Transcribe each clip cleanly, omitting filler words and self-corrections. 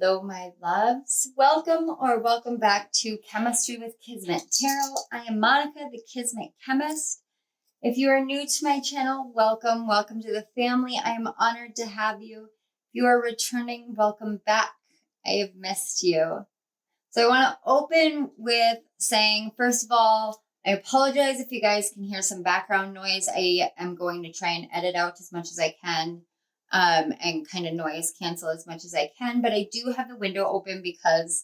Hello, my loves. Welcome back to Chemistry with Kismet Tarot. I am Monica, the Kismet Chemist. If you are new to my channel, welcome to the family. I am honored to have you. If you are returning, welcome back. I have missed you. So I want to open with saying, first of all, I apologize if you guys can hear some background noise. I am going to try and edit out as much as I can. And kind of noise cancel as much as I can. But I do have the window open because,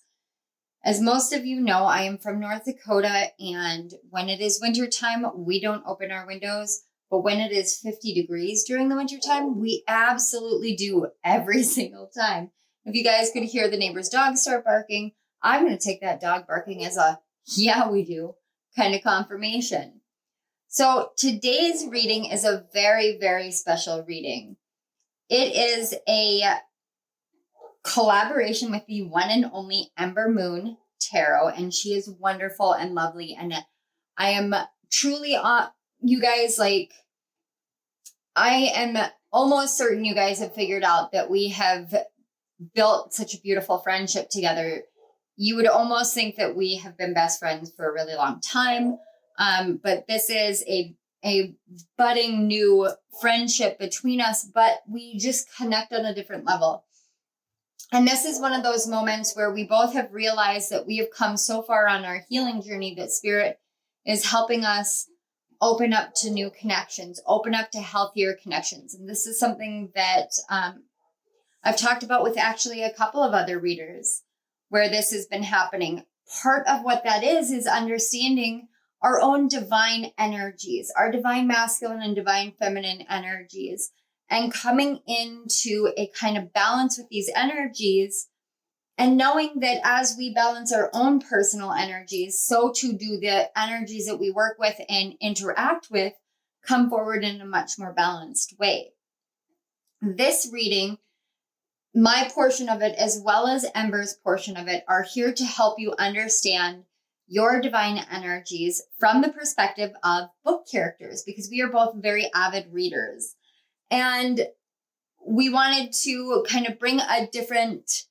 as most of you know, I am from North Dakota. And when it is wintertime, we don't open our windows. But when it is 50 degrees during the wintertime, we absolutely do every single time. If you guys could hear the neighbor's dog start barking, I'm going to take that dog barking as a, yeah, we do kind of confirmation. So today's reading is a very, very special reading. It is a collaboration with the one and only Ember Moon Tarot, and she is wonderful and lovely. And I am truly, you guys, like, I am almost certain you guys have figured out that we have built such a beautiful friendship together. You would almost think that we have been best friends for a really long time. But this is a budding new friendship between us, but we just connect on a different level. And this is one of those moments where we both have realized that we have come so far on our healing journey that Spirit is helping us open up to new connections, open up to healthier connections. And this is something that I've talked about with actually a couple of other readers where this has been happening. Part of what that is understanding our own divine energies, our divine masculine and divine feminine energies, and coming into a kind of balance with these energies, and knowing that as we balance our own personal energies, so too do the energies that we work with and interact with come forward in a much more balanced way. This reading, my portion of it, as well as Ember's portion of it, are here to help you understand your divine energies from the perspective of book characters, because we are both very avid readers. And we wanted to kind of bring a different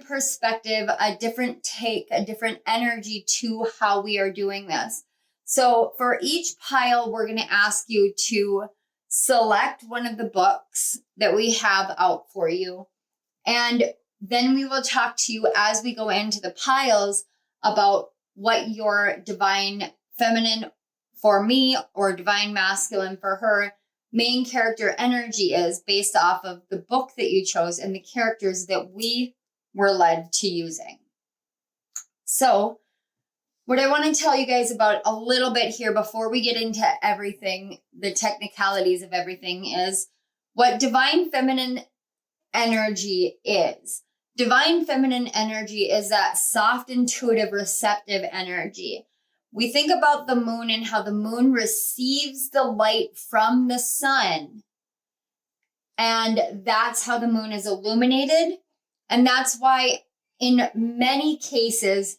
perspective, a different take, a different energy to how we are doing this. So for each pile, we're going to ask you to select one of the books that we have out for you. And then we will talk to you as we go into the piles about what your divine feminine for me or divine masculine for her main character energy is based off of the book that you chose and the characters that we were led to using. So what I want to tell you guys about a little bit here before we get into everything, the technicalities of everything, is what divine feminine energy is. Divine feminine energy is that soft, intuitive, receptive energy. We think about the moon and how the moon receives the light from the sun. And that's how the moon is illuminated. And that's why in many cases,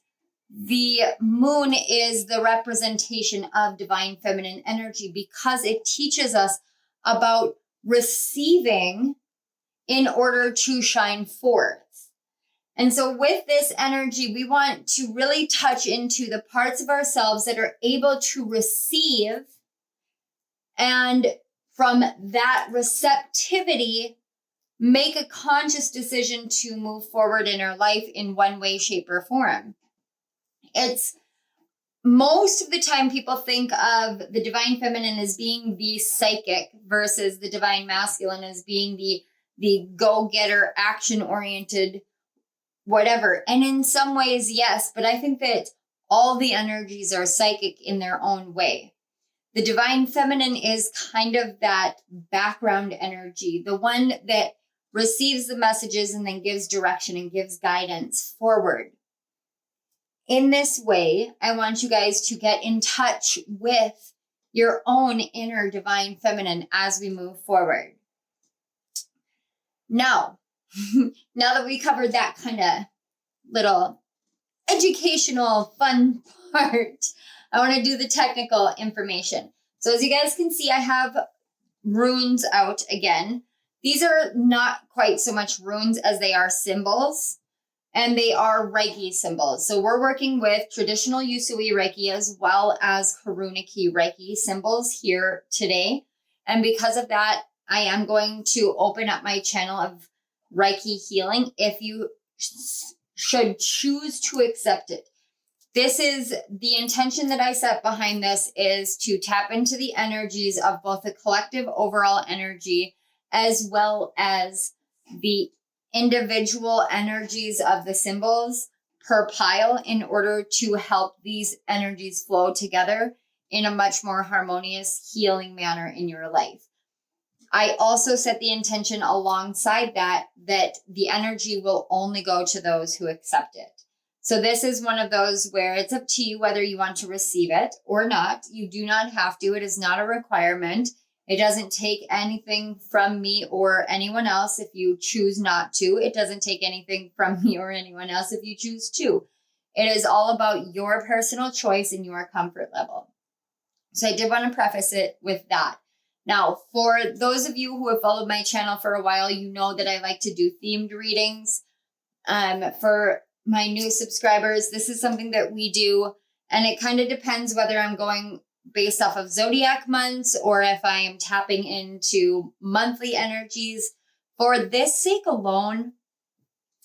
the moon is the representation of divine feminine energy, because it teaches us about receiving in order to shine forth. And so with this energy, we want to really touch into the parts of ourselves that are able to receive, and from that receptivity, make a conscious decision to move forward in our life in one way, shape, or form. It's most of the time people think of the divine feminine as being the psychic versus the divine masculine as being the go-getter, action-oriented whatever. And in some ways, yes, but I think that all the energies are psychic in their own way. The divine feminine is kind of that background energy, the one that receives the messages and then gives direction and gives guidance forward. In this way, I want you guys to get in touch with your own inner divine feminine as we move forward. Now that we covered that kind of little educational fun part, I want to do the technical information. So as you guys can see, I have runes out again. These are not quite so much runes as they are symbols, and they are Reiki symbols. So we're working with traditional Usui Reiki as well as Karuniki Reiki symbols here today. And because of that, I am going to open up my channel of Reiki healing if you should choose to accept it. This is the intention that I set behind this, is to tap into the energies of both the collective overall energy as well as the individual energies of the symbols per pile in order to help these energies flow together in a much more harmonious, healing manner in your life. I also set the intention alongside that the energy will only go to those who accept it. So this is one of those where it's up to you whether you want to receive it or not. You do not have to. It is not a requirement. It doesn't take anything from me or anyone else if you choose not to. It doesn't take anything from me or anyone else if you choose to. It is all about your personal choice and your comfort level. So I did want to preface it with that. Now, for those of you who have followed my channel for a while, you know that I like to do themed readings. For my new subscribers, this is something that we do, and it kind of depends whether I'm going based off of zodiac months or if I am tapping into monthly energies. For this sake alone,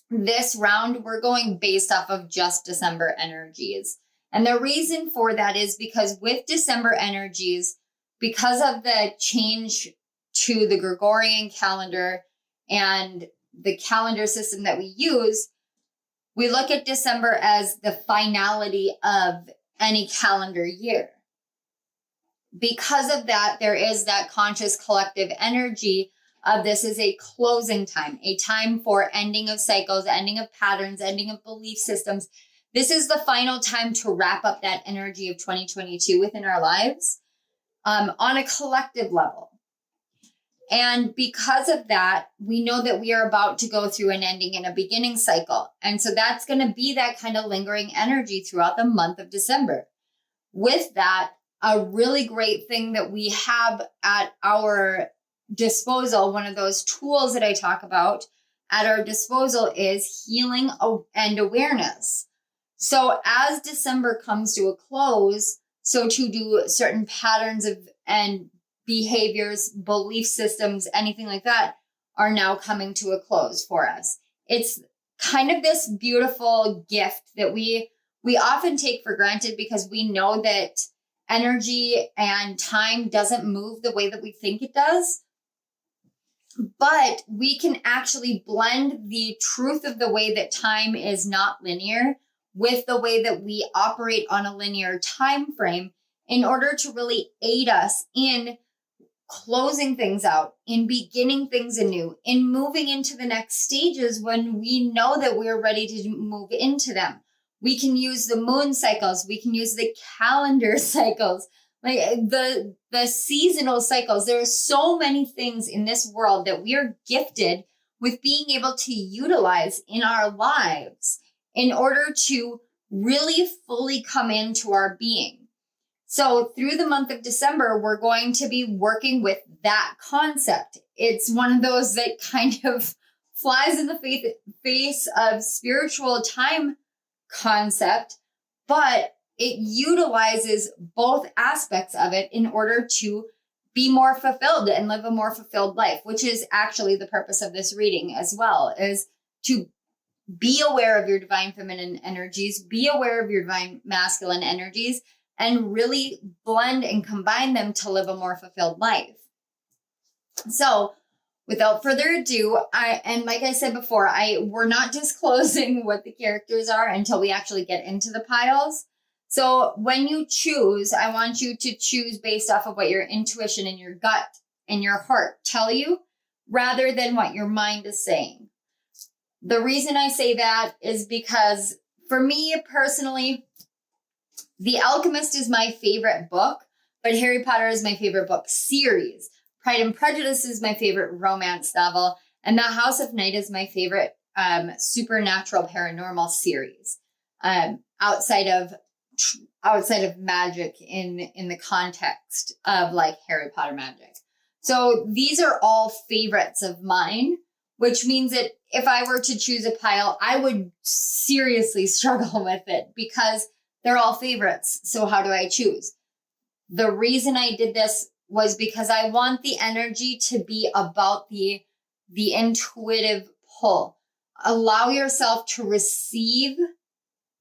this round, we're going based off of just December energies. And the reason for that is because with December energies, because of the change to the Gregorian calendar and the calendar system that we use, we look at December as the finality of any calendar year. Because of that, there is that conscious collective energy of this is a closing time, a time for ending of cycles, ending of patterns, ending of belief systems. This is the final time to wrap up that energy of 2022 within our lives on a collective level. And because of that, we know that we are about to go through an ending and a beginning cycle. And so that's going to be that kind of lingering energy throughout the month of December. With that, a really great thing that we have at our disposal, one of those tools that I talk about at our disposal, is healing and awareness. So as December comes to a close, so to do certain patterns of and behaviors, belief systems, anything like that are now coming to a close for us. It's kind of this beautiful gift that we often take for granted because we know that energy and time doesn't move the way that we think it does. But we can actually blend the truth of the way that time is not linear with the way that we operate on a linear time frame in order to really aid us in closing things out, in beginning things anew, in moving into the next stages when we know that we're ready to move into them. We can use the moon cycles. We can use the calendar cycles, like the seasonal cycles. There are so many things in this world that we are gifted with being able to utilize in our lives in order to really fully come into our being. So through the month of December, we're going to be working with that concept. It's one of those that kind of flies in the face of spiritual time concept, but it utilizes both aspects of it in order to be more fulfilled and live a more fulfilled life, which is actually the purpose of this reading as well, is to be aware of your divine feminine energies, be aware of your divine masculine energies, and really blend and combine them to live a more fulfilled life. So without further ado, and like I said before, we're not disclosing what the characters are until we actually get into the piles. So when you choose, I want you to choose based off of what your intuition and your gut and your heart tell you, rather than what your mind is saying. The reason I say that is because for me personally, The Alchemist is my favorite book, but Harry Potter is my favorite book series. Pride and Prejudice is my favorite romance novel, and The House of Night is my favorite supernatural paranormal series. Outside of magic in the context of like Harry Potter magic. So these are all favorites of mine, which means that if I were to choose a pile, I would seriously struggle with it because they're all favorites. So how do I choose? The reason I did this was because I want the energy to be about the intuitive pull. Allow yourself to receive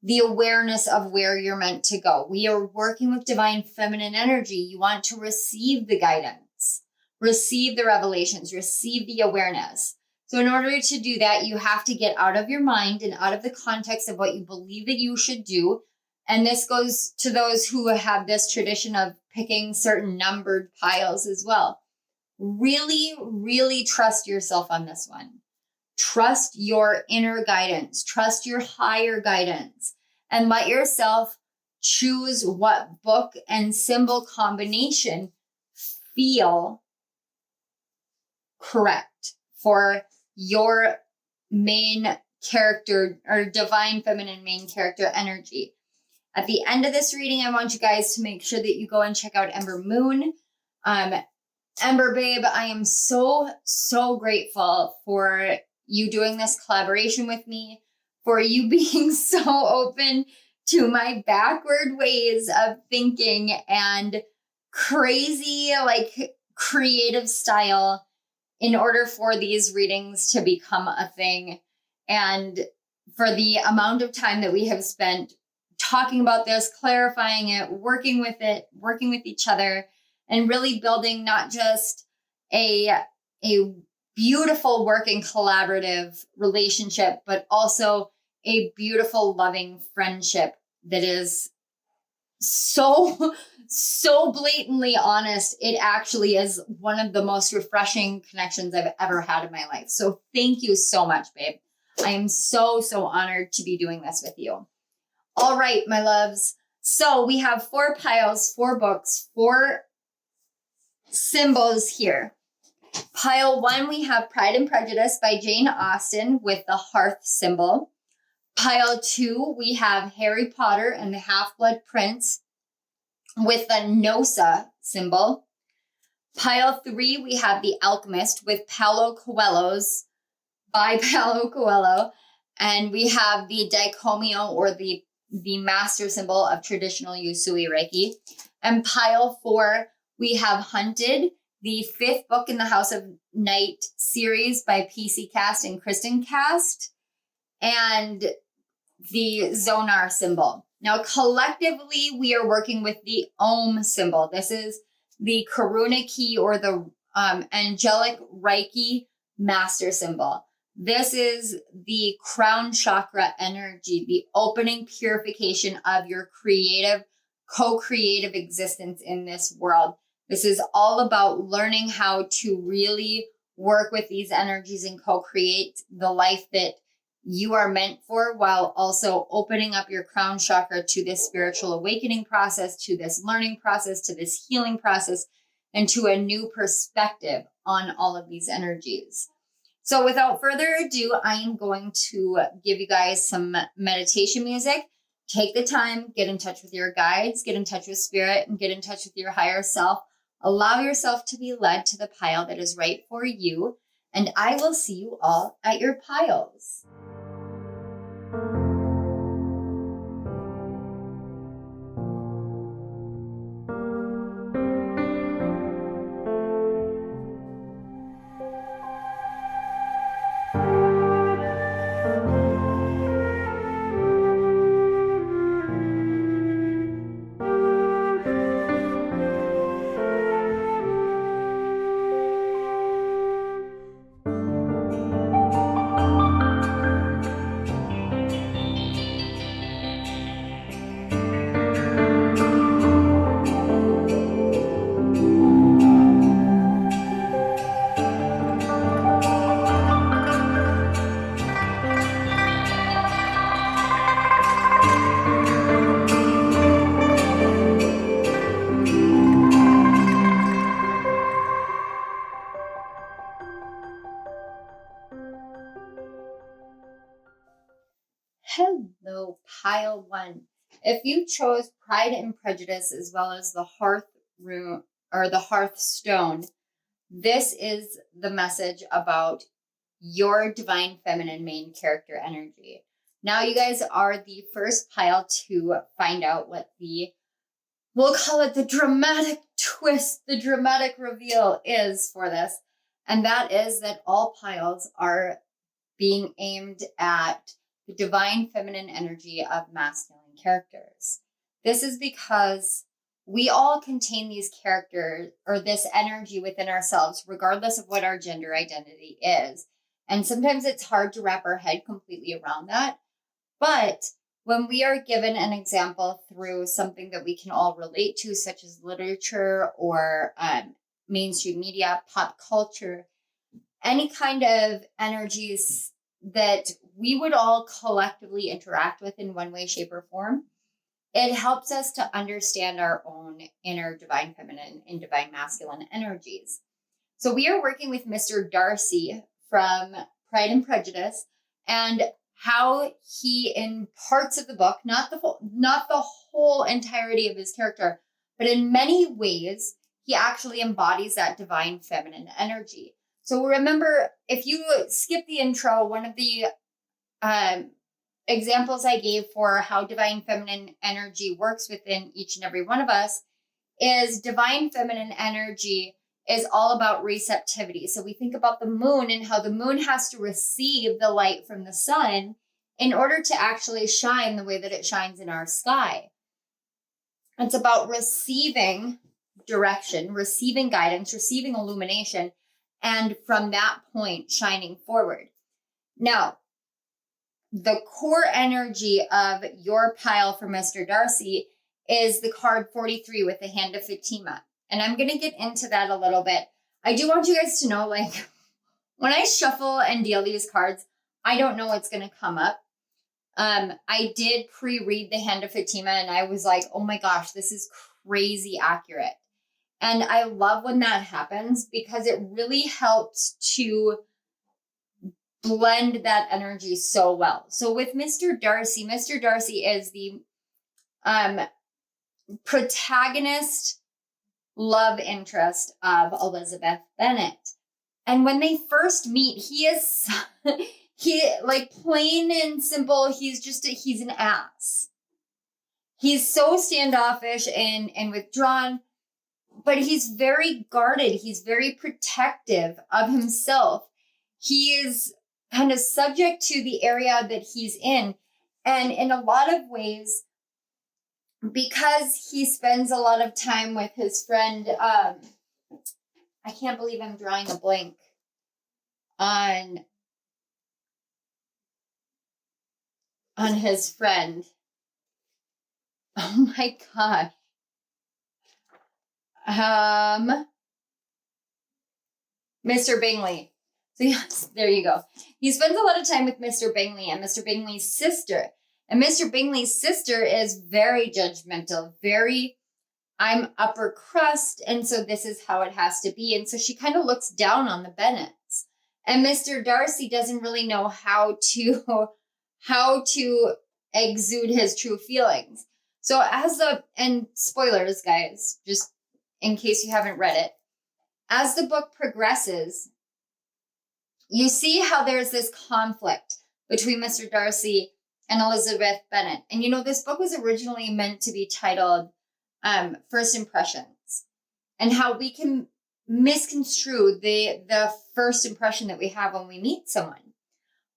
the awareness of where you're meant to go. We are working with divine feminine energy. You want to receive the guidance, receive the revelations, receive the awareness. So in order to do that, you have to get out of your mind and out of the context of what you believe that you should do. And this goes to those who have this tradition of picking certain numbered piles as well. Really, really trust yourself on this one. Trust your inner guidance, trust your higher guidance, and let yourself choose what book and symbol combination feel correct for your main character or divine feminine main character energy. At the end of this reading, I want you guys to make sure that you go and check out Ember Moon. Ember Babe, I am so, so grateful for you doing this collaboration with me, for you being so open to my backward ways of thinking and crazy, like creative style in order for these readings to become a thing. And for the amount of time that we have spent talking about this, clarifying it, working with each other, and really building not just a beautiful working collaborative relationship, but also a beautiful loving friendship that is so blatantly honest. It actually is one of the most refreshing connections I've ever had in my life. So thank you so much, babe. I am so, so honored to be doing this with you. All right, my loves. So we have 4 piles, 4 books, 4 symbols here. Pile 1, we have Pride and Prejudice by Jane Austen with the hearth symbol. Pile 2, we have Harry Potter and the Half-Blood Prince with the Nosa symbol. Pile 3, we have The Alchemist with Paulo Coelho's by Paulo Coelho. And we have the Daikomyo or the master symbol of traditional Usui Reiki. And pile 4, we have Hunted, the 5th book in the House of Night series by PC Cast and Kristen Cast, and the Zonar symbol. Now, collectively, we are working with the Om symbol. This is the Karuna key or the angelic Reiki master symbol. This is the crown chakra energy, the opening purification of your creative, co-creative existence in this world. This is all about learning how to really work with these energies and co-create the life that you are meant for, while also opening up your crown chakra to this spiritual awakening process, to this learning process, to this healing process, and to a new perspective on all of these energies. So without further ado, I am going to give you guys some meditation music. Take the time, get in touch with your guides, get in touch with spirit, and get in touch with your higher self. Allow yourself to be led to the pile that is right for you. And I will see you all at your piles. Hello, pile 1. If you chose Pride and Prejudice as well as the hearth room or the hearth stone, this is the message about your divine feminine main character energy. Now you guys are the first pile to find out what we'll call it the dramatic twist, the dramatic reveal is for this. And that is that all piles are being aimed at the divine feminine energy of masculine characters. This is because we all contain these characters or this energy within ourselves, regardless of what our gender identity is. And sometimes it's hard to wrap our head completely around that. But when we are given an example through something that we can all relate to, such as literature or mainstream media, pop culture, any kind of energies that we would all collectively interact with in one way, shape, or form, it helps us to understand our own inner divine feminine and divine masculine energies. So we are working with Mr. Darcy from Pride and Prejudice, and how he, in parts of the book, not the whole entirety of his character, but in many ways, he actually embodies that divine feminine energy. So remember, if you skip the intro, one of the examples I gave for how divine feminine energy works within each and every one of us is divine feminine energy is all about receptivity. So we think about the moon and how the moon has to receive the light from the sun in order to actually shine the way that it shines in our sky. It's about receiving direction, receiving guidance, receiving illumination, and from that point, shining forward. Now, the core energy of your pile for Mr. Darcy is the card 43 with the Hand of Fatima. And I'm going to get into that a little bit. I do want you guys to know, like, when I shuffle and deal these cards, I don't know what's going to come up. I did pre-read the Hand of Fatima and I was like, oh my gosh, this is crazy accurate. And I love when that happens because it really helps to blend that energy so well. So with Mr. Darcy is the protagonist love interest of Elizabeth Bennet. And when they first meet, he like plain and simple, he's an ass. He's so standoffish and withdrawn, but he's very guarded. He's very protective of himself. He is kind of subject to the area that he's in. And in a lot of ways, because he spends a lot of time with his friend, I can't believe I'm drawing a blank on his friend. Oh my gosh. Mr. Bingley. So yes, there you go. He spends a lot of time with Mr. Bingley and Mr. Bingley's sister. And Mr. Bingley's sister is very judgmental, very, I'm upper crust, and so this is how it has to be. And so she kind of looks down on the Bennets. And Mr. Darcy doesn't really know how to exude his true feelings. So and spoilers, guys, just in case you haven't read it, as the book progresses, you see how there's this conflict between Mr. Darcy and Elizabeth Bennet. And you know, this book was originally meant to be titled First Impressions, and how we can misconstrue the first impression that we have when we meet someone.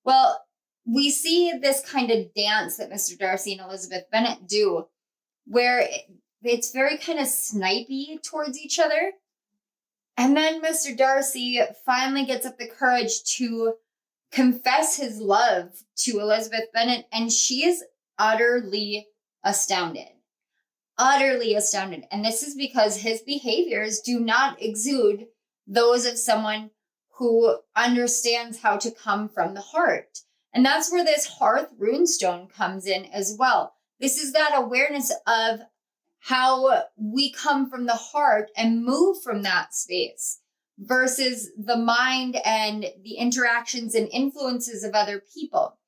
Well, we see this kind of dance that Mr. Darcy and Elizabeth Bennet do, where it's very kind of snipey towards each other. And then Mr. Darcy finally gets up the courage to confess his love to Elizabeth Bennet, and she is utterly astounded. Utterly astounded. And this is because his behaviors do not exude those of someone who understands how to come from the heart. And that's where this Hearth runestone comes in as well. This is that awareness of how we come from the heart and move from that space versus the mind and the interactions and influences of other people.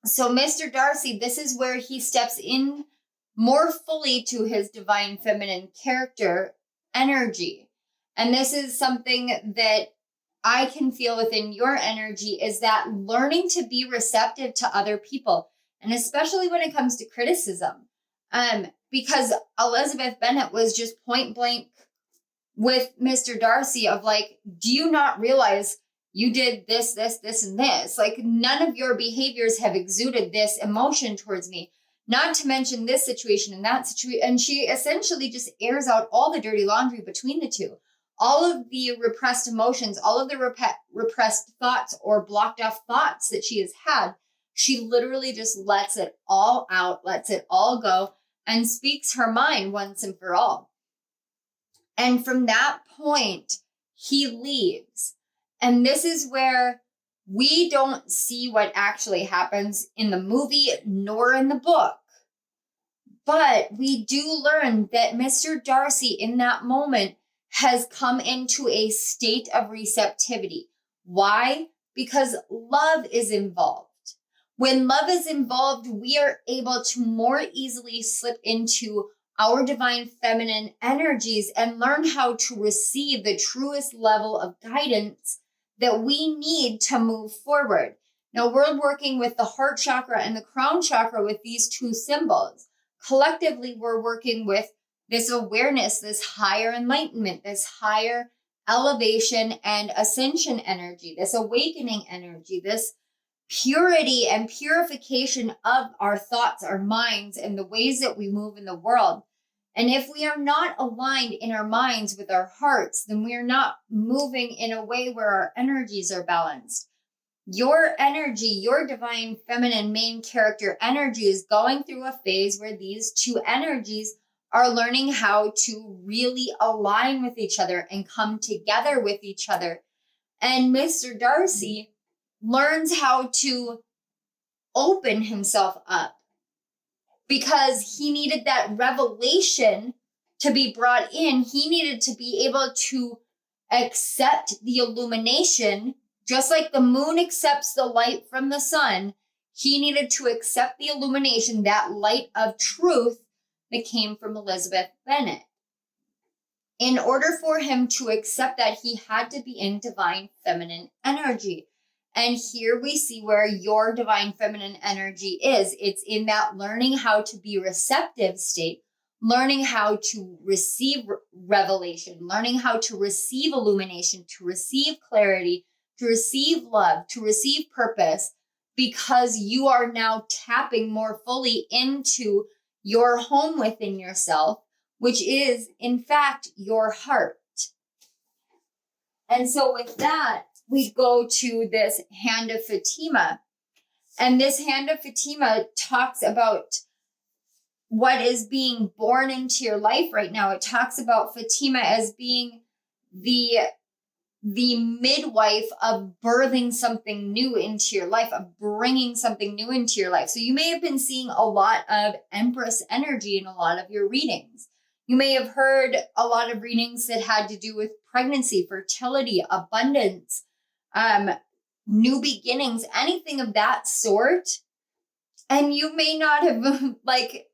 So Mr. Darcy, this is where he steps in more fully to his divine feminine character energy. And this is something that I can feel within your energy, is that learning to be receptive to other people, and especially when it comes to criticism. Because Elizabeth Bennet was just point blank with Mr. Darcy of like, do you not realize you did this, this, this, and this? Like, none of your behaviors have exuded this emotion towards me. Not to mention this situation and that situation. And she essentially just airs out all the dirty laundry between the two. All of the repressed emotions, all of the repressed thoughts or blocked off thoughts that she has had. She literally just lets it all out, lets it all go, and speaks her mind once and for all. And from that point, he leaves. And this is where we don't see what actually happens in the movie nor in the book. But we do learn that Mr. Darcy in that moment has come into a state of receptivity. Why? Because love is involved. When love is involved, we are able to more easily slip into our divine feminine energies and learn how to receive the truest level of guidance that we need to move forward. Now, we're working with the heart chakra and the crown chakra with these two symbols. Collectively, we're working with this awareness, this higher enlightenment, this higher elevation and ascension energy, this awakening energy, this purity and purification of our thoughts, our minds, and the ways that we move in the world. And if we are not aligned in our minds with our hearts, then we are not moving in a way where our energies are balanced. Your energy, your divine feminine main character energy is going through a phase where these two energies are learning how to really align with each other and come together with each other. And Mr. Darcy learns how to open himself up because he needed that revelation to be brought in. He needed to be able to accept the illumination, just like the moon accepts the light from the sun. He needed to accept the illumination, that light of truth that came from Elizabeth Bennet. In order for him to accept that, he had to be in divine feminine energy. And here we see where your divine feminine energy is. It's in that learning how to be receptive state, learning how to receive revelation, learning how to receive illumination, to receive clarity, to receive love, to receive purpose, because you are now tapping more fully into your home within yourself, which is, in fact, your heart. And so with that, we go to this Hand of Fatima. And this Hand of Fatima talks about what is being born into your life right now. It talks about Fatima as being the midwife of birthing something new into your life, of bringing something new into your life. So you may have been seeing a lot of Empress energy in a lot of your readings. You may have heard a lot of readings that had to do with pregnancy, fertility, abundance, new beginnings, anything of that sort. And you may not have,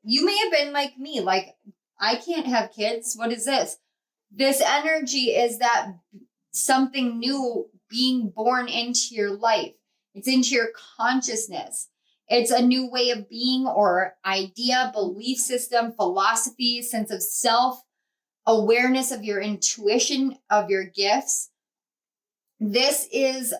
you may have been like me, like, I can't have kids. What is this? This energy is that something new being born into your life. It's into your consciousness. It's a new way of being or idea, belief system, philosophy, sense of self, awareness of your intuition, of your gifts. This is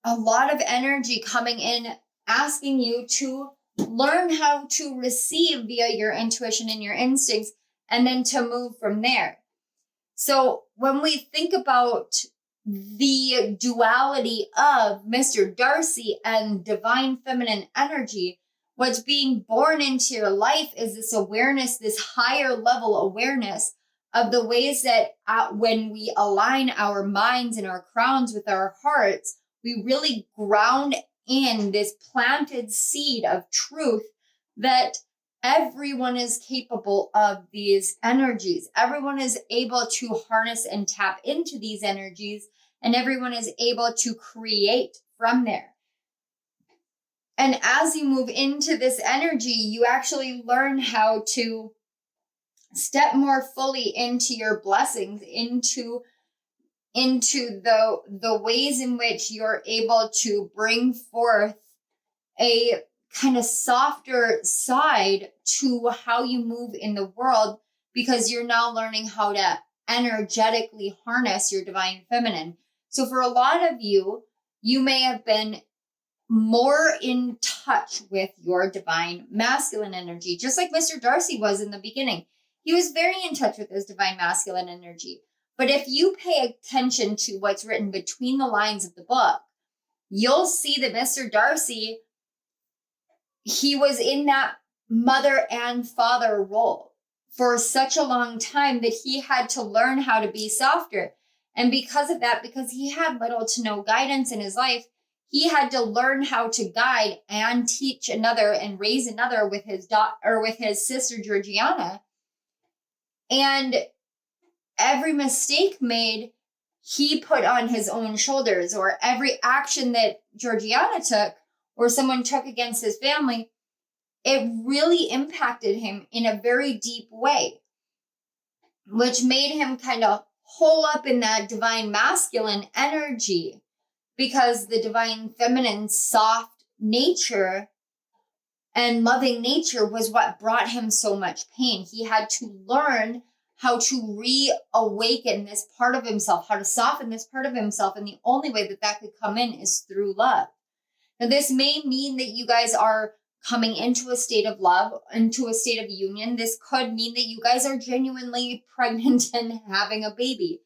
a lot of energy coming in, asking you to learn how to receive via your intuition and your instincts, and then to move from there. So when we think about the duality of Mr. Darcy and divine feminine energy, what's being born into your life is this awareness, this higher level awareness of the ways that when we align our minds and our crowns with our hearts, we really ground in this planted seed of truth that everyone is capable of these energies. Everyone is able to harness and tap into these energies, and everyone is able to create from there. And as you move into this energy, you actually learn how to step more fully into your blessings, into into the ways in which you're able to bring forth a kind of softer side to how you move in the world, because you're now learning how to energetically harness your divine feminine. So for a lot of you, you may have been more in touch with your divine masculine energy, just like Mr. Darcy was in the beginning. He was very in touch with his divine masculine energy. But if you pay attention to what's written between the lines of the book, you'll see that Mr. Darcy, he was in that mother and father role for such a long time that he had to learn how to be softer. And because of that, because he had little to no guidance in his life, he had to learn how to guide and teach another and raise another with his with his sister Georgiana. And every mistake made, he put on his own shoulders, or every action that Georgiana took or someone took against his family, it really impacted him in a very deep way, which made him kind of hole up in that divine masculine energy, because the divine feminine soft nature and loving nature was what brought him so much pain. He had to learn how to reawaken this part of himself, how to soften this part of himself. And the only way that that could come in is through love. Now, this may mean that you guys are coming into a state of love, into a state of union. This could mean that you guys are genuinely pregnant and having a baby.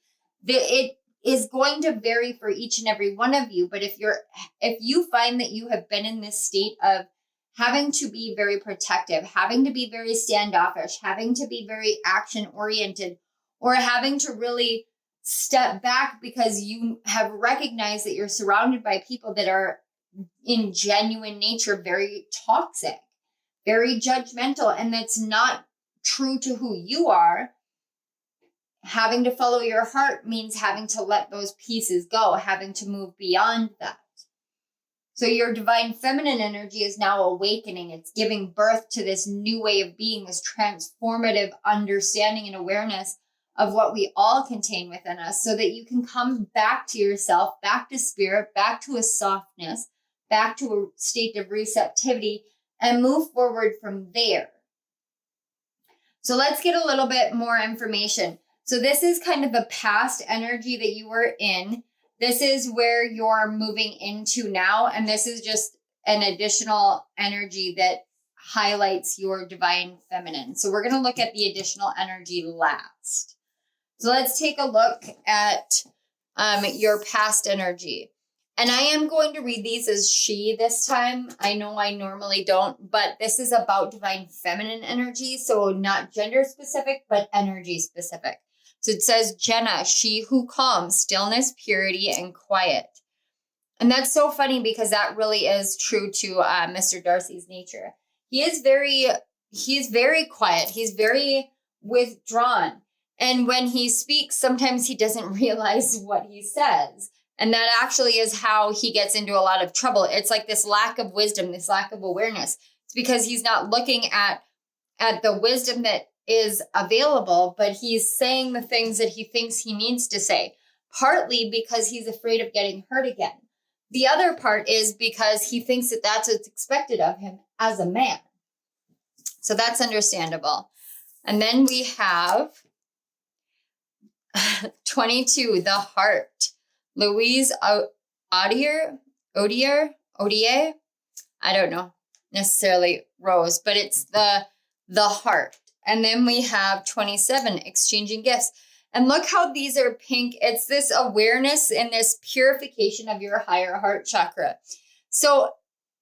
It is going to vary for each and every one of you. But if you find that you have been in this state of having to be very protective, having to be very standoffish, having to be very action oriented, or having to really step back because you have recognized that you're surrounded by people that are in genuine nature very toxic, very judgmental, and that's not true to who you are, having to follow your heart means having to let those pieces go, having to move beyond that. So your divine feminine energy is now awakening. It's giving birth to this new way of being, this transformative understanding and awareness of what we all contain within us, so that you can come back to yourself, back to spirit, back to a softness, back to a state of receptivity, and move forward from there. So let's get a little bit more information. So this is kind of the past energy that you were in. This is where you're moving into now. And this is just an additional energy that highlights your divine feminine. So we're going to look at the additional energy last. So let's take a look at your past energy. And I am going to read these as she this time. I know I normally don't, but this is about divine feminine energy. So not gender specific, but energy specific. So it says, Jenna, she who calms, stillness, purity, and quiet. And that's so funny because that really is true to Mr. Darcy's nature. He's very quiet. He's very withdrawn. And when he speaks, sometimes he doesn't realize what he says. And that actually is how he gets into a lot of trouble. It's like this lack of wisdom, this lack of awareness. It's because he's not looking at the wisdom that is available, but he's saying the things that he thinks he needs to say, partly because he's afraid of getting hurt again. The other part is because he thinks that that's what's expected of him as a man. So that's understandable. And then we have 22, the heart. Louise Odier, I don't know necessarily Rose, but it's the heart. And then we have 27, exchanging gifts. And look how these are pink. It's this awareness and this purification of your higher heart chakra. So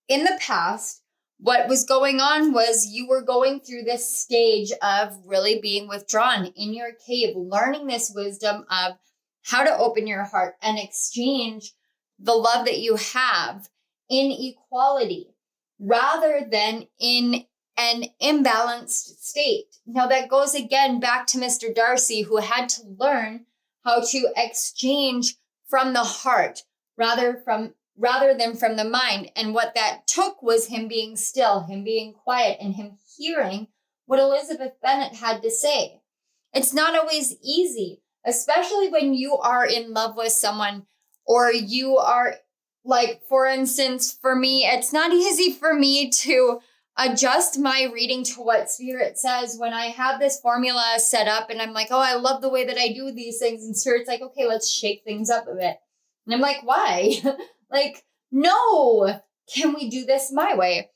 in the past, what was going on was you were going through this stage of really being withdrawn in your cave, learning this wisdom of how to open your heart and exchange the love that you have in equality rather than in an imbalanced state. Now that goes again back to Mr. Darcy, who had to learn how to exchange from the heart rather than from the mind. And what that took was him being still, him being quiet, and him hearing what Elizabeth Bennet had to say. It's not always easy, especially when you are in love with someone, or you are, like, for instance, for me, it's not easy for me to adjust my reading to what Spirit says when I have this formula set up and I'm like, oh, I love the way that I do these things. And Spirit's like, okay, let's shake things up a bit. And I'm like, why? Like, no, can we do this my way?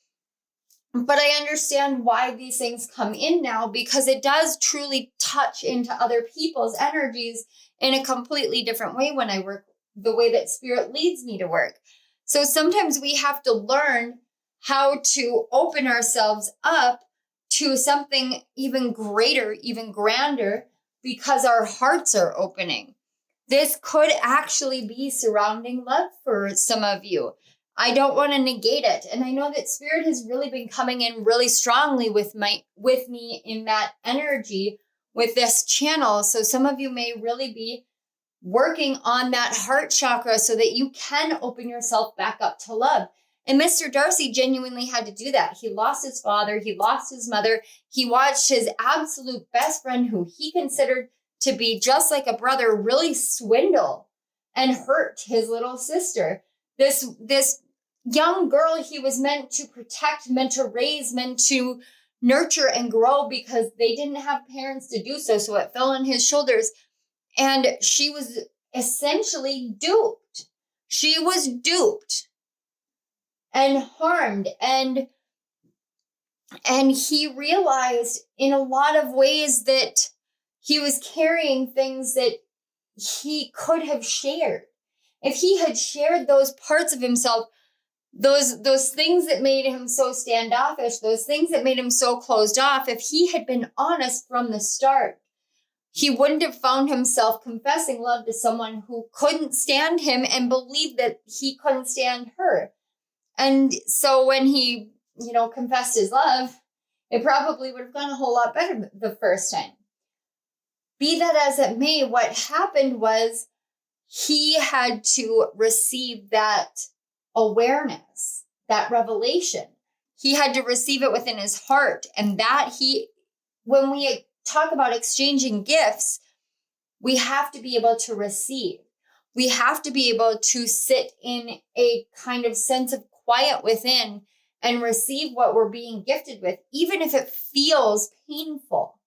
But I understand why these things come in now, because it does truly touch into other people's energies in a completely different way when I work the way that Spirit leads me to work. So sometimes we have to learn how to open ourselves up to something even greater, even grander, because our hearts are opening. This could actually be surrounding love for some of you. I don't want to negate it. And I know that Spirit has really been coming in really strongly with me in that energy with this channel. So some of you may really be working on that heart chakra so that you can open yourself back up to love. And Mr. Darcy genuinely had to do that. He lost his father. He lost his mother. He watched his absolute best friend, who he considered to be just like a brother, really swindle and hurt his little sister. This young girl he was meant to protect, meant to raise, meant to nurture and grow, because they didn't have parents to do so. So it fell on his shoulders. And she was essentially duped. She was duped and harmed. And he realized in a lot of ways that he was carrying things that he could have shared. If he had shared those parts of himself, those things that made him so standoffish, those things that made him so closed off, if he had been honest from the start, he wouldn't have found himself confessing love to someone who couldn't stand him and believed that he couldn't stand her. And so when he, confessed his love, it probably would have gone a whole lot better the first time. Be that as it may, what happened was he had to receive that awareness, that revelation. He had to receive it within his heart. And when we talk about exchanging gifts, we have to be able to receive. We have to be able to sit in a kind of sense of quiet within and receive what we're being gifted with, even if it feels painful,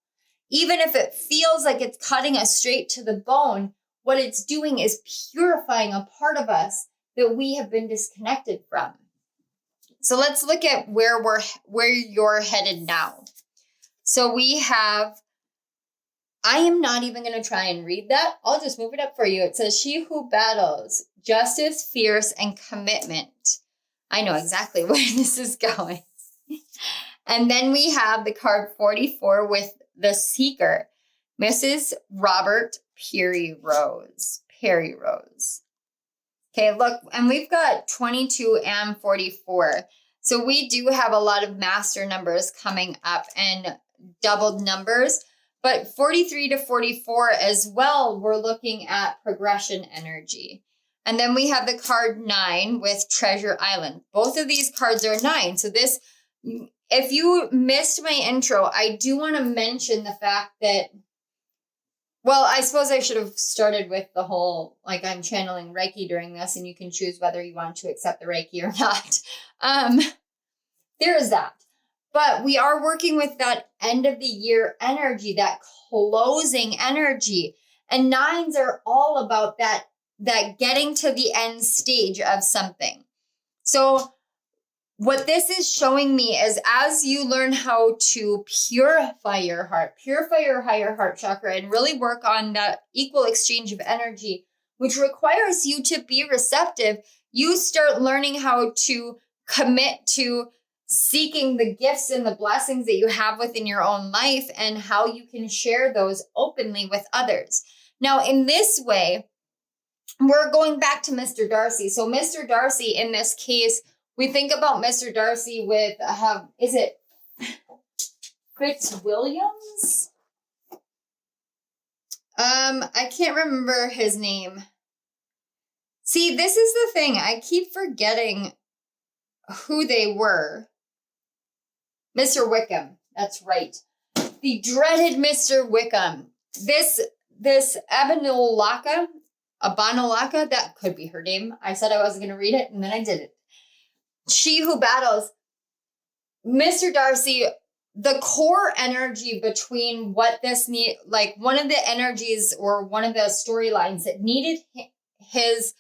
even if it feels like it's cutting us straight to the bone. What it's doing is purifying a part of us that we have been disconnected from. So let's look at where you're headed now. So we have, I am not even going to try and read that. I'll just move it up for you. It says, she who battles, justice, fierce, and commitment. I know exactly where this is going. And then we have the card 44 with the seeker, Mrs. Robert Perry Rose. Okay, look, and we've got 22 and 44. So we do have a lot of master numbers coming up and doubled numbers. But 43 to 44 as well, we're looking at progression energy. And then we have the card 9 with Treasure Island. Both of these cards are 9. So this, if you missed my intro, I do want to mention the fact that, well, I suppose I should have started with the whole, like, I'm channeling Reiki during this, and you can choose whether you want to accept the Reiki or not. There is that. But we are working with that end of the year energy, that closing energy. And 9s are all about that getting to the end stage of something. So what this is showing me is, as you learn how to purify your heart, purify your higher heart chakra, and really work on that equal exchange of energy, which requires you to be receptive, you start learning how to commit to seeking the gifts and the blessings that you have within your own life and how you can share those openly with others. Now, in this way, we're going back to Mr. Darcy. So Mr. Darcy, in this case, we think about Mr. Darcy with, is it Fitzwilliams? I can't remember his name. See, this is the thing. I keep forgetting who they were. Mr. Wickham. That's right. The dreaded Mr. Wickham. this Abanolaka, that could be her name. I said I wasn't going to read it, and then I did it. She who battles Mr. Darcy, the core energy between what this need, like one of the energies or one of the storylines that needed his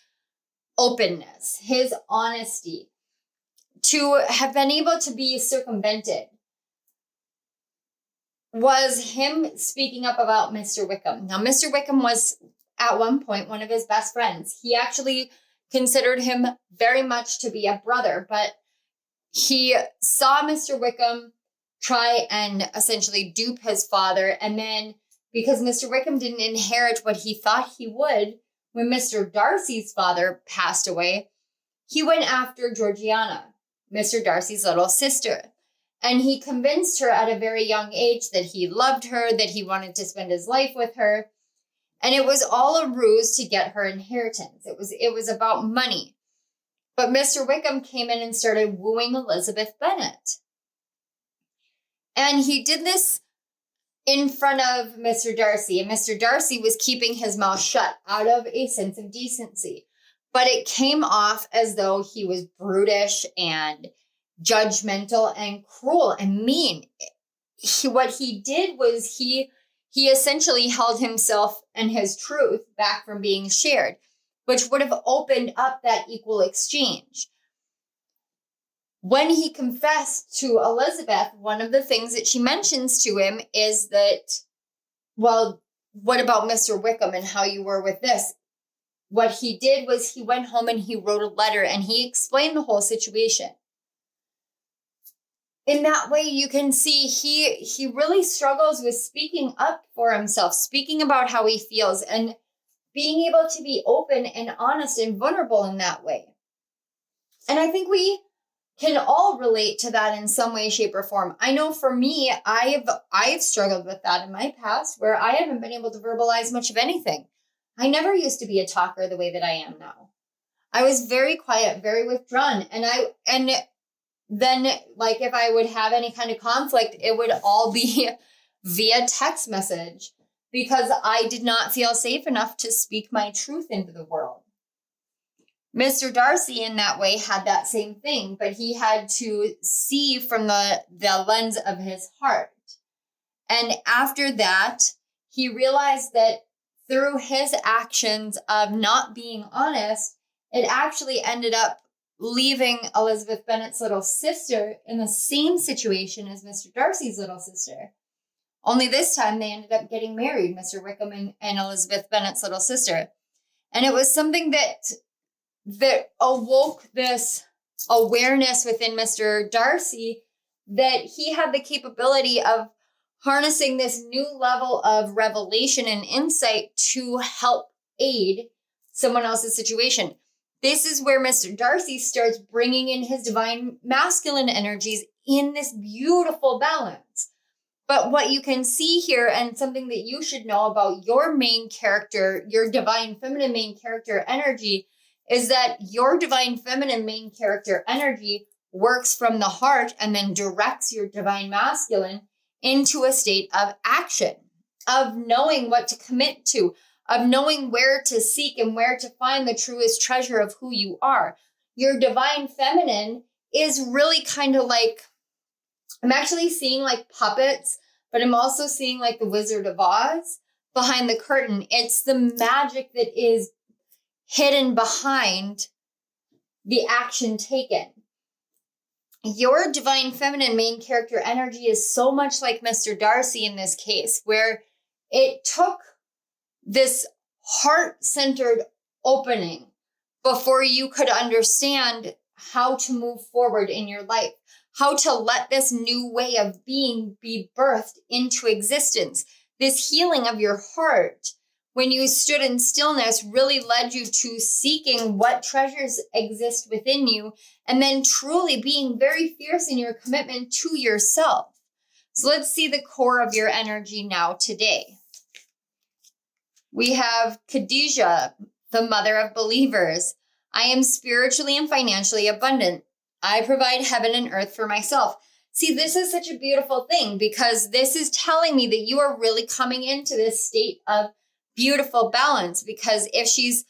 openness, his honesty to have been able to be circumvented was him speaking up about Mr. Wickham. Now, Mr. Wickham was at one point one of his best friends. He actually considered him very much to be a brother, but he saw Mr. Wickham try and essentially dupe his father. And then because Mr. Wickham didn't inherit what he thought he would when Mr. Darcy's father passed away, he went after Georgiana, Mr. Darcy's little sister. And he convinced her at a very young age that he loved her, that he wanted to spend his life with her. And it was all a ruse to get her inheritance. It was about money. But Mr. Wickham came in and started wooing Elizabeth Bennet. And he did this in front of Mr. Darcy. And Mr. Darcy was keeping his mouth shut out of a sense of decency. But it came off as though he was brutish and judgmental and cruel and mean. What he did was he essentially held himself and his truth back from being shared, which would have opened up that equal exchange. When he confessed to Elizabeth, one of the things that she mentions to him is that, well, what about Mr. Wickham and how you were with this? What he did was he went home and he wrote a letter and he explained the whole situation. In that way, you can see he really struggles with speaking up for himself, speaking about how he feels, and being able to be open and honest and vulnerable in that way. And I think we can all relate to that in some way, shape, or form. I know for me, I've struggled with that in my past, where I haven't been able to verbalize much of anything. I never used to be a talker the way that I am now. I was very quiet, very withdrawn, and then, like, if I would have any kind of conflict, it would all be via text message because I did not feel safe enough to speak my truth into the world. Mr. Darcy, in that way, had that same thing, but he had to see from the lens of his heart. And after that, he realized that through his actions of not being honest, it actually ended up leaving Elizabeth Bennet's little sister in the same situation as Mr. Darcy's little sister. Only this time they ended up getting married, Mr. Wickham and Elizabeth Bennet's little sister. And it was something that awoke this awareness within Mr. Darcy that he had the capability of harnessing this new level of revelation and insight to help aid someone else's situation. This is where Mr. Darcy starts bringing in his divine masculine energies in this beautiful balance. But what you can see here, and something that you should know about your main character, your divine feminine main character energy, is that your divine feminine main character energy works from the heart and then directs your divine masculine into a state of action, of knowing what to commit to, of knowing where to seek and where to find the truest treasure of who you are. Your divine feminine is really kind of like, I'm actually seeing like puppets, but I'm also seeing like the Wizard of Oz behind the curtain. It's the magic that is hidden behind the action taken. Your divine feminine main character energy is so much like Mr. Darcy in this case, where it took this heart-centered opening before you could understand how to move forward in your life, how to let this new way of being be birthed into existence. This healing of your heart, when you stood in stillness, really led you to seeking what treasures exist within you, and then truly being very fierce in your commitment to yourself. So let's see the core of your energy now today. We have Khadijah, the mother of believers. I am spiritually and financially abundant. I provide heaven and earth for myself. See, this is such a beautiful thing because this is telling me that you are really coming into this state of beautiful balance, because if she's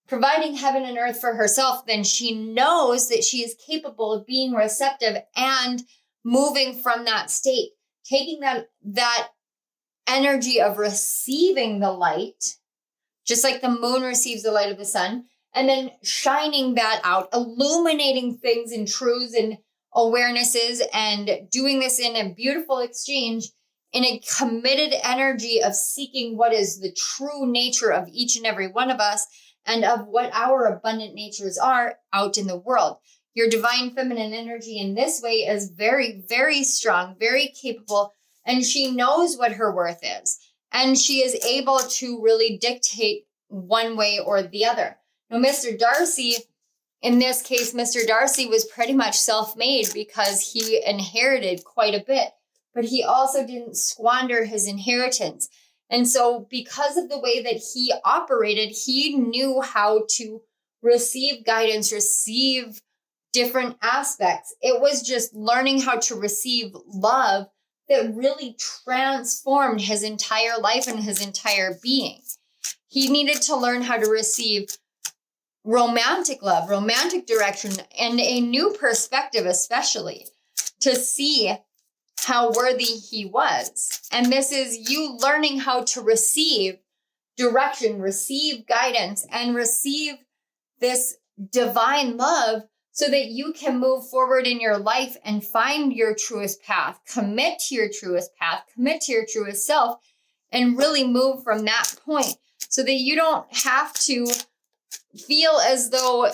providing heaven and earth for herself, then she knows that she is capable of being receptive and moving from that state, taking that energy of receiving the light, just like the moon receives the light of the sun, and then shining that out, illuminating things and truths and awarenesses, and doing this in a beautiful exchange, in a committed energy of seeking what is the true nature of each and every one of us, and of what our abundant natures are out in the world. Your divine feminine energy in this way is very, very strong, very capable, and she knows what her worth is. And she is able to really dictate one way or the other. Now, Mr. Darcy, in this case, Mr. Darcy was pretty much self-made because he inherited quite a bit, but he also didn't squander his inheritance. And so because of the way that he operated, he knew how to receive guidance, receive different aspects. It was just learning how to receive love that really transformed his entire life and his entire being. He needed to learn how to receive romantic love, romantic direction, and a new perspective, especially to see how worthy he was. And this is you learning how to receive direction, receive guidance, and receive this divine love so that you can move forward in your life and find your truest path, commit to your truest path, commit to your truest self, and really move from that point so that you don't have to feel as though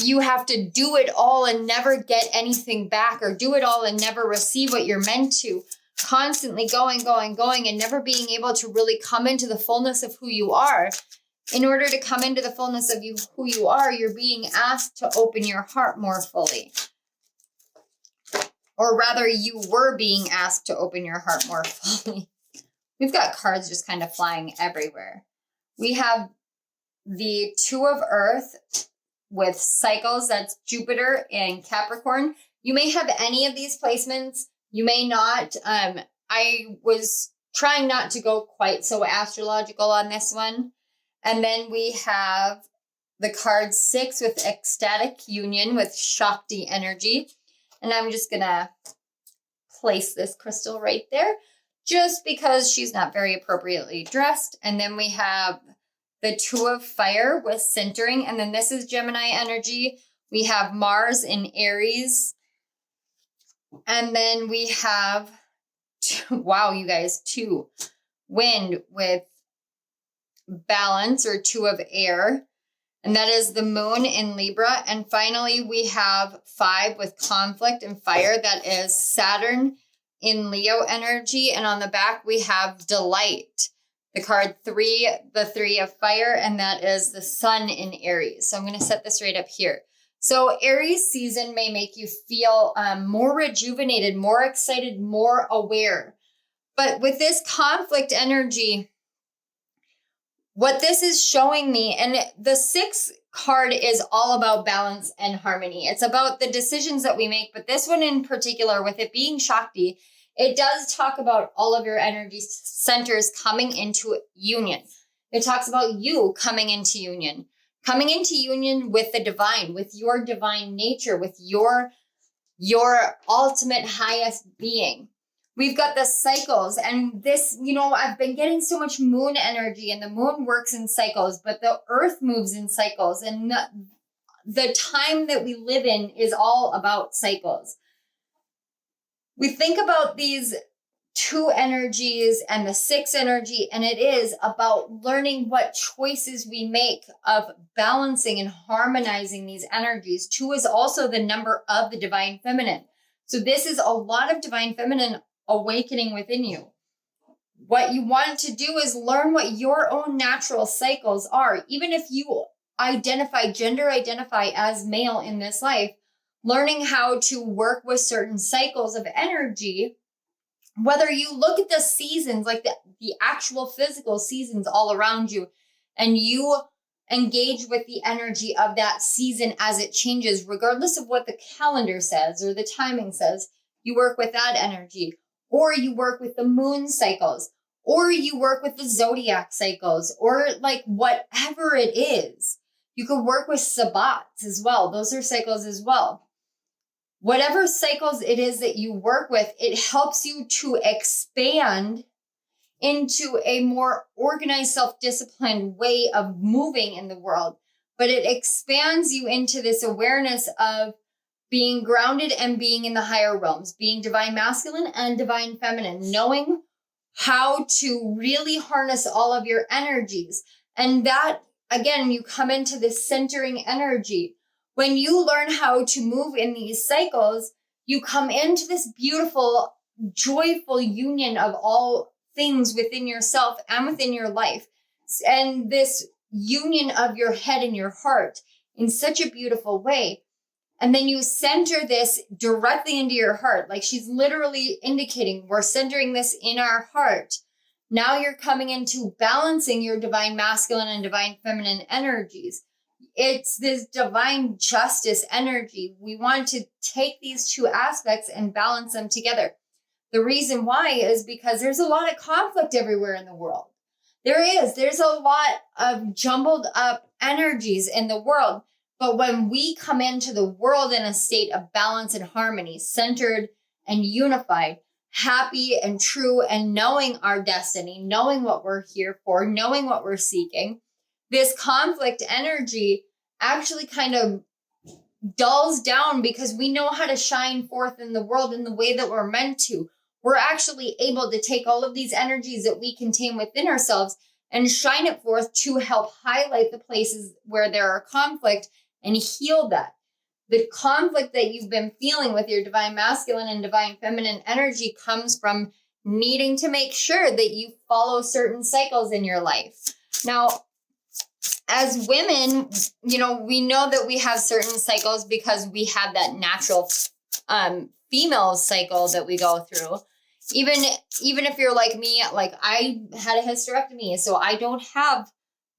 you have to do it all and never get anything back, or do it all and never receive what you're meant to. Constantly going, and never being able to really come into the fullness of who you are. In order to come into the fullness of who you are, you're being asked to open your heart more fully. Or rather, you were being asked to open your heart more fully. We've got cards just kind of flying everywhere. We have the Two of Earth with cycles. That's Jupiter and Capricorn. You may have any of these placements. You may not. I was trying not to go quite so astrological on this one. And then we have the card 6 with ecstatic union with Shakti energy. And I'm just going to place this crystal right there just because she's not very appropriately dressed. And then we have the Two of Fire with centering. And then this is Gemini energy. We have Mars in Aries. And then we have, wow, you guys, 2 wind with balance, or 2 of air. And that is the moon in Libra. And finally, we have 5 with conflict and fire. That is Saturn in Leo energy. And on the back, we have delight. The card 3, the 3 of fire. And that is the sun in Aries. So I'm going to set this right up here. So Aries season may make you feel more rejuvenated, more excited, more aware. But with this conflict energy, what this is showing me, and the 6 card is all about balance and harmony. It's about the decisions that we make, but this one in particular, with it being Shakti, it does talk about all of your energy centers coming into union. It talks about you coming into union with the divine, with your divine nature, with your ultimate highest being. We've got the cycles, and this, I've been getting so much moon energy, and the moon works in cycles, but the earth moves in cycles, and the time that we live in is all about cycles. We think about these 2 energies and the 6 energy, and it is about learning what choices we make of balancing and harmonizing these energies. 2 is also the number of the divine feminine. So this is a lot of divine feminine awakening within you. What you want to do is learn what your own natural cycles are. Even if you gender identify as male in this life, learning how to work with certain cycles of energy, whether you look at the seasons, like the actual physical seasons all around you, and you engage with the energy of that season as it changes, regardless of what the calendar says or the timing says, you work with that energy. Or you work with the moon cycles, or you work with the zodiac cycles, or like whatever it is. You could work with sabbats as well. Those are cycles as well. Whatever cycles it is that you work with, it helps you to expand into a more organized, self-disciplined way of moving in the world. But it expands you into this awareness of being grounded and being in the higher realms, being divine masculine and divine feminine, knowing how to really harness all of your energies. And that, again, you come into this centering energy. When you learn how to move in these cycles, you come into this beautiful, joyful union of all things within yourself and within your life. And this union of your head and your heart in such a beautiful way. And then you center this directly into your heart. Like she's literally indicating, we're centering this in our heart. Now you're coming into balancing your divine masculine and divine feminine energies. It's this divine justice energy. We want to take these two aspects and balance them together. The reason why is because there's a lot of conflict everywhere in the world. There's a lot of jumbled up energies in the world. But when we come into the world in a state of balance and harmony, centered and unified, happy and true, and knowing our destiny, knowing what we're here for, knowing what we're seeking, this conflict energy actually kind of dulls down because we know how to shine forth in the world in the way that we're meant to. We're actually able to take all of these energies that we contain within ourselves and shine it forth to help highlight the places where there are conflict and heal that. The conflict that you've been feeling with your divine masculine and divine feminine energy comes from needing to make sure that you follow certain cycles in your life. Now, as women, we know that we have certain cycles because we have that natural female cycle that we go through. Even if you're like me, like I had a hysterectomy, so I don't have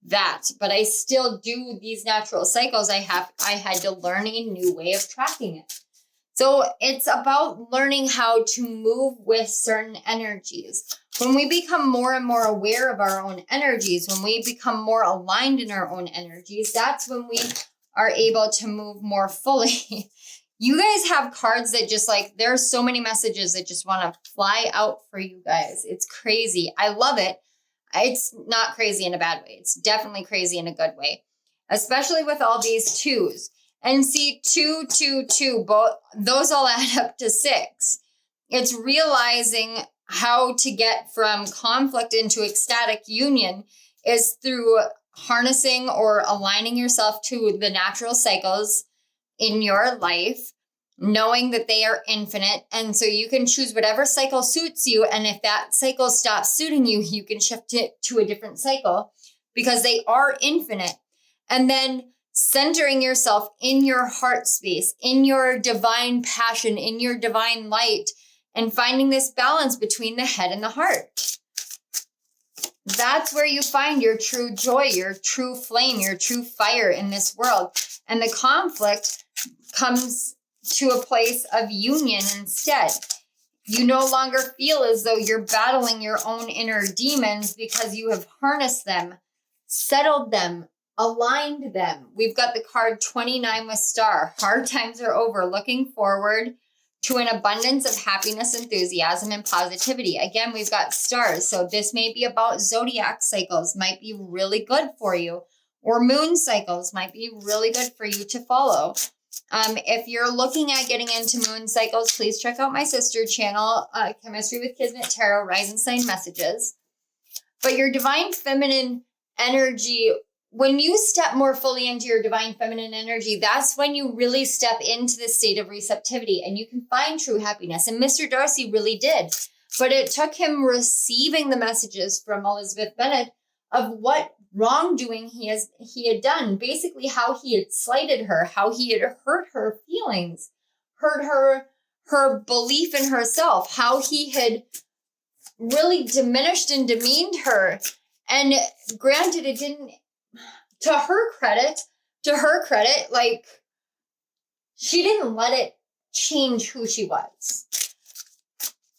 that, but I still do these natural cycles. I had to learn a new way of tracking it. So it's about learning how to move with certain energies. When we become more and more aware of our own energies, when we become more aligned in our own energies, that's when we are able to move more fully. You guys have cards that just like, there's so many messages that just want to fly out for you guys. It's crazy. I love it. It's not crazy in a bad way. It's definitely crazy in a good way, especially with all these twos. And see, 2, 2, 2, both those all add up to 6. It's realizing how to get from conflict into ecstatic union is through harnessing or aligning yourself to the natural cycles in your life, knowing that they are infinite. And so you can choose whatever cycle suits you. And if that cycle stops suiting you, you can shift it to a different cycle because they are infinite. And then centering yourself in your heart space, in your divine passion, in your divine light, and finding this balance between the head and the heart. That's where you find your true joy, your true flame, your true fire in this world. And the conflict comes to a place of union instead. You no longer feel as though you're battling your own inner demons because you have harnessed them, settled them, aligned them. We've got the card 29 with star. Hard times are over. Looking forward to an abundance of happiness, enthusiasm, and positivity. Again, we've got stars. So this may be about zodiac cycles, might be really good for you, or moon cycles might be really good for you to follow. If you're looking at getting into moon cycles, please check out my sister channel, Chemistry with Kismet Tarot, Rising Sign Messages. But your divine feminine energy, when you step more fully into your divine feminine energy, that's when you really step into the state of receptivity and you can find true happiness. And Mr. Darcy really did. But it took him receiving the messages from Elizabeth Bennet of what wrongdoing he had done, basically how he had slighted her, how he had hurt her feelings, hurt her belief in herself, how he had really diminished and demeaned her. And granted, it didn't, to her credit, like, she didn't let it change who she was.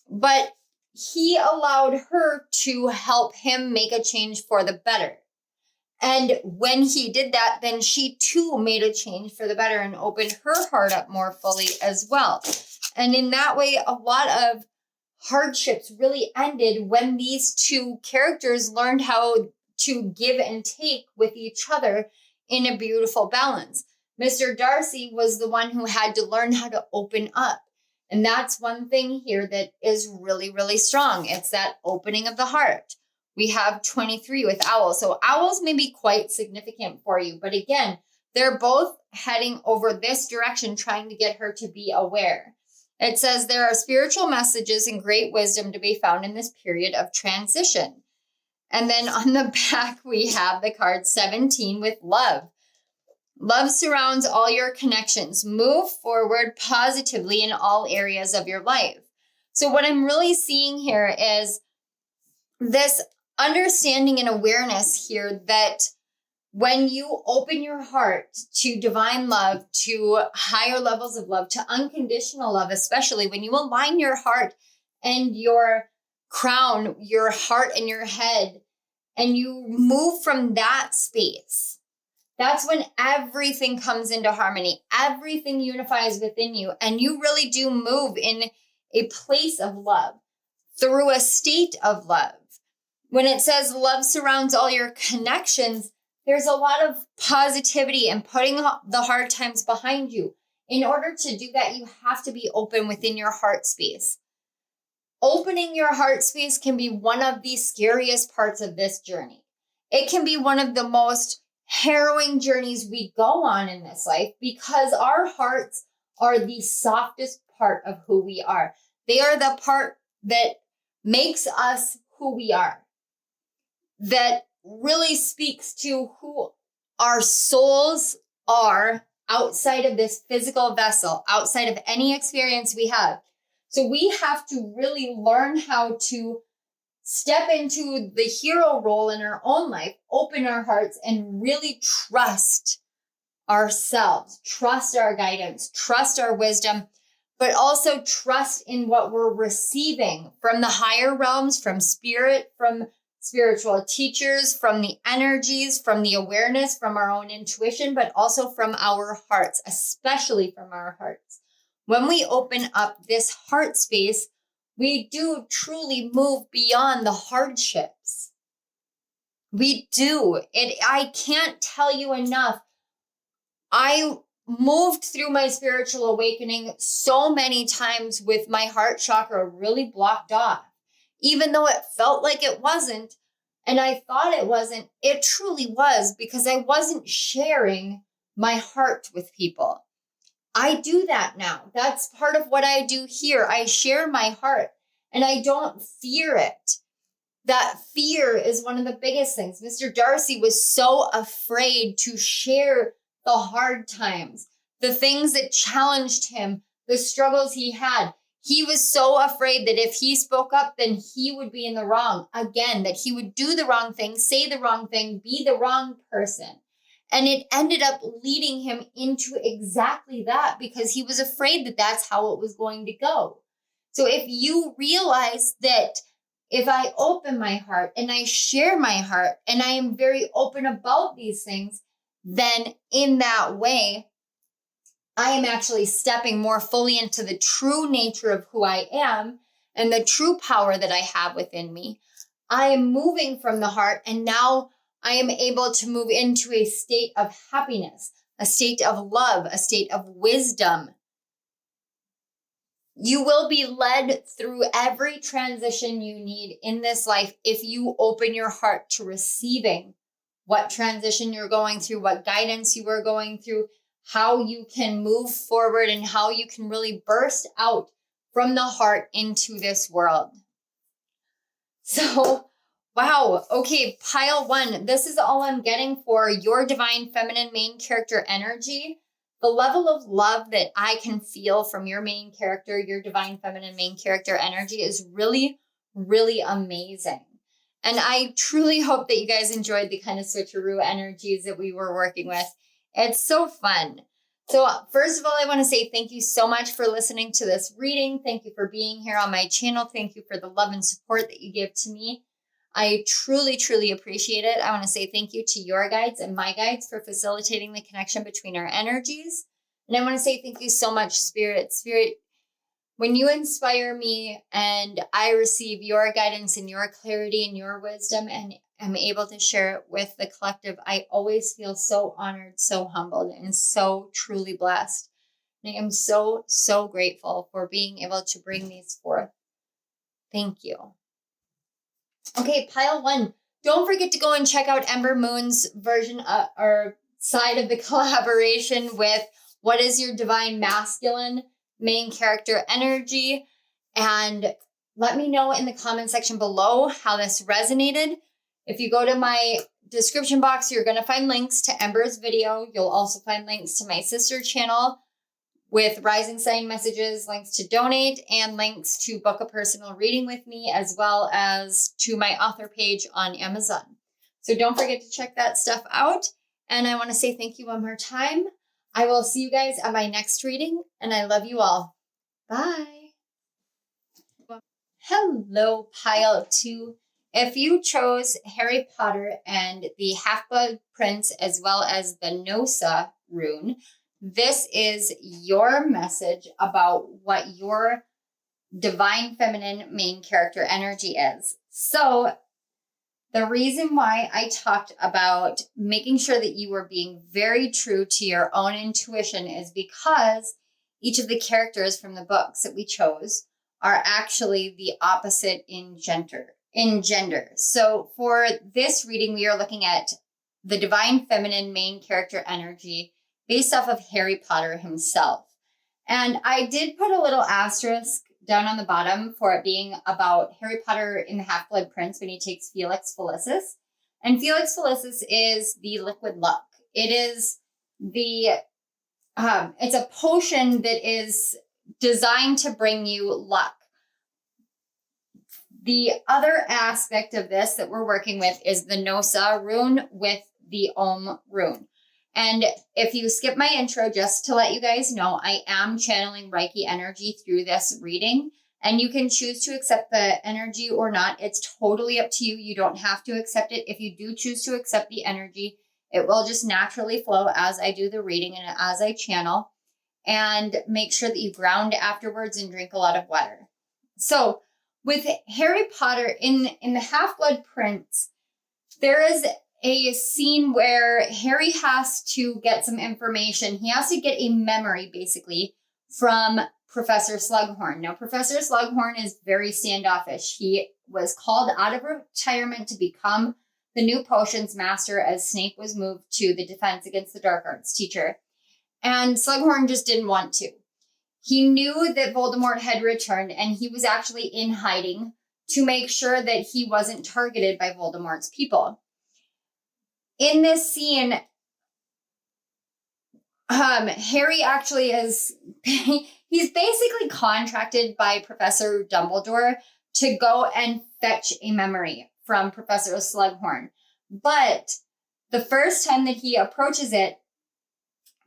But he allowed her to help him make a change for the better. And when he did that, then she too made a change for the better and opened her heart up more fully as well. And in that way, a lot of hardships really ended when these two characters learned how to give and take with each other in a beautiful balance. Mr. Darcy was the one who had to learn how to open up. And that's one thing here that is really, really strong. It's that opening of the heart. We have 23 with owls. So owls may be quite significant for you. But again, they're both heading over this direction, trying to get her to be aware. It says there are spiritual messages and great wisdom to be found in this period of transition. And then on the back, we have the card 17 with love. Love surrounds all your connections. Move forward positively in all areas of your life. So what I'm really seeing here is this understanding and awareness here that when you open your heart to divine love, to higher levels of love, to unconditional love, especially when you align your heart and your crown, your heart and your head, and you move from that space, that's when everything comes into harmony. Everything unifies within you, and you really do move in a place of love, through a state of love. When it says love surrounds all your connections, there's a lot of positivity and putting the hard times behind you. In order to do that, you have to be open within your heart space. Opening your heart space can be one of the scariest parts of this journey. It can be one of the most harrowing journeys we go on in this life because our hearts are the softest part of who we are. They are the part that makes us who we are, that really speaks to who our souls are outside of this physical vessel, outside of any experience we have. So we have to really learn how to step into the hero role in our own life, open our hearts, and really trust ourselves, trust our guidance, trust our wisdom, but also trust in what we're receiving from the higher realms, from spirit, from spiritual teachers, from the energies, from the awareness, from our own intuition, but also from our hearts, especially from our hearts. When we open up this heart space, we do truly move beyond the hardships. We do. I can't tell you enough. I moved through my spiritual awakening so many times with my heart chakra really blocked off. Even though it felt like it wasn't, and I thought it wasn't, it truly was, because I wasn't sharing my heart with people. I do that now. That's part of what I do here. I share my heart and I don't fear it. That fear is one of the biggest things. Mr. Darcy was so afraid to share the hard times, the things that challenged him, the struggles he had. He was so afraid that if he spoke up, then he would be in the wrong. Again, that he would do the wrong thing, say the wrong thing, be the wrong person. And it ended up leading him into exactly that because he was afraid that that's how it was going to go. So if you realize that if I open my heart and I share my heart and I am very open about these things, then in that way, I am actually stepping more fully into the true nature of who I am and the true power that I have within me. I am moving from the heart, and now I am able to move into a state of happiness, a state of love, a state of wisdom. You will be led through every transition you need in this life if you open your heart to receiving what transition you're going through, what guidance you are going through, how you can move forward, and how you can really burst out from the heart into this world. So, wow. Okay, pile 1. This is all I'm getting for your divine feminine main character energy. The level of love that I can feel from your main character, your divine feminine main character energy is really, really amazing. And I truly hope that you guys enjoyed the kind of switcheroo energies that we were working with. It's so fun. So first of all, I want to say thank you so much for listening to this reading. Thank you for being here on my channel. Thank you for the love and support that you give to me. I truly, truly appreciate it. I want to say thank you to your guides and my guides for facilitating the connection between our energies. And I want to say thank you so much, Spirit. Spirit, when you inspire me and I receive your guidance and your clarity and your wisdom and am able to share it with the collective, I always feel so honored, so humbled, and so truly blessed. And I am so, so grateful for being able to bring these forth. Thank you. Okay, pile 1. Don't forget to go and check out Ember Moon's version or side of the collaboration with What is Your Divine Masculine main character energy, and let me know in the comment section below how this resonated. If you go to my description box, you're going to find links to Ember's video. You'll also find links to my sister channel with rising sign messages, links to donate, and links to book a personal reading with me, as well as to my author page on Amazon. So don't forget to check that stuff out. And I want to say thank you one more time. I will see you guys at my next reading, and I love you all. Bye. Hello, pile 2. If you chose Harry Potter and the Half-Blood Prince, as well as the Nosa rune, this is your message about what your divine feminine main character energy is. So the reason why I talked about making sure that you were being very true to your own intuition is because each of the characters from the books that we chose are actually the opposite in gender. So for this reading, we are looking at the divine feminine main character energy based off of Harry Potter himself. And I did put a little asterisk down on the bottom for it being about Harry Potter in the Half-Blood Prince when he takes Felix Felicis. And Felix Felicis is the liquid luck. It is it's a potion that is designed to bring you luck. The other aspect of this that we're working with is the Nosa rune with the Om rune. And if you skip my intro, just to let you guys know, I am channeling Reiki energy through this reading, and you can choose to accept the energy or not. It's totally up to you. You don't have to accept it. If you do choose to accept the energy, it will just naturally flow as I do the reading and as I channel. And make sure that you ground afterwards and drink a lot of water. So with Harry Potter in the Half-Blood Prince, there is a scene where Harry has to get some information. He has to get a memory, basically, from Professor Slughorn. Now, Professor Slughorn is very standoffish. He was called out of retirement to become the new potions master as Snape was moved to the Defense Against the Dark Arts teacher. And Slughorn just didn't want to. He knew that Voldemort had returned, and he was actually in hiding to make sure that he wasn't targeted by Voldemort's people. In this scene, Harry actually is, he's basically contracted by Professor Dumbledore to go and fetch a memory from Professor Slughorn. But the first time that he approaches it,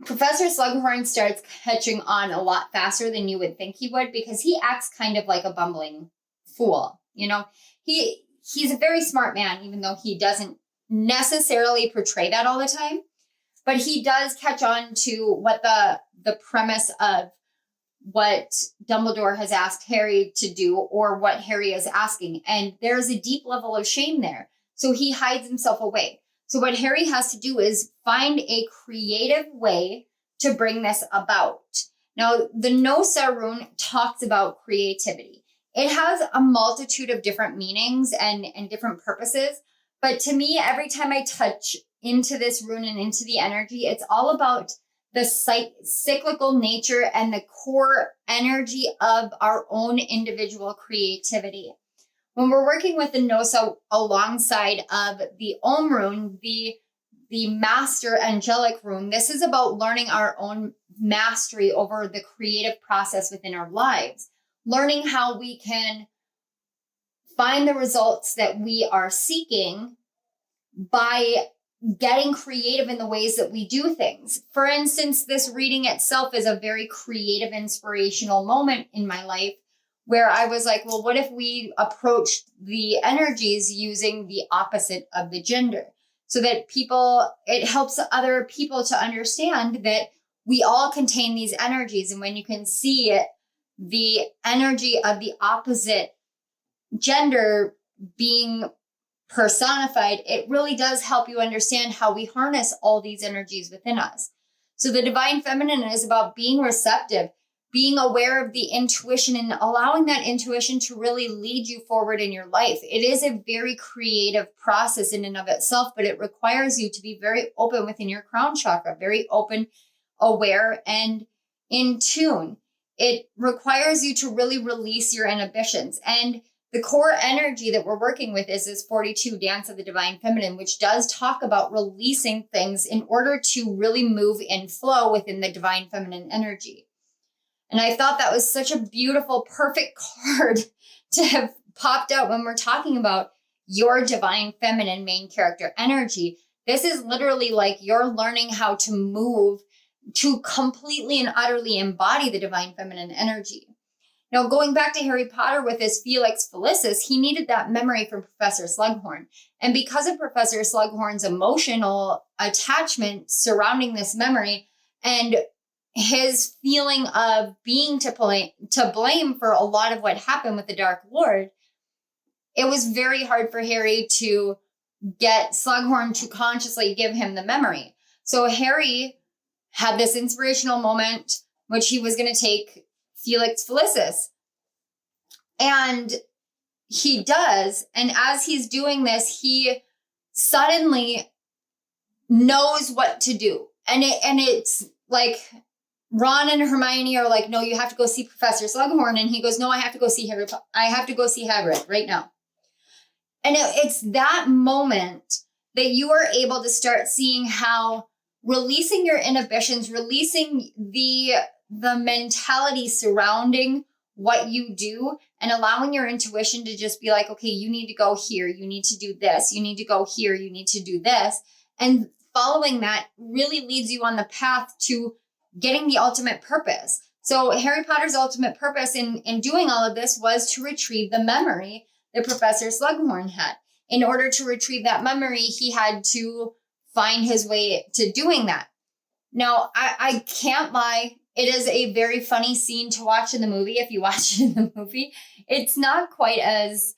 Professor Slughorn starts catching on a lot faster than you would think he would, because he acts kind of like a bumbling fool. You know, he's a very smart man, even though he doesn't necessarily portray that all the time. But he does catch on to what the premise of what Dumbledore has asked Harry to do, or what Harry is asking. And there's a deep level of shame there. So he hides himself away. So what Harry has to do is find a creative way to bring this about. Now, the Nosa rune talks about creativity. It has a multitude of different meanings and different purposes. But to me, every time I touch into this rune and into the energy, it's all about the cyclical nature and the core energy of our own individual creativity. When we're working with the Nosa alongside of the Om rune, the master angelic rune, this is about learning our own mastery over the creative process within our lives, learning how we can find the results that we are seeking by getting creative in the ways that we do things. For instance, this reading itself is a very creative, inspirational moment in my life where I was like, well, what if we approached the energies using the opposite of the gender, so that it helps other people to understand that we all contain these energies. And when you can see it, the energy of the opposite gender being personified, it really does help you understand how we harness all these energies within us. So the divine feminine is about being receptive, being aware of the intuition, and allowing that intuition to really lead you forward in your life. It is a very creative process in and of itself, but it requires you to be very open within your crown chakra, very open, aware, and in tune. It requires you to really release your inhibitions. And the core energy that we're working with is this 42 Dance of the Divine Feminine, which does talk about releasing things in order to really move in flow within the divine feminine energy. And I thought that was such a beautiful, perfect card to have popped out when we're talking about your divine feminine main character energy. This is literally like you're learning how to move to completely and utterly embody the divine feminine energy. Now, going back to Harry Potter with his Felix Felicis, he needed that memory from Professor Slughorn. And because of Professor Slughorn's emotional attachment surrounding this memory and his feeling of being to blame for a lot of what happened with the Dark Lord, it was very hard for Harry to get Slughorn to consciously give him the memory. So Harry had this inspirational moment, which he was going to take Felix Felicis. And he does. And as he's doing this, he suddenly knows what to do. And it's like Ron and Hermione are like, no, you have to go see Professor Slughorn. And he goes, no, I have to go see Harry. I have to go see Hagrid right now. And it's that moment that you are able to start seeing how releasing your inhibitions, releasing the mentality surrounding what you do, and allowing your intuition to just be like, okay, you need to go here. You need to do this. You need to go here. You need to do this. And following that really leads you on the path to getting the ultimate purpose. So Harry Potter's ultimate purpose in doing all of this was to retrieve the memory that Professor Slughorn had. In order to retrieve that memory, he had to find his way to doing that. Now, I can't lie. It is a very funny scene to watch in the movie. If you watch it in the movie, it's not quite as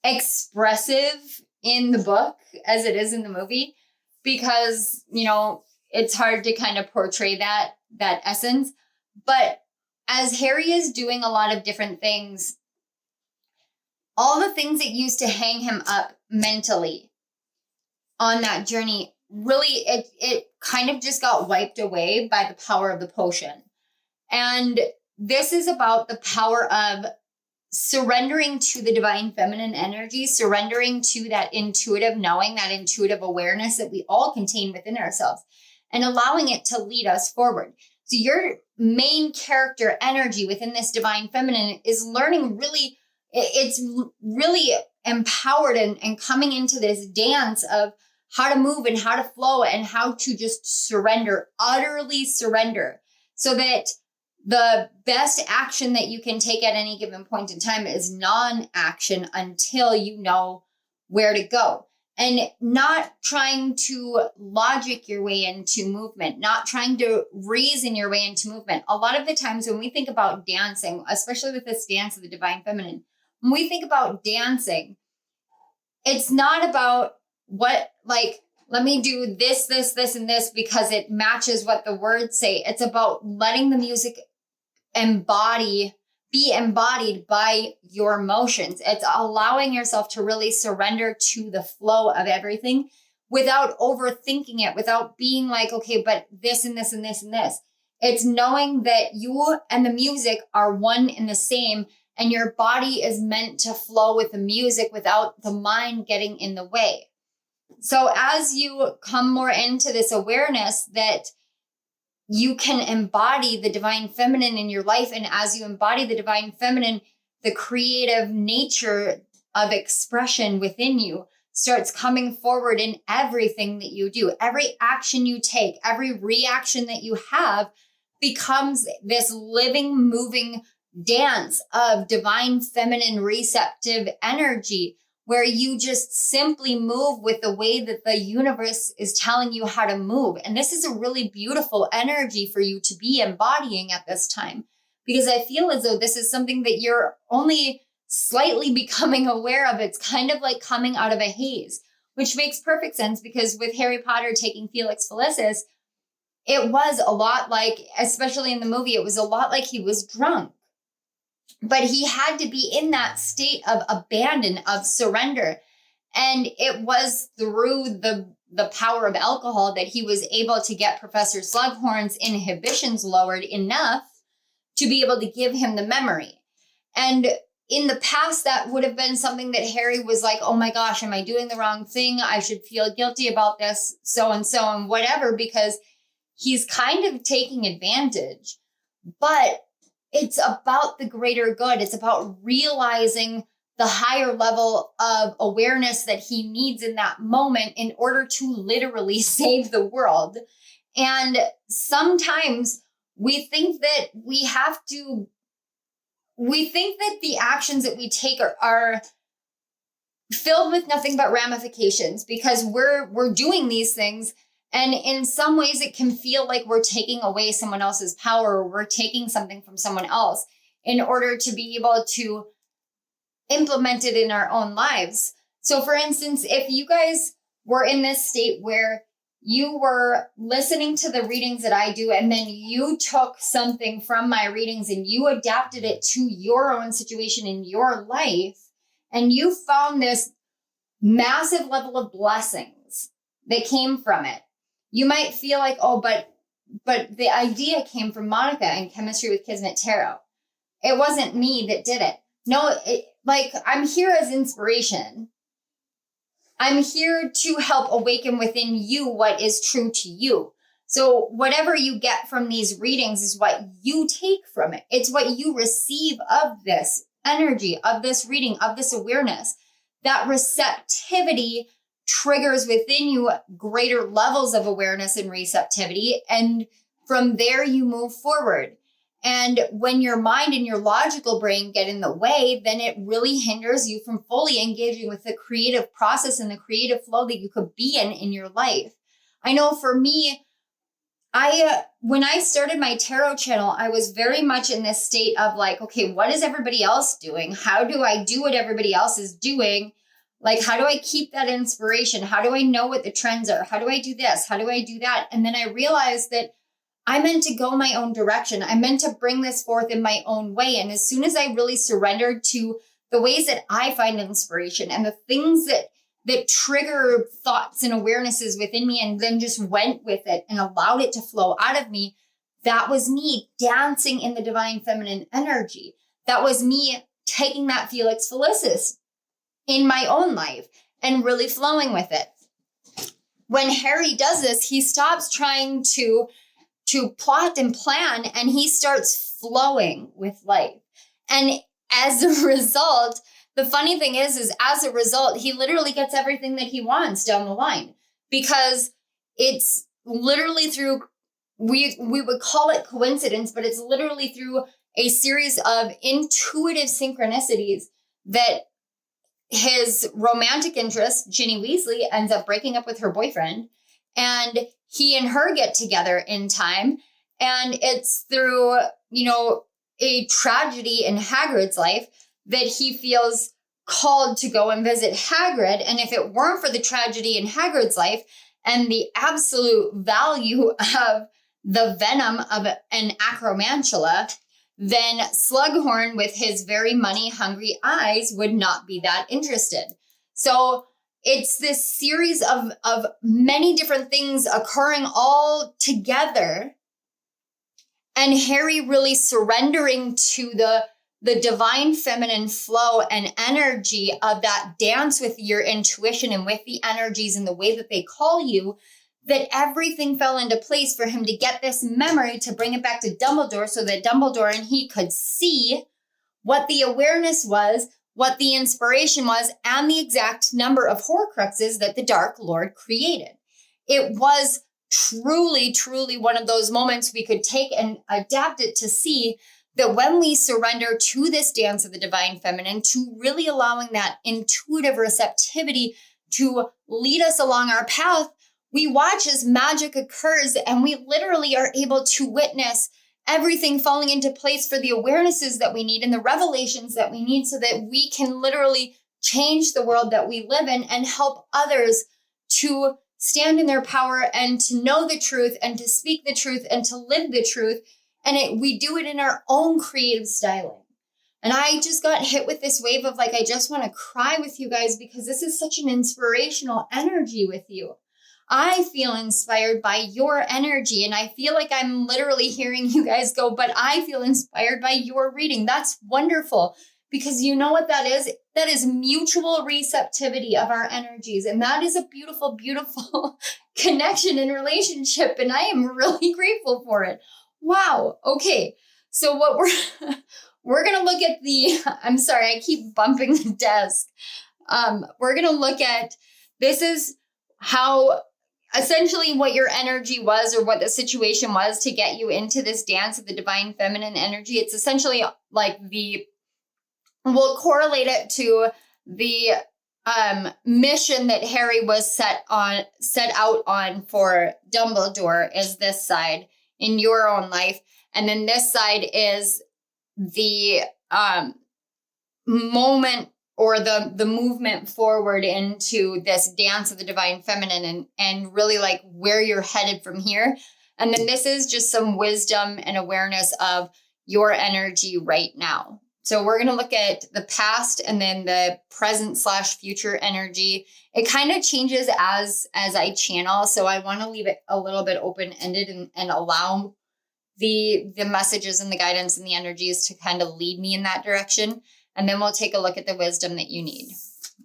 expressive in the book as it is in the movie, because, you know, it's hard to kind of portray that essence. But as Harry is doing a lot of different things, all the things that used to hang him up mentally on that journey, really, it kind of just got wiped away by the power of the potion. And this is about the power of surrendering to the divine feminine energy, surrendering to that intuitive knowing, that intuitive awareness that we all contain within ourselves, and allowing it to lead us forward. So your main character energy within this divine feminine is learning really, it's really empowered and coming into this dance of how to move and how to flow and how to just surrender, utterly surrender, so that the best action that you can take at any given point in time is non-action until you know where to go. And not trying to logic your way into movement, not trying to reason your way into movement. A lot of the times when we think about dancing, especially with this dance of the divine feminine, when we think about dancing, it's not about what, like, let me do this, this, this, and this because it matches what the words say. It's about letting the music be embodied by your emotions. It's allowing yourself to really surrender to the flow of everything without overthinking it, without being like, okay, but this and this and this and this. It's knowing that you and the music are one and the same, and your body is meant to flow with the music without the mind getting in the way. So as you come more into this awareness that you can embody the divine feminine in your life, and as you embody the divine feminine, the creative nature of expression within you starts coming forward in everything that you do. Every action you take, every reaction that you have becomes this living, moving dance of divine feminine receptive energy, where you just simply move with the way that the universe is telling you how to move. And this is a really beautiful energy for you to be embodying at this time, because I feel as though this is something that you're only slightly becoming aware of. It's kind of like coming out of a haze, which makes perfect sense, because with Harry Potter taking Felix Felicis, it was a lot like, especially in the movie, it was a lot like he was drunk. But he had to be in that state of abandon, of surrender. And it was through the power of alcohol that he was able to get Professor Slughorn's inhibitions lowered enough to be able to give him the memory. And in the past, that would have been something that Harry was like, oh my gosh, am I doing the wrong thing? I should feel guilty about this, so and whatever, because he's kind of taking advantage. But it's about the greater good. It's about realizing the higher level of awareness that he needs in that moment in order to literally save the world. And sometimes we think that the actions that we take are filled with nothing but ramifications, because we're doing these things. And in some ways, it can feel like we're taking away someone else's power, or we're taking something from someone else in order to be able to implement it in our own lives. So for instance, if you guys were in this state where you were listening to the readings that I do, and then you took something from my readings and you adapted it to your own situation in your life, and you found this massive level of blessings that came from it, you might feel like, oh, but the idea came from Monica and Chemistry with Kismet Tarot. It wasn't me that did it. No, I'm here as inspiration. I'm here to help awaken within you what is true to you. So whatever you get from these readings is what you take from it. It's what you receive of this energy, of this reading, of this awareness. That receptivity triggers within you greater levels of awareness and receptivity. And from there, you move forward. And when your mind and your logical brain get in the way, then it really hinders you from fully engaging with the creative process and the creative flow that you could be in your life. I know for me, when I started my tarot channel, I was very much in this state of like, okay, what is everybody else doing? How do I do what everybody else is doing? Like, how do I keep that inspiration? How do I know what the trends are? How do I do this? How do I do that? And then I realized that I meant to go my own direction. I meant to bring this forth in my own way. And as soon as I really surrendered to the ways that I find inspiration and the things that trigger thoughts and awarenesses within me, and then just went with it and allowed it to flow out of me, that was me dancing in the divine feminine energy. That was me taking that Felix Felicis in my own life and really flowing with it. When Harry does this, he stops trying to plot and plan, and he starts flowing with life. And as a result, the funny thing is as a result, he literally gets everything that he wants down the line, because it's literally through, we would call it coincidence, but it's literally through a series of intuitive synchronicities that his romantic interest, Ginny Weasley, ends up breaking up with her boyfriend, and he and her get together in time. And it's through, a tragedy in Hagrid's life that he feels called to go and visit Hagrid. And if it weren't for the tragedy in Hagrid's life and the absolute value of the venom of an acromantula, then Slughorn, with his very money-hungry eyes, would not be that interested. So it's this series of many different things occurring all together, and Harry really surrendering to the divine feminine flow and energy of that dance with your intuition and with the energies and the way that they call you, that everything fell into place for him to get this memory, to bring it back to Dumbledore so that Dumbledore and he could see what the awareness was what the inspiration was, and the exact number of Horcruxes that the Dark Lord created. It was truly, truly one of those moments we could take and adapt it to see that when we surrender to this dance of the divine feminine, to really allowing that intuitive receptivity to lead us along our path, we watch as magic occurs and we literally are able to witness everything falling into place for the awarenesses that we need and the revelations that we need so that we can literally change the world that we live in and help others to stand in their power and to know the truth and to speak the truth and to live the truth. And we do it in our own creative styling. And I just got hit with this wave of like, I just want to cry with you guys because this is such an inspirational energy with you. I feel inspired by your energy and I feel like I'm literally hearing you guys go, but I feel inspired by your reading. That's wonderful because you know what that is? That is mutual receptivity of our energies. And that is a beautiful, beautiful connection and relationship. And I am really grateful for it. Wow. Okay. So what we're going to look at I'm sorry, I keep bumping the desk. We're going to look at, this is how essentially what your energy was or what the situation was to get you into this dance of the divine feminine energy. It's essentially like we'll correlate it to the mission that Harry was set out on for Dumbledore is this side in your own life. And then this side is the moment or the movement forward into this dance of the divine feminine and really like where you're headed from here. And then this is just some wisdom and awareness of your energy right now. So we're going to look at the past and then the present / future energy. It kind of changes as I channel. So I want to leave it a little bit open-ended and allow the messages and the guidance and the energies to kind of lead me in that direction. And then we'll take a look at the wisdom that you need.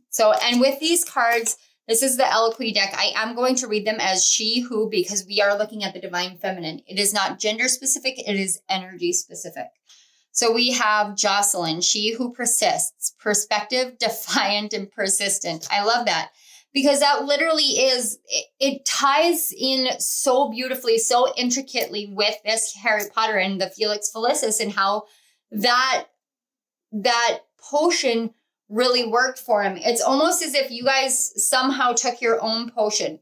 So, and with these cards, this is the Eloquy deck. I am going to read them as she, who, because we are looking at the divine feminine. It is not gender specific. It is energy specific. So we have Jocelyn, she who persists, perspective, defiant, and persistent. I love that because that literally is, it ties in so beautifully, so intricately with this Harry Potter and the Felix Felicis and how that potion really worked for him. It's almost as if you guys somehow took your own potion.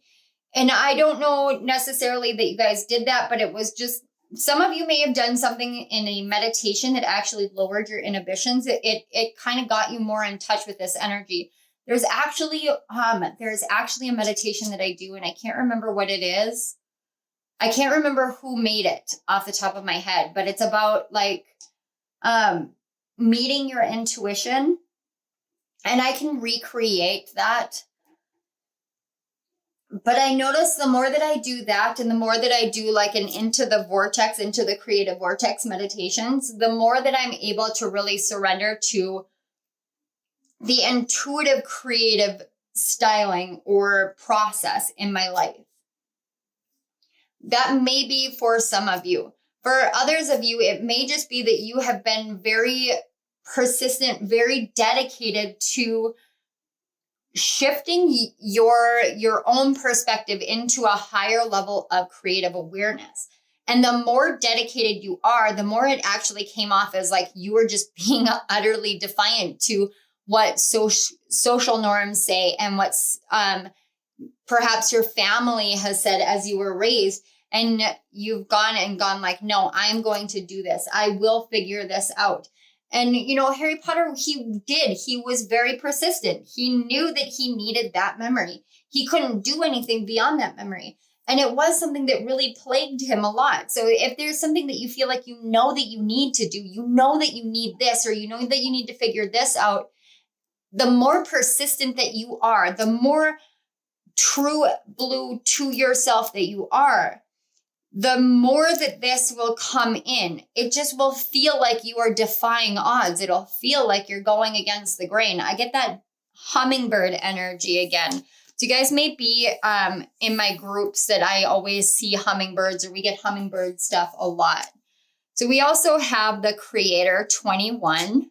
And I don't know necessarily that you guys did that, but it was just, some of you may have done something in a meditation that actually lowered your inhibitions. It kind of got you more in touch with this energy. There's actually a meditation that I do, and I can't remember what it is. I can't remember who made it off the top of my head, but it's about like meeting your intuition. And I can recreate that. But I notice the more that I do that and the more that I do like an into the creative vortex meditations, the more that I'm able to really surrender to the intuitive creative styling or process in my life. That may be for some of you. For others of you, it may just be that you have been very persistent, very dedicated to shifting your own perspective into a higher level of creative awareness. And the more dedicated you are, the more it actually came off as like you were just being utterly defiant to what social norms say and what's perhaps your family has said as you were raised. And you've gone like, no, I'm going to do this. I will figure this out. And, you know, Harry Potter, he was very persistent. He knew that he needed that memory. He couldn't do anything beyond that memory. And it was something that really plagued him a lot. So if there's something that you feel like you know that you need to do, you know that you need this, or you know that you need to figure this out, the more persistent that you are, the more true blue to yourself that you are, the more that this will come in. It just will feel like you are defying odds. It'll feel like you're going against the grain. I get that hummingbird energy again. So you guys may be in my groups that I always see hummingbirds, or we get hummingbird stuff a lot. So we also have the Creator 21.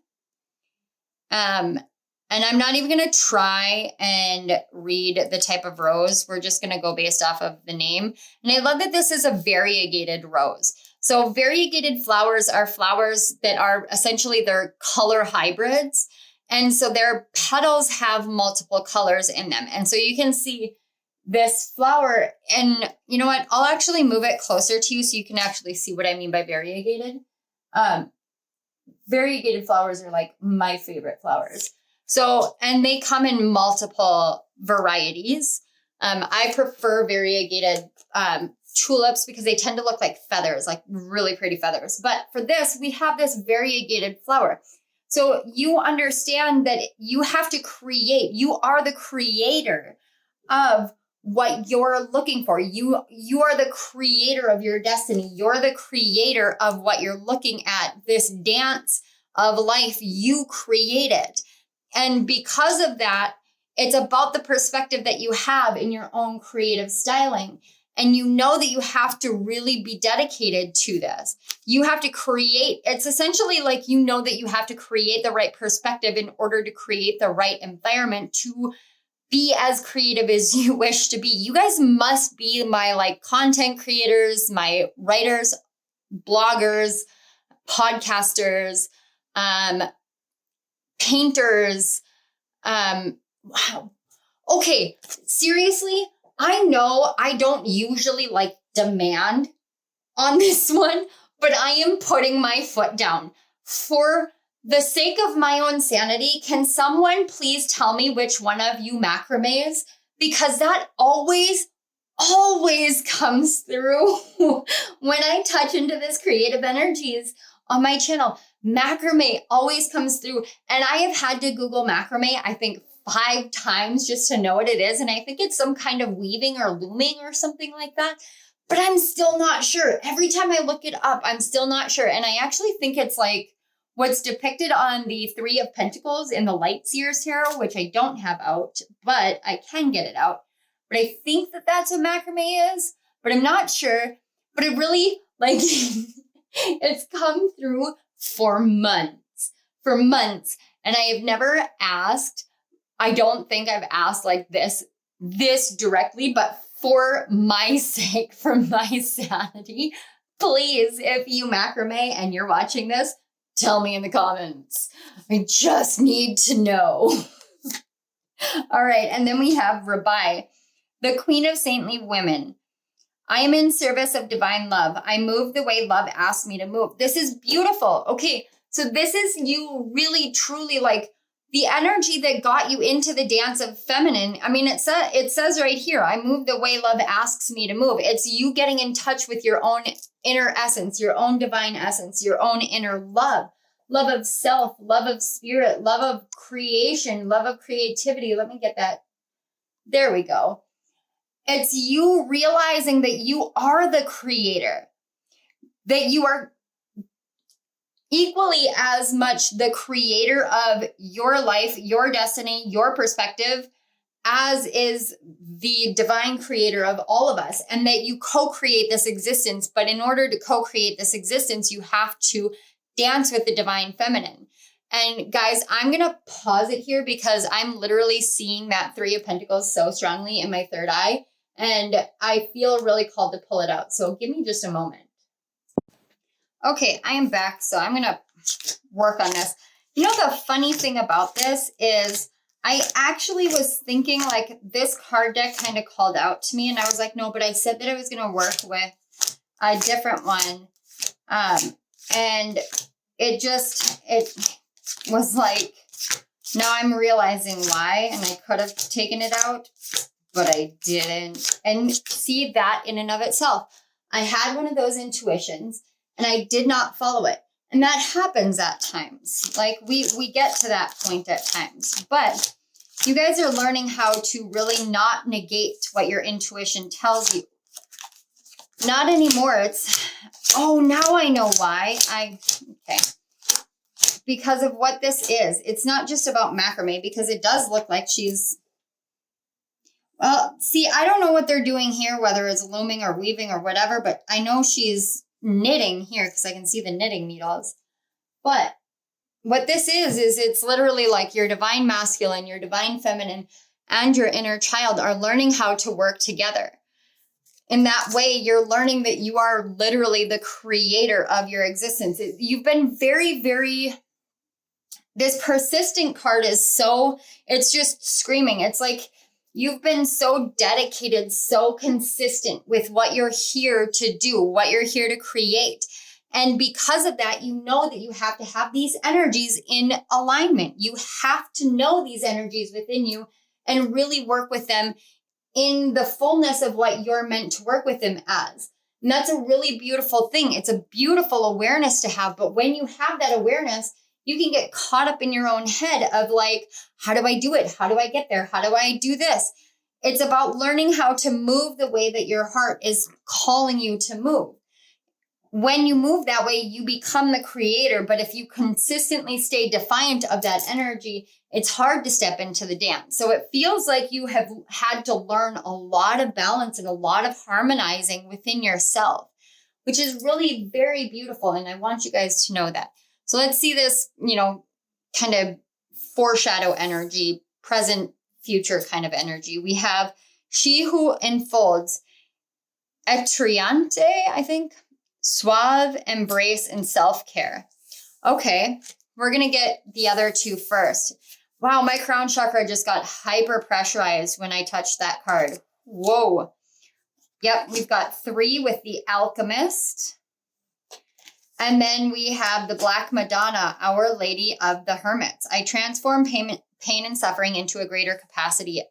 And I'm not even going to try and read the type of rose. We're just going to go based off of the name. And I love that this is a variegated rose. So variegated flowers are flowers that are essentially they're color hybrids. And so their petals have multiple colors in them. And so you can see this flower, and you know what? I'll actually move it closer to you so you can actually see what I mean by variegated. Variegated flowers are like my favorite flowers. So, and they come in multiple varieties. I prefer variegated tulips because they tend to look like feathers, like really pretty feathers. But for this, we have this variegated flower. So you understand that you have to create, you are the creator of what you're looking for. You are the creator of your destiny. You're the creator of what you're looking at. This dance of life, you create it. And because of that, it's about the perspective that you have in your own creative styling. And you know that you have to really be dedicated to this. You have to create, it's essentially like you know that you have to create the right perspective in order to create the right environment to be as creative as you wish to be. You guys must be my like content creators, my writers, bloggers, podcasters, painters. Wow. Okay, seriously, I know I don't usually like demand on this one, but I am putting my foot down. For the sake of my own sanity, can someone please tell me which one of you macrames? Because that always comes through when I touch into this creative energies on my channel. Macrame always comes through. And I have had to Google macrame, I think 5 times just to know what it is. And I think it's some kind of weaving or looming or something like that. But I'm still not sure. Every time I look it up, I'm still not sure. And I actually think it's like what's depicted on the 3 of Pentacles in the Light Seers Tarot, which I don't have out, but I can get it out. But I think that that's what macrame is, but I'm not sure. But it really, like, it's come through for months. And I have never asked, I don't think I've asked like this directly, but for my sake, for my sanity, please, if you macrame and you're watching this, tell me in the comments. I just need to know. All right, and then we have Rabai, the Queen of Saintly Women. I am in service of divine love. I move the way love asks me to move. This is beautiful. Okay, so this is you really, truly like the energy that got you into the dance of feminine. I mean, it says right here, I move the way love asks me to move. It's you getting in touch with your own inner essence, your own divine essence, your own inner love. Love of self, love of spirit, love of creation, love of creativity. Let me get that. There we go. It's you realizing that you are the creator, that you are equally as much the creator of your life, your destiny, your perspective, as is the divine creator of all of us, and that you co-create this existence. But in order to co-create this existence, you have to dance with the divine feminine. And guys, I'm going to pause it here because I'm literally seeing that 3 of Pentacles so strongly in my third eye. And I feel really called to pull it out. So give me just a moment. Okay, I am back. So I'm going to work on this. You know, the funny thing about this is I actually was thinking like this card deck kind of called out to me. And I was like, no, but I said that I was going to work with a different one. And it was like, now I'm realizing why. And I could have taken it out, but I didn't. And see that in and of itself. I had one of those intuitions and I did not follow it. And that happens at times. Like we get to that point at times. But you guys are learning how to really not negate what your intuition tells you. Not anymore. It's, oh, now I know why. Okay. Because of what this is. It's not just about macrame because it does look like she's, well, see, I don't know what they're doing here, whether it's looming or weaving or whatever, but I know she's knitting here because I can see the knitting needles. But what this is it's literally like your divine masculine, your divine feminine, and your inner child are learning how to work together. In that way, you're learning that you are literally the creator of your existence. You've been very, very, this persistent card is so, it's just screaming. It's like you've been so dedicated, so consistent with what you're here to do, what you're here to create. And because of that, you know that you have to have these energies in alignment. You have to know these energies within you and really work with them in the fullness of what you're meant to work with them as. And that's a really beautiful thing. It's a beautiful awareness to have. But when you have that awareness, you can get caught up in your own head of like, how do I do it? How do I get there? How do I do this? It's about learning how to move the way that your heart is calling you to move. When you move that way, you become the creator. But if you consistently stay defiant of that energy, it's hard to step into the dance. So it feels like you have had to learn a lot of balance and a lot of harmonizing within yourself, which is really very beautiful. And I want you guys to know that. So let's see this, kind of foreshadow energy, present, future kind of energy. We have she who enfolds, etriante, I think. Suave, embrace, and self-care. Okay, we're going to get the other two first. Wow, my crown chakra just got hyper pressurized when I touched that card. Whoa. Yep, we've got 3 with the Alchemist. And then we have the Black Madonna, Our Lady of the Hermits. I transform pain and suffering into a greater capacity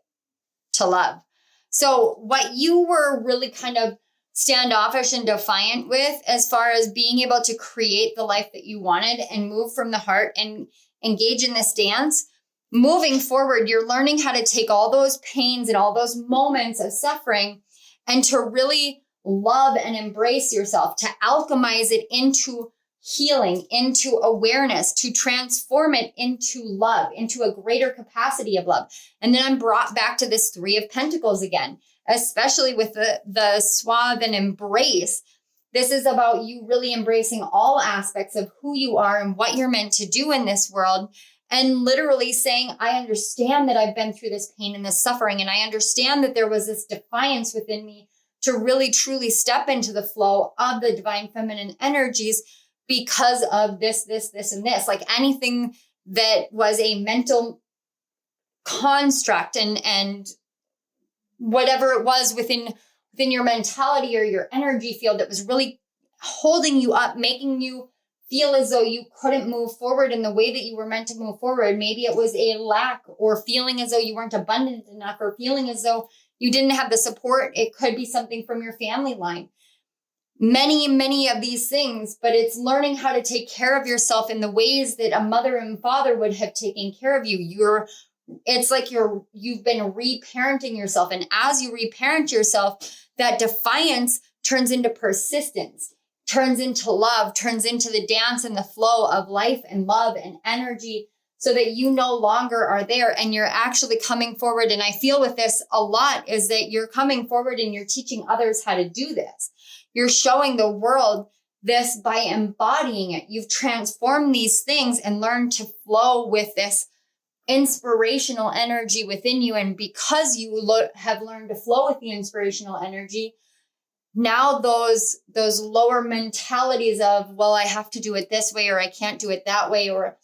to love. So what you were really kind of standoffish and defiant with as far as being able to create the life that you wanted and move from the heart and engage in this dance, moving forward, you're learning how to take all those pains and all those moments of suffering and to really love and embrace yourself, to alchemize it into healing, into awareness, to transform it into love, into a greater capacity of love. And then I'm brought back to this 3 of Pentacles again, especially with the suave and embrace. This is about you really embracing all aspects of who you are and what you're meant to do in this world. And literally saying, I understand that I've been through this pain and this suffering. And I understand that there was this defiance within me to really truly step into the flow of the divine feminine energies because of this, and this. Like anything that was a mental construct and whatever it was within your mentality or your energy field that was really holding you up, making you feel as though you couldn't move forward in the way that you were meant to move forward. Maybe it was a lack or feeling as though you weren't abundant enough or feeling as though you didn't have the support. It could be something from your family line. Many of these things, but it's learning how to take care of yourself in the ways that a mother and father would have taken care of you. It's like you've been reparenting yourself. And as you reparent yourself, that defiance turns into persistence, turns into love, turns into the dance and the flow of life and love and energy so that you no longer are there and you're actually coming forward. And I feel with this a lot is that you're coming forward and you're teaching others how to do this. You're showing the world this by embodying it. You've transformed these things and learned to flow with this inspirational energy within you. And because you have learned to flow with the inspirational energy, now those lower mentalities of, well, I have to do it this way, or I can't do it that way, or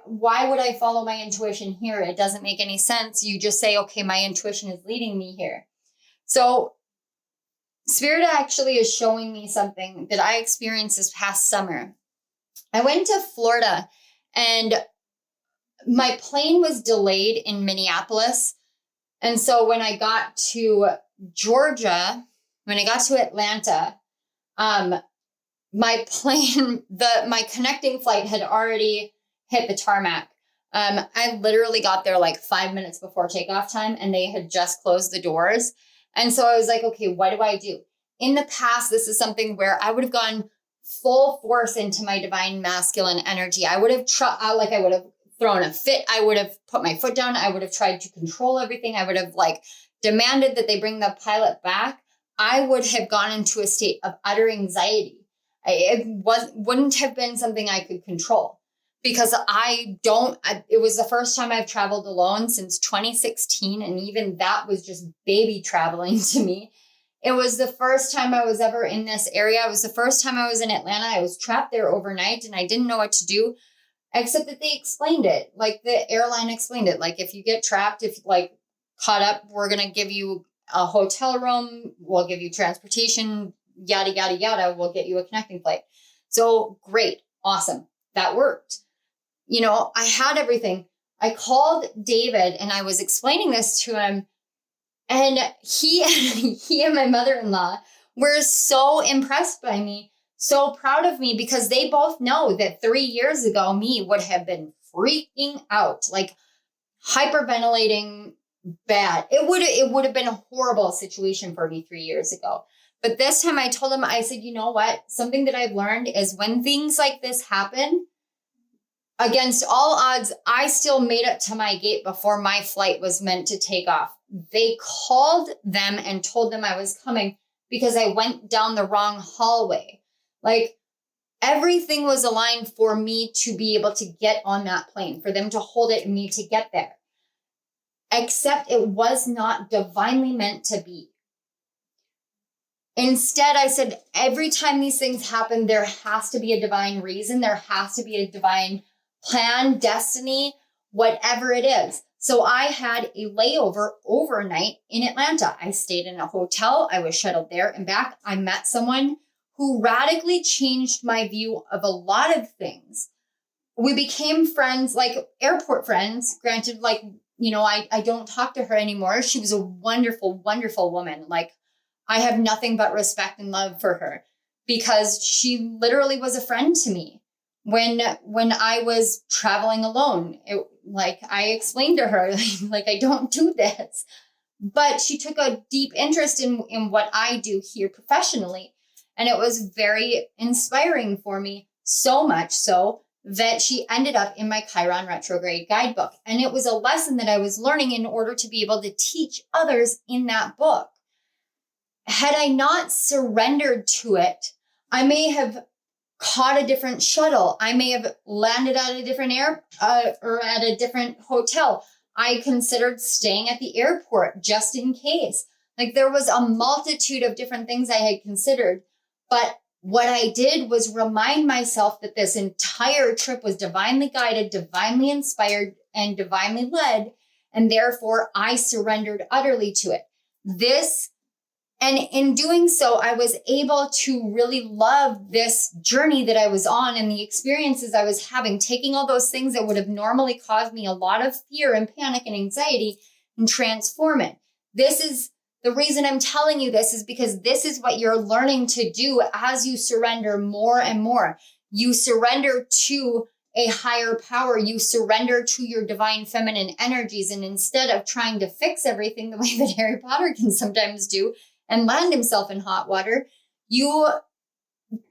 why would I follow my intuition here? It doesn't make any sense. You just say, okay, my intuition is leading me here. So Spirit actually is showing me something that I experienced this past summer. I went to Florida and my plane was delayed in Minneapolis. And so when I got to Georgia, when I got to Atlanta, my plane, my connecting flight had already hit the tarmac. I literally got there like 5 minutes before takeoff time and they had just closed the doors. And so I was like, okay, what do I do? In the past, this is something where I would have gone full force into my divine masculine energy. I would have I would have thrown a fit. I would have put my foot down. I would have tried to control everything. I would have demanded that they bring the pilot back. I would have gone into a state of utter anxiety. It wouldn't have been something I could control. because it was the first time I've traveled alone since 2016. And even that was just baby traveling to me. It was the first time I was ever in this area. It was the first time I was in Atlanta. I was trapped there overnight and I didn't know what to do, except that they explained it. Like the airline explained it. Like if you get trapped, if like caught up, we're going to give you a hotel room. We'll give you transportation, yada, yada, yada. We'll get you a connecting flight. So great. Awesome. That worked. You know, I had everything. I called David and I was explaining this to him. And he and my mother-in-law were so impressed by me, so proud of me, because they both know that 3 years ago, me would have been freaking out, like hyperventilating bad. It would have been a horrible situation for me 3 years ago. But this time I told them, I said, you know what? Something that I've learned is when things like this happen, against all odds, I still made it to my gate before my flight was meant to take off. They called them and told them I was coming because I went down the wrong hallway. Like everything was aligned for me to be able to get on that plane, for them to hold it and me to get there. Except it was not divinely meant to be. Instead, I said, every time these things happen, there has to be a divine reason. There has to be a divine plan, destiny, whatever it is. So I had a layover overnight in Atlanta. I stayed in a hotel. I was shuttled there and back. I met someone who radically changed my view of a lot of things. We became friends, like airport friends. Granted, like, you know, I don't talk to her anymore. She was a wonderful, wonderful woman. Like, I have nothing but respect and love for her because she literally was a friend to me. When I was traveling alone, like I explained to her, like I don't do this, but she took a deep interest in what I do here professionally. And it was very inspiring for me, so much so that she ended up in my Chiron retrograde guidebook. And it was a lesson that I was learning in order to be able to teach others in that book. Had I not surrendered to it, I may have caught a different shuttle. I may have landed at a different or at a different hotel. I considered staying at the airport just in case. Like there was a multitude of different things I had considered. But what I did was remind myself that this entire trip was divinely guided, divinely inspired, and divinely led. And therefore I surrendered utterly to it. And in doing so, I was able to really love this journey that I was on and the experiences I was having, taking all those things that would have normally caused me a lot of fear and panic and anxiety and transform it. This is the reason I'm telling you this, is because this is what you're learning to do as you surrender more and more. You surrender to a higher power. You surrender to your divine feminine energies. And instead of trying to fix everything the way that Harry Potter can sometimes do, and land himself in hot water, you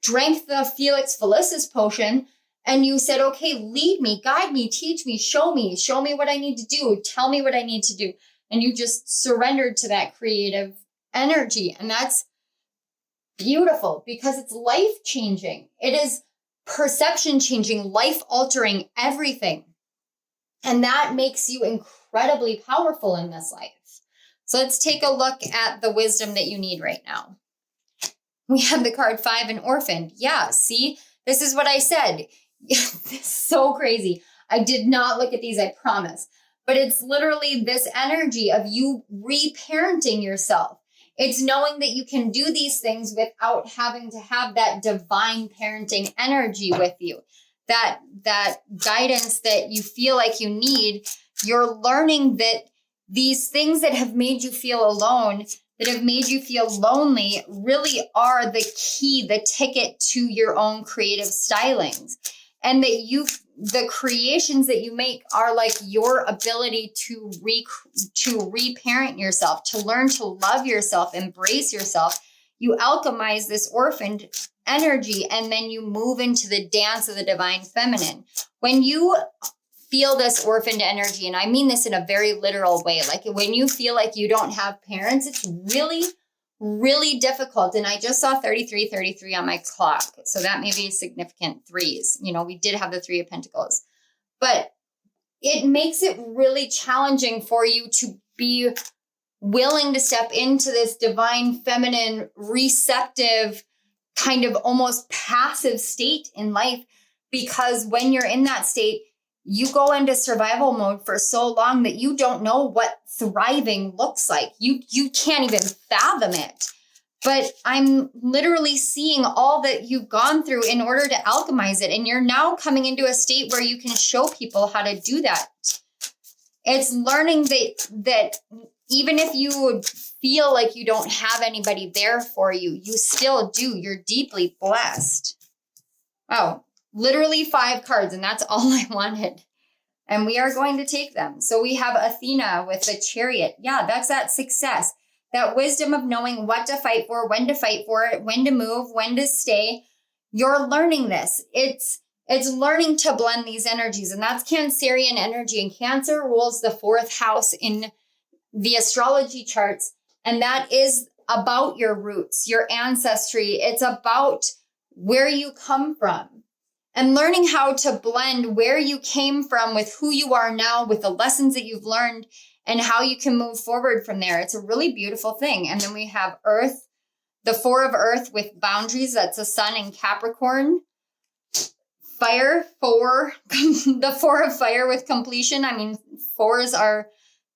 drank the Felix Felicis potion and you said, okay, lead me, guide me, teach me, show me what I need to do, tell me what I need to do. And you just surrendered to that creative energy. And that's beautiful because it's life changing. It is perception changing, life altering, everything. And that makes you incredibly powerful in this life. So let's take a look at the wisdom that you need right now. We have the card 5 and orphaned. Yeah, see, this is what I said. This is so crazy. I did not look at these, I promise. But it's literally this energy of you reparenting yourself. It's knowing that you can do these things without having to have that divine parenting energy with you. That guidance that you feel like you need. You're learning that these things that have made you feel alone, that have made you feel lonely, really are the key, the ticket to your own creative stylings. And that the creations that you make are like your ability to reparent yourself, to learn to love yourself, embrace yourself. You alchemize this orphaned energy, and then you move into the dance of the divine feminine. When you feel this orphaned energy, and I mean this in a very literal way, like when you feel like you don't have parents, it's really really difficult. And I just saw 33 on my clock. So that may be significant threes. You know, we did have the Three of Pentacles, but it makes it really challenging for you to be willing to step into this divine, feminine, receptive, kind of almost passive state in life. Because when you're in that state, you go into survival mode for so long that you don't know what thriving looks like. You can't even fathom it. But I'm literally seeing all that you've gone through in order to alchemize it. And you're now coming into a state where you can show people how to do that. It's learning that even if you would feel like you don't have anybody there for you, you still do. You're deeply blessed. Oh, literally 5 cards, and that's all I wanted. And we are going to take them. So we have Athena with the Chariot. Yeah, that's that success, that wisdom of knowing what to fight for, when to move, when to stay. You're learning this. It's learning to blend these energies, and that's Cancerian energy. And Cancer rules the 4th house in the astrology charts, and that is about your roots, your ancestry. It's about where you come from. And learning how to blend where you came from with who you are now, with the lessons that you've learned, and how you can move forward from there. It's a really beautiful thing. And then we have Earth, the 4 of Earth with boundaries. That's the Sun in Capricorn. Fire, 4, the 4 of Fire with completion. I mean, 4s are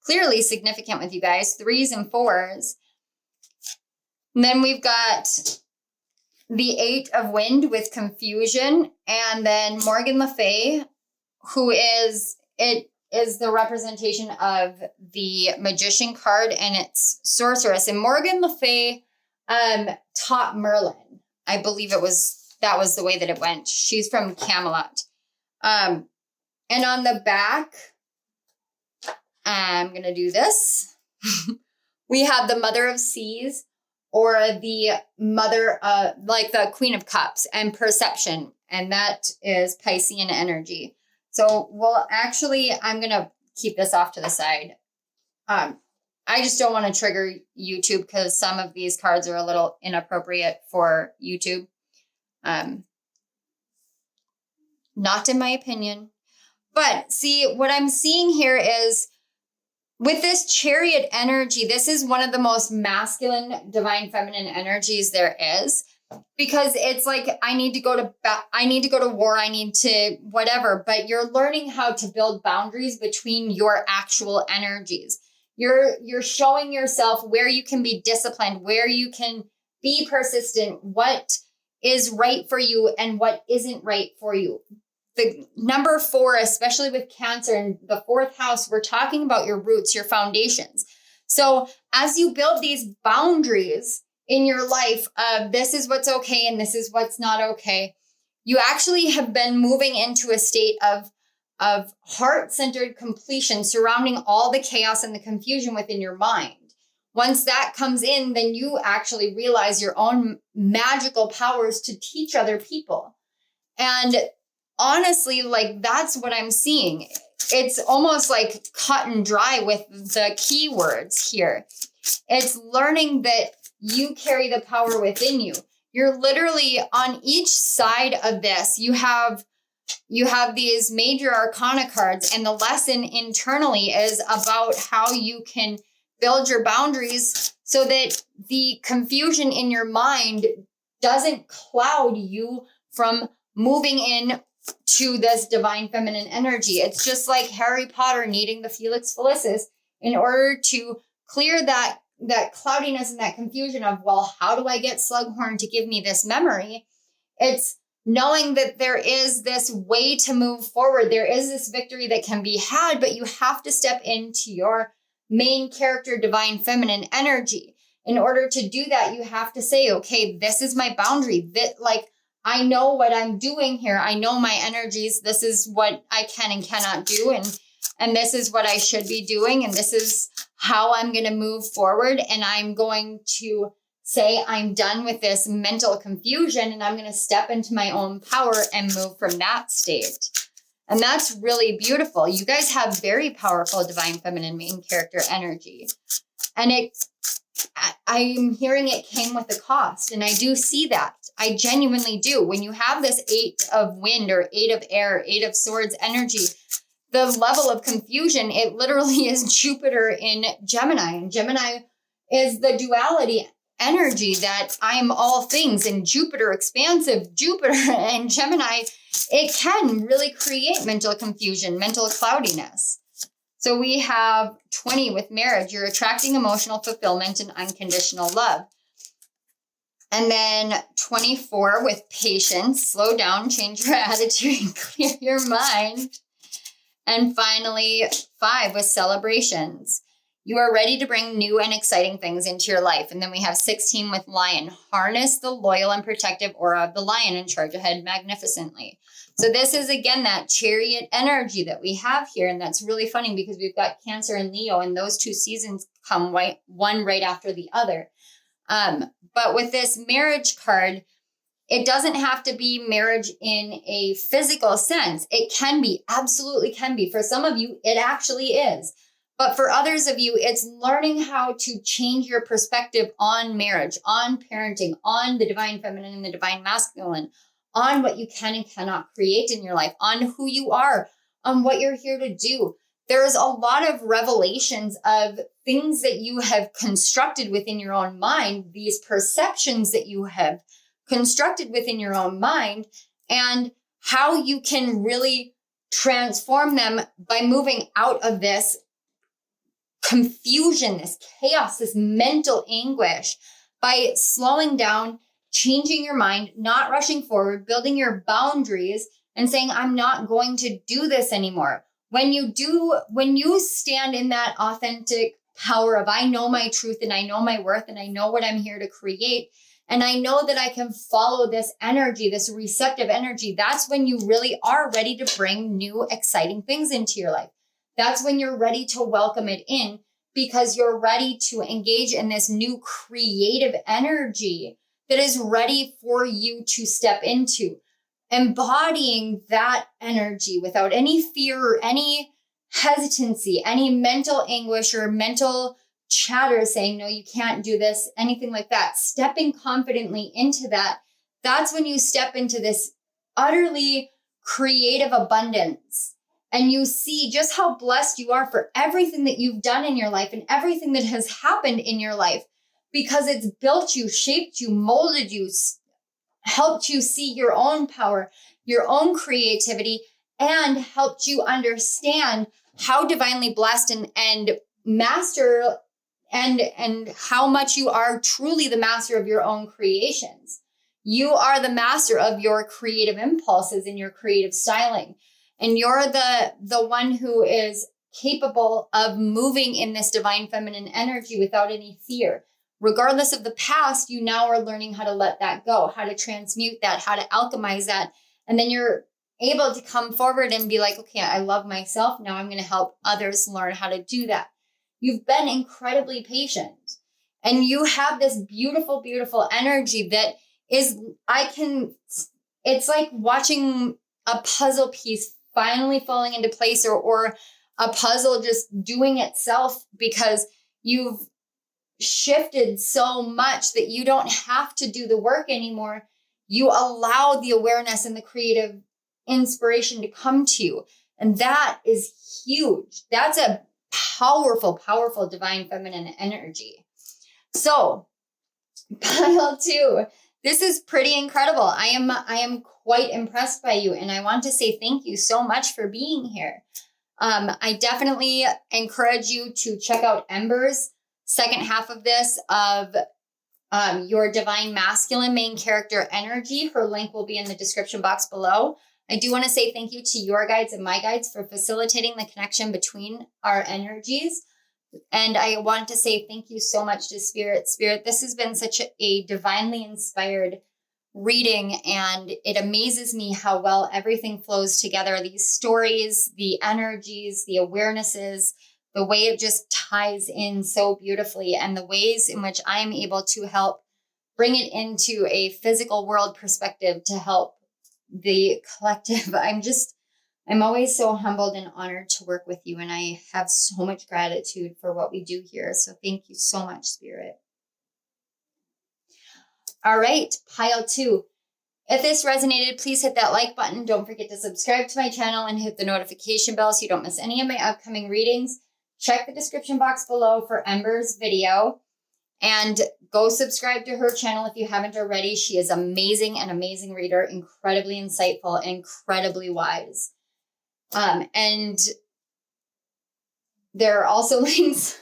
clearly significant with you guys, 3s and 4s. And then we've got the 8 of Wind with confusion, and then Morgan Le Fay, who is the representation of the Magician card, and it's Sorceress. And Morgan Le Fay taught Merlin. I believe that was the way that it went. She's from Camelot. And on the back, I'm gonna do this. We have the Mother of Seas, or the mother, like the Queen of Cups, and perception. And that is Piscean energy. So, well, actually, I'm going to keep this off to the side. I just don't want to trigger YouTube because some of these cards are a little inappropriate for YouTube. Not in my opinion. But see, what I'm seeing here is, with this Chariot energy, this is one of the most masculine, divine, feminine energies there is, because it's like, I need to go to war, I need to whatever, but you're learning how to build boundaries between your actual energies. You're showing yourself where you can be disciplined, where you can be persistent, what is right for you and what isn't right for you. The number 4, especially with Cancer in the 4th house, we're talking about your roots, your foundations. So as you build these boundaries in your life of this is what's okay and this is what's not okay, you actually have been moving into a state of heart-centered completion surrounding all the chaos and the confusion within your mind. Once that comes in, then you actually realize your own magical powers to teach other people. And honestly, like, that's what I'm seeing. It's almost like cut and dry with the keywords here. It's learning that you carry the power within you. You're literally on each side of this. You have these major arcana cards, and the lesson internally is about how you can build your boundaries so that the confusion in your mind doesn't cloud you from moving in to this divine feminine energy. It's just like Harry Potter needing the Felix Felicis in order to clear that cloudiness and that confusion of, well, how do I get Slughorn to give me this memory? It's knowing that there is this way to move forward. There is this victory that can be had, but you have to step into your main character, divine feminine energy. In order to do that, you have to say, okay, this is my boundary. That, like, I know what I'm doing here. I know my energies. This is what I can and cannot do. And this is what I should be doing. And this is how I'm going to move forward. And I'm going to say, I'm done with this mental confusion, and I'm going to step into my own power and move from that state. And that's really beautiful. You guys have very powerful divine feminine main character energy. And I'm hearing it came with a cost. And I do see that. I genuinely do. When you have this 8 of wind or 8 of air, 8 of swords energy, the level of confusion, it literally is Jupiter in Gemini. And Gemini is the duality energy that I am all things, and Jupiter, expansive Jupiter and Gemini, it can really create mental confusion, mental cloudiness. So we have 20 with marriage. You're attracting emotional fulfillment and unconditional love. And then 24 with patience. Slow down, change your attitude, and clear your mind. And finally, 5 with celebrations. You are ready to bring new and exciting things into your life. And then we have 16 with lion. Harness the loyal and protective aura of the lion and charge ahead magnificently. So this is, again, that chariot energy that we have here. And that's really funny because we've got Cancer and Leo, and those 2 seasons come one right after the other. But with this marriage card, it doesn't have to be marriage in a physical sense. It can be, absolutely can be. For some of you, it actually is. But for others of you, it's learning how to change your perspective on marriage, on parenting, on the divine feminine and the divine masculine, on what you can and cannot create in your life, on who you are, on what you're here to do. There's a lot of revelations of things that you have constructed within your own mind, these perceptions that you have constructed within your own mind, and how you can really transform them by moving out of this confusion, this chaos, this mental anguish, by slowing down, changing your mind, not rushing forward, building your boundaries, and saying, I'm not going to do this anymore. When you stand in that authentic power of, I know my truth and I know my worth and I know what I'm here to create, and I know that I can follow this energy, this receptive energy, that's when you really are ready to bring new, exciting things into your life. That's when you're ready to welcome it in, because you're ready to engage in this new creative energy that is ready for you to step into. Embodying that energy without any fear or any hesitancy, any mental anguish or mental chatter saying, no, you can't do this, anything like that. Stepping confidently into that, that's when you step into this utterly creative abundance. And you see just how blessed you are for everything that you've done in your life and everything that has happened in your life, because it's built you, shaped you, molded you, helped you see your own power, your own creativity, and helped you understand how divinely blessed and master and how much you are truly the master of your own creations. You are the master of your creative impulses and your creative styling. And you're the one who is capable of moving in this divine feminine energy without any fear. Regardless of the past, you now are learning how to let that go, how to transmute that, how to alchemize that. And then you're able to come forward and be like, okay, I love myself. Now I'm going to help others learn how to do that. You've been incredibly patient, and you have this beautiful, beautiful energy that is, it's like watching a puzzle piece finally falling into place, or a puzzle just doing itself, because you've shifted so much that you don't have to do the work anymore. You allow the awareness and the creative inspiration to come to you. And that is huge. That's a powerful, powerful divine feminine energy. So pile 2, this is pretty incredible. I am quite impressed by you. And I want to say thank you so much for being here. I definitely encourage you to check out Ember's second half of this, of your divine masculine main character energy. Her link will be in the description box below. I do want to say thank you to your guides and my guides for facilitating the connection between our energies. And I want to say thank you so much to Spirit. Spirit, this has been such a divinely inspired reading, and it amazes me how well everything flows together. These stories, the energies, the awarenesses, the way it just ties in so beautifully, and the ways in which I'm able to help bring it into a physical world perspective to help the collective. I'm always so humbled and honored to work with you, and I have so much gratitude for what we do here. So thank you so much, Spirit. All right, pile 2. If this resonated, please hit that like button. Don't forget to subscribe to my channel and hit the notification bell so you don't miss any of my upcoming readings. Check the description box below for Ember's video and go subscribe to her channel if you haven't already. She is amazing, an amazing reader, incredibly insightful, and incredibly wise. And there are also links.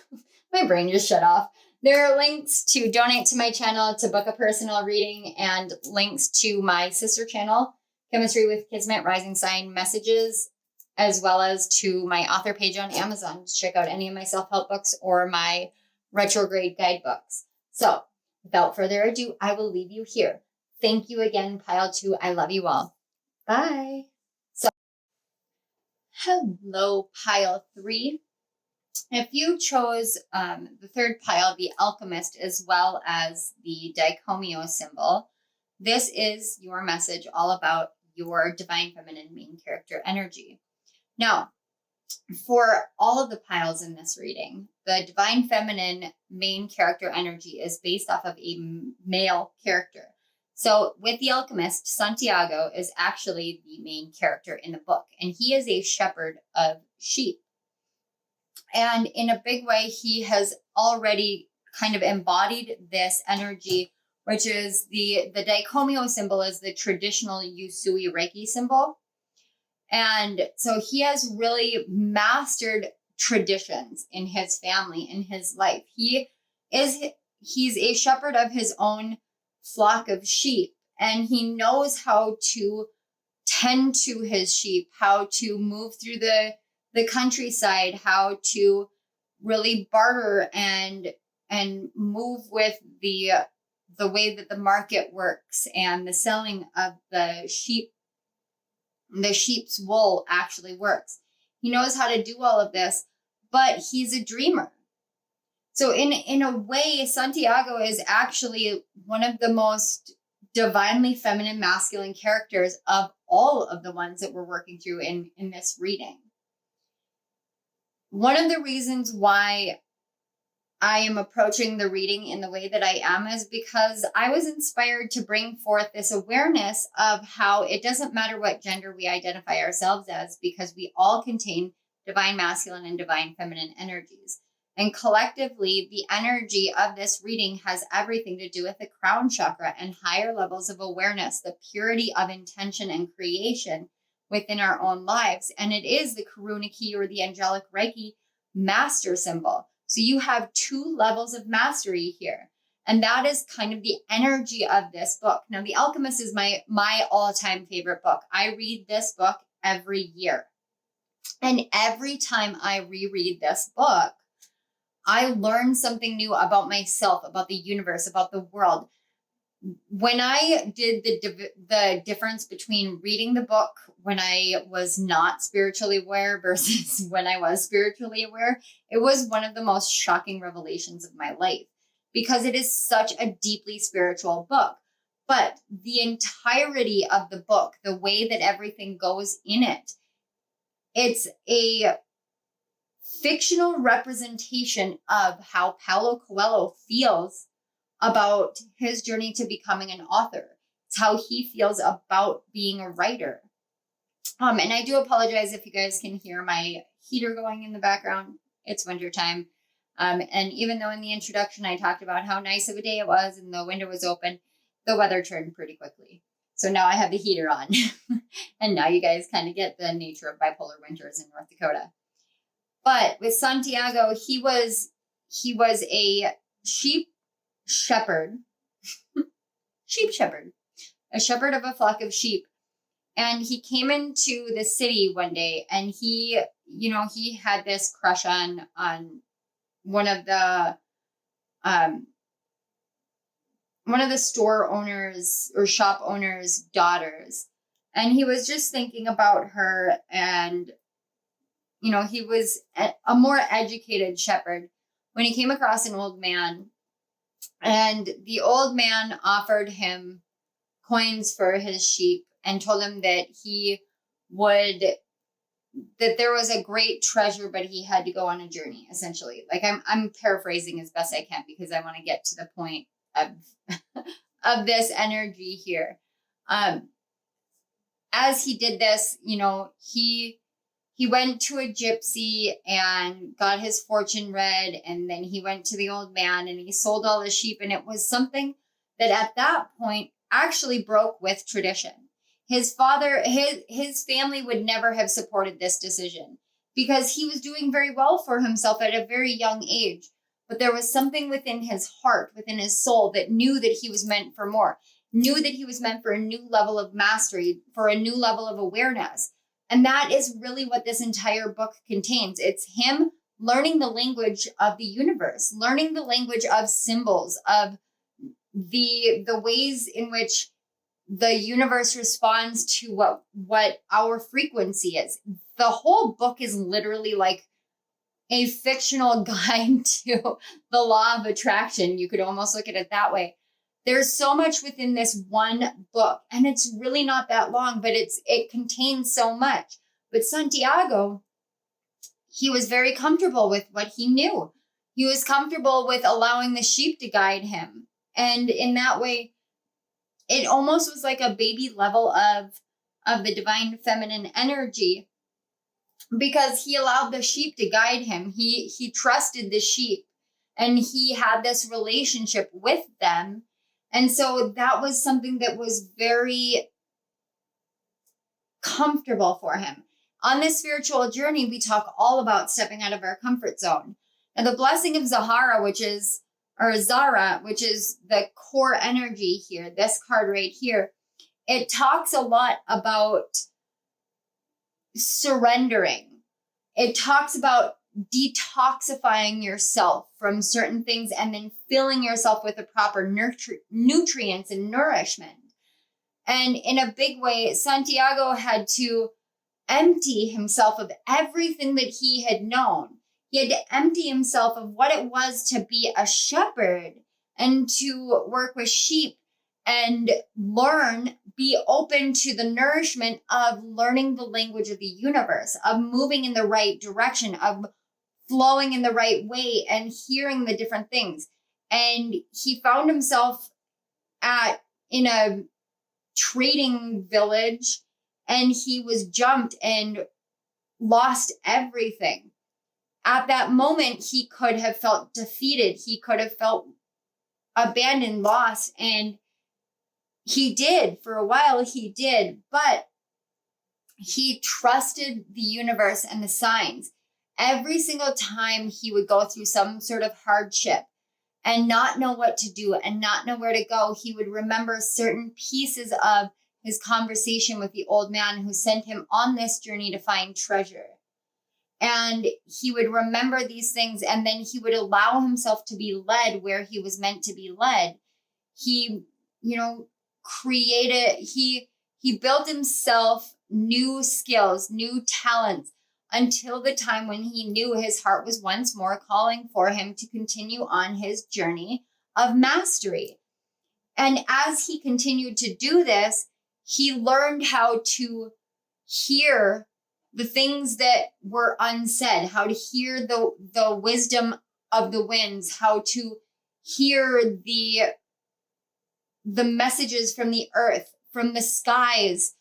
My brain just shut off. There are links to donate to my channel, to book a personal reading, and links to my sister channel, Chemistry with Kismet Rising Sign Messages, as well as to my author page on Amazon to check out any of my self-help books or my retrograde guidebooks. So without further ado, I will leave you here. Thank you again, pile 2. I love you all. Bye. So, hello, pile 3. If you chose the third pile, the Alchemist, as well as the Dicomio symbol, this is your message all about your Divine Feminine main character energy. Now, for all of the piles in this reading, the Divine Feminine main character energy is based off of a male character. So with the Alchemist, Santiago is actually the main character in the book, and he is a shepherd of sheep. And in a big way, he has already kind of embodied this energy, which is the Dicomio symbol is the traditional Usui Reiki symbol. And so he has really mastered traditions in his family, in his life. He's a shepherd of his own flock of sheep, and he knows how to tend to his sheep, how to move through the countryside, how to really barter and move with the way that the market works and the selling of the sheep's wool actually works. He knows how to do all of this, but he's a dreamer. So in a way, Santiago is actually one of the most divinely feminine masculine characters of all of the ones that we're working through in this reading. One of the reasons why I am approaching the reading in the way that I am is because I was inspired to bring forth this awareness of how it doesn't matter what gender we identify ourselves as, because we all contain divine masculine and divine feminine energies. And collectively, the energy of this reading has everything to do with the crown chakra and higher levels of awareness, the purity of intention and creation within our own lives. And it is the Karuna key, or the angelic Reiki master symbol. So you have 2 levels of mastery here. And that is kind of the energy of this book. Now, The Alchemist is my all-time favorite book. I read this book every year. And every time I reread this book, I learn something new about myself, about the universe, about the world. When I did the difference between reading the book when I was not spiritually aware versus when I was spiritually aware, it was one of the most shocking revelations of my life, because it is such a deeply spiritual book. But the entirety of the book, the way that everything goes in it, it's a fictional representation of how Paulo Coelho feels about his journey to becoming an author. It's how he feels about being a writer. And I do apologize if you guys can hear my heater going in the background. It's wintertime. And even though in the introduction I talked about how nice of a day it was and the window was open, the weather turned pretty quickly. So now I have the heater on. And now you guys kind of get the nature of bipolar winters in North Dakota. But with Santiago, he was a sheep shepherd, a shepherd of a flock of sheep. And he came into the city one day, and he had this crush on one of the store owners or shop owners' daughters. And he was just thinking about her, and he was a more educated shepherd when he came across an old man, and the old man offered him coins for his sheep and told him that that there was a great treasure, but he had to go on a journey, essentially. Like I'm paraphrasing as best I can because I want to get to the point of this energy here. As he did this, you know, he went to a gypsy and got his fortune read, and then he went to the old man and he sold all the sheep. And it was something that at that point actually broke with tradition. His father, his family would never have supported this decision because he was doing very well for himself at a very young age. But there was something within his heart, within his soul, that knew that he was meant for more, knew that he was meant for a new level of mastery, for a new level of awareness. And that is really what this entire book contains. It's him learning the language of the universe, learning the language of symbols, of the ways in which the universe responds to what our frequency is. The whole book is literally like a fictional guide to the law of attraction. You could almost look at it that way. There's so much within this one book, and it's really not that long, but it contains so much. But Santiago, he was very comfortable with what he knew. He was comfortable with allowing the sheep to guide him. And in that way, it almost was like a baby level of the divine feminine energy, because he allowed the sheep to guide him. He trusted the sheep, and he had this relationship with them. And so that was something that was very comfortable for him. On this spiritual journey, we talk all about stepping out of our comfort zone. And the blessing of Zara, which is the core energy here, this card right here, it talks a lot about surrendering. It talks about detoxifying yourself from certain things and then filling yourself with the proper nutrients and nourishment. And in a big way, Santiago had to empty himself of everything that he had known. He had to empty himself of what it was to be a shepherd and to work with sheep and be open to the nourishment of learning the language of the universe, of moving in the right direction, of flowing in the right way and hearing the different things. And he found himself in a trading village, and he was jumped and lost everything. At that moment, he could have felt defeated. He could have felt abandoned, lost, and he did. For a while, he did, but he trusted the universe and the signs. Every single time he would go through some sort of hardship and not know what to do and not know where to go, he would remember certain pieces of his conversation with the old man who sent him on this journey to find treasure. And he would remember these things, and then he would allow himself to be led where he was meant to be led. He, he built himself new skills, new talents, until the time when he knew his heart was once more calling for him to continue on his journey of mastery. And as he continued to do this, he learned how to hear the things that were unsaid, how to hear the wisdom of the winds, how to hear the messages from the earth, from the skies,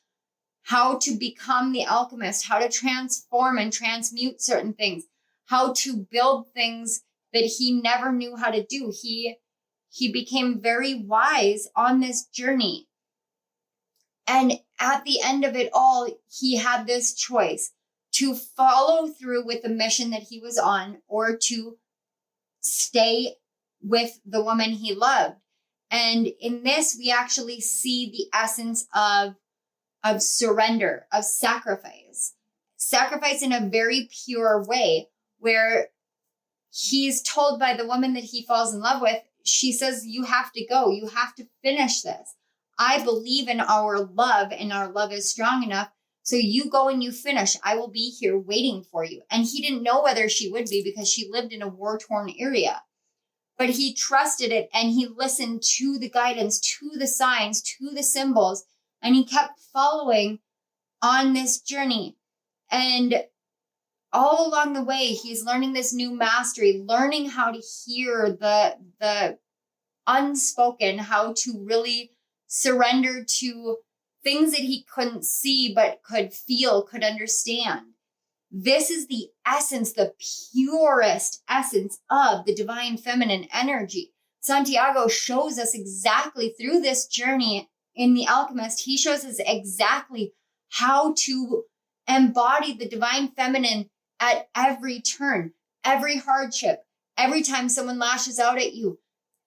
how to become the alchemist, how to transform and transmute certain things, how to build things that he never knew how to do. He became very wise on this journey. And at the end of it all, he had this choice to follow through with the mission that he was on, or to stay with the woman he loved. And in this, we actually see the essence of surrender, of sacrifice in a very pure way, where he's told by the woman that he falls in love with, she says, you have to go, you have to finish this. I believe in our love, and our love is strong enough. So you go and you finish. I will be here waiting for you. And he didn't know whether she would be, because she lived in a war-torn area. But he trusted it, and he listened to the guidance, to the signs, to the symbols, and he kept following on this journey. And all along the way, he's learning this new mastery, learning how to hear the unspoken, how to really surrender to things that he couldn't see, but could feel, could understand. This is the essence, the purest essence of the divine feminine energy. Santiago shows us exactly through this journey in The Alchemist. He shows us exactly how to embody the divine feminine at every turn, every hardship, every time someone lashes out at you.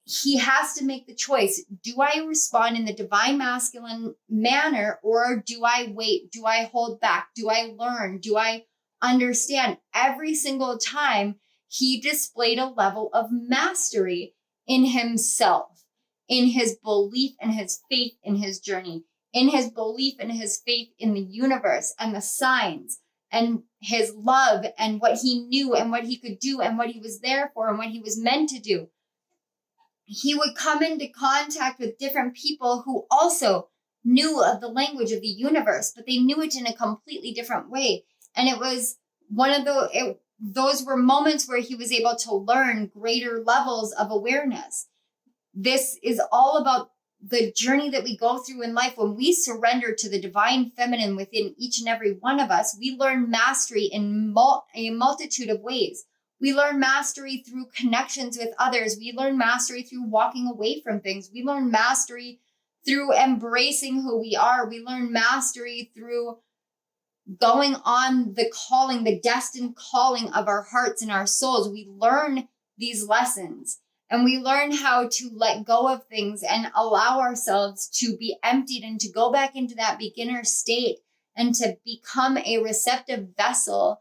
He has to make the choice. Do I respond in the divine masculine manner, or do I wait? Do I hold back? Do I learn? Do I understand? Every single time he displayed a level of mastery in himself, in his belief and his faith in his journey, in his belief and his faith in the universe and the signs, and his love and what he knew and what he could do and what he was there for and what he was meant to do. He would come into contact with different people who also knew of the language of the universe, but they knew it in a completely different way. And it was one of those were moments where he was able to learn greater levels of awareness. This is all about the journey that we go through in life. When we surrender to the divine feminine within each and every one of us, we learn mastery in a multitude of ways. We learn mastery through connections with others. We learn mastery through walking away from things. We learn mastery through embracing who we are. We learn mastery through going on the calling, the destined calling of our hearts and our souls. We learn these lessons, and we learn how to let go of things and allow ourselves to be emptied and to go back into that beginner state and to become a receptive vessel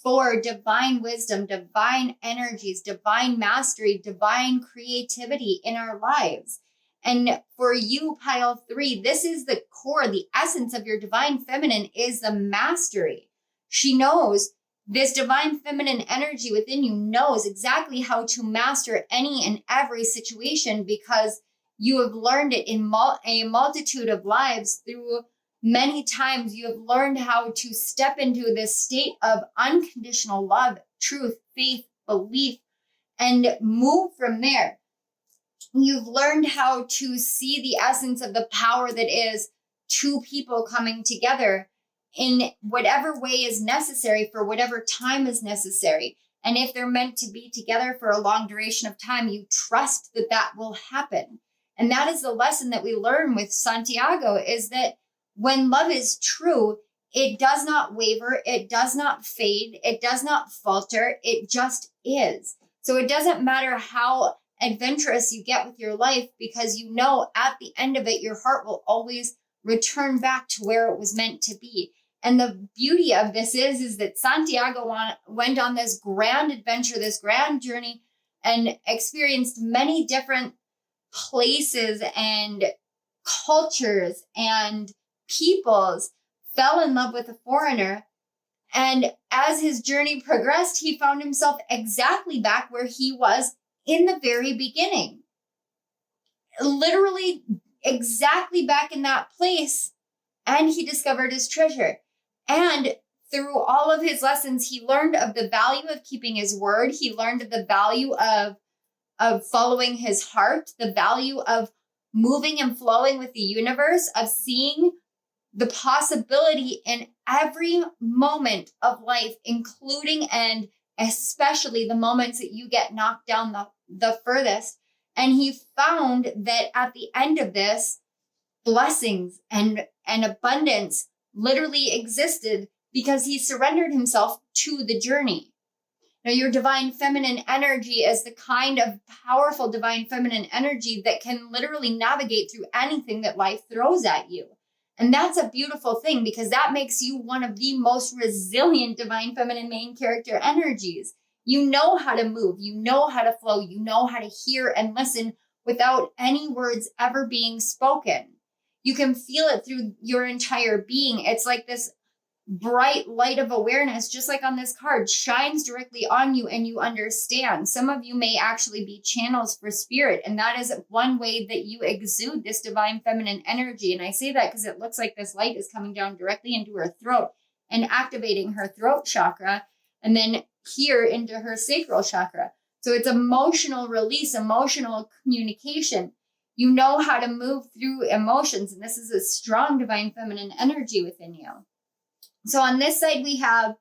for divine wisdom, divine energies, divine mastery, divine creativity in our lives. And for you, pile 3, this is the core, the essence of your divine feminine is the mastery. She knows, this divine feminine energy within you knows exactly how to master any and every situation, because you have learned it in a multitude of lives. Through many times you have learned how to step into this state of unconditional love, truth, faith, belief, and move from there. You've learned how to see the essence of the power that is two people coming together in whatever way is necessary for whatever time is necessary. And if they're meant to be together for a long duration of time, you trust that that will happen. And that is the lesson that we learn with Santiago, is that when love is true, it does not waver, it does not fade, it does not falter, it just is. So it doesn't matter how adventurous you get with your life, because you know at the end of it, your heart will always return back to where it was meant to be. And the beauty of this is that Santiago went on this grand adventure, this grand journey, and experienced many different places and cultures and peoples, fell in love with a foreigner. And as his journey progressed, he found himself exactly back where he was in the very beginning. Literally exactly back in that place. And he discovered his treasure. And through all of his lessons, he learned of the value of keeping his word. He learned of the value of following his heart, the value of moving and flowing with the universe, of seeing the possibility in every moment of life, including and especially the moments that you get knocked down the furthest. And he found that at the end of this, blessings and abundance literally existed because he surrendered himself to the journey. Now, your divine feminine energy is the kind of powerful divine feminine energy that can literally navigate through anything that life throws at you. And that's a beautiful thing, because that makes you one of the most resilient divine feminine main character energies. You know how to move, you know how to flow, you know how to hear and listen without any words ever being spoken. You can feel it through your entire being. It's like this bright light of awareness, just like on this card, shines directly on you and you understand. Some of you may actually be channels for spirit, and that is one way that you exude this divine feminine energy. And I say that because it looks like this light is coming down directly into her throat and activating her throat chakra, and then here into her sacral chakra. So it's emotional release, emotional communication. You know how to move through emotions. And this is a strong divine feminine energy within you. So on this side, we have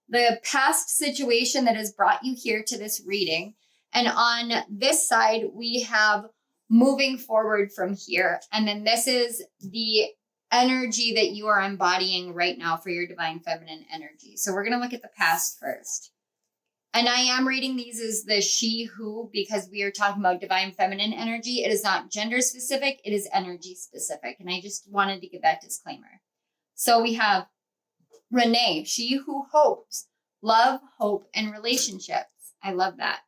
the past situation that has brought you here to this reading. And on this side, we have moving forward from here. And then this is the energy that you are embodying right now for your divine feminine energy. So we're going to look at the past first. And I am reading these as the she, who, because we are talking about divine feminine energy. It is not gender specific. It is energy specific. And I just wanted to give that disclaimer. So we have Renee, she who hopes, love, hope, and relationships. I love that.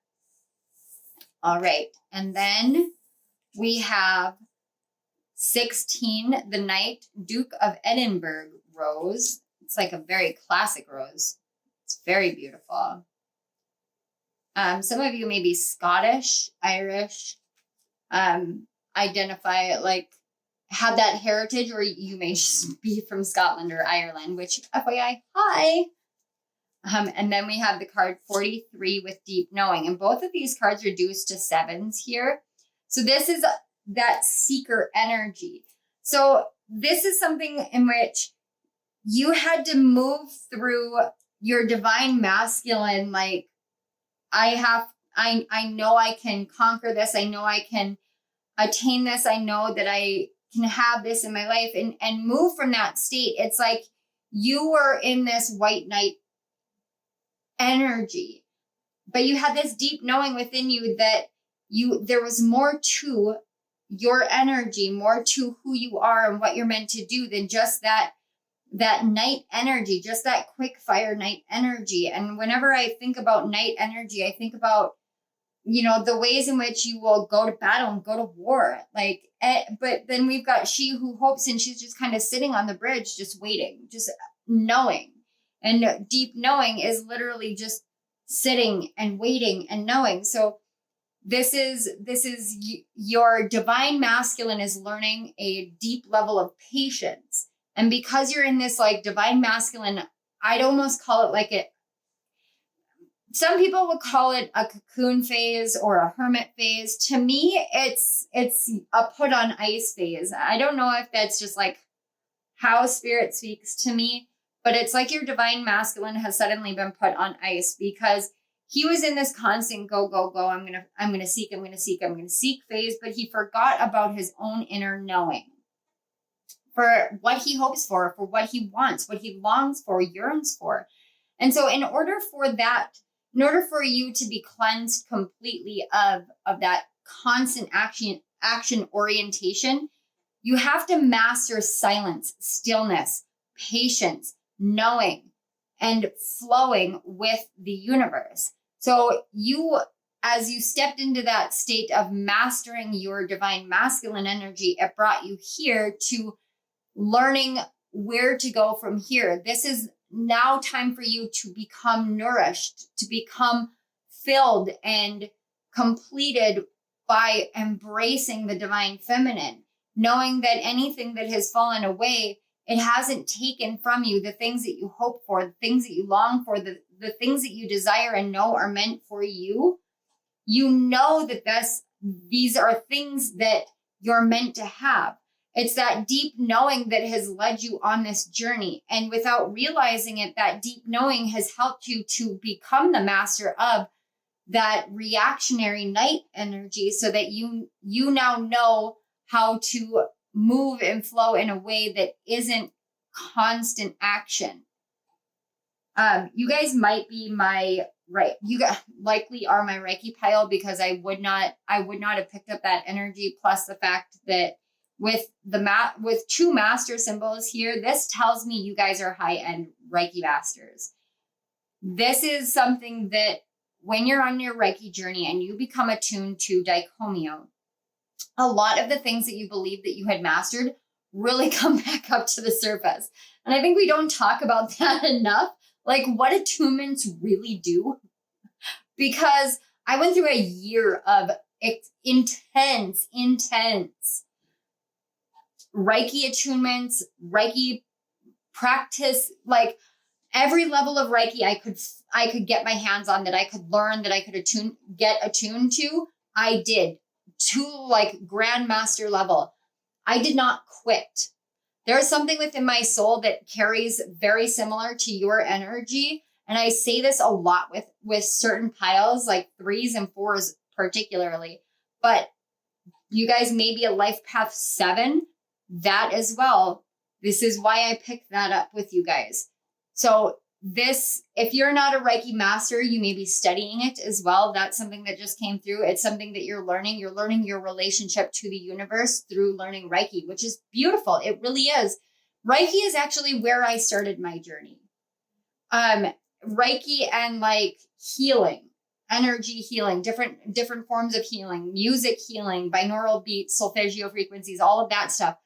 All right. And then we have 16, the Knight, Duke of Edinburgh rose. It's like a very classic rose. It's very beautiful. Some of you may be Scottish, Irish, identify like have that heritage, or you may just be from Scotland or Ireland, which FYI, hi. And then we have the card 43 with deep knowing. And both of these cards reduced to 7s here. So this is that seeker energy. So this is something in which you had to move through your divine masculine, like, I know I can conquer this. I know I can attain this. I know that I can have this in my life and move from that state. It's like you were in this white knight energy, but you had this deep knowing within you that there was more to your energy, more to who you are and what you're meant to do than just that night energy, just that quick fire night energy. And whenever I think about night energy, I think about, the ways in which you will go to battle and go to war. But then we've got she who hopes, and she's just kind of sitting on the bridge, just waiting, just knowing. And deep knowing is literally just sitting and waiting and knowing. So this is your divine masculine is learning a deep level of patience. And because you're in this like divine masculine, I'd almost call it some people would call it a cocoon phase or a hermit phase. To me, it's a put on ice phase. I don't know if that's just like how spirit speaks to me, but it's like your divine masculine has suddenly been put on ice because he was in this constant go, go, go. I'm going to seek phase, but he forgot about his own inner knowing for what he hopes for what he wants, what he longs for, yearns for. And so in order for you to be cleansed completely of that constant action orientation, you have to master silence, stillness, patience, knowing, and flowing with the universe. So as you stepped into that state of mastering your divine masculine energy, it brought you here to learning where to go from here. This is now time for you to become nourished, to become filled and completed by embracing the divine feminine, knowing that anything that has fallen away, it hasn't taken from you the things that you hope for, the things that you long for, the things that you desire and know are meant for you. You know that these are things that you're meant to have. It's that deep knowing that has led you on this journey. And without realizing it, that deep knowing has helped you to become the master of that reactionary night energy so that you now know how to move and flow in a way that isn't constant action. You guys might be you guys likely are my Reiki pile because I would not have picked up that energy, plus the fact that with two master symbols here, this tells me you guys are high-end Reiki masters. This is something that when you're on your Reiki journey and you become attuned to Daikomyo, a lot of the things that you believe that you had mastered really come back up to the surface. And I think we don't talk about that enough, like what attunements really do. Because I went through a year of intense Reiki attunements, Reiki practice, every level of Reiki I could get my hands on, that I could learn, that I could get attuned to, I did, to like grandmaster level. I did not quit. There is something within my soul that carries very similar to your energy. And I say this a lot with certain piles, like 3s and 4s particularly. But you guys may be a life path 7, that as well. This is why I picked that up with you guys. So this, if you're not a Reiki master, you may be studying it as well. That's something that just came through. It's something that you're learning. You're learning your relationship to the universe through learning Reiki, which is beautiful. It really is. Reiki is actually where I started my journey. Reiki and like healing, energy healing, different forms of healing, music healing, binaural beats, solfeggio frequencies, all of that stuff.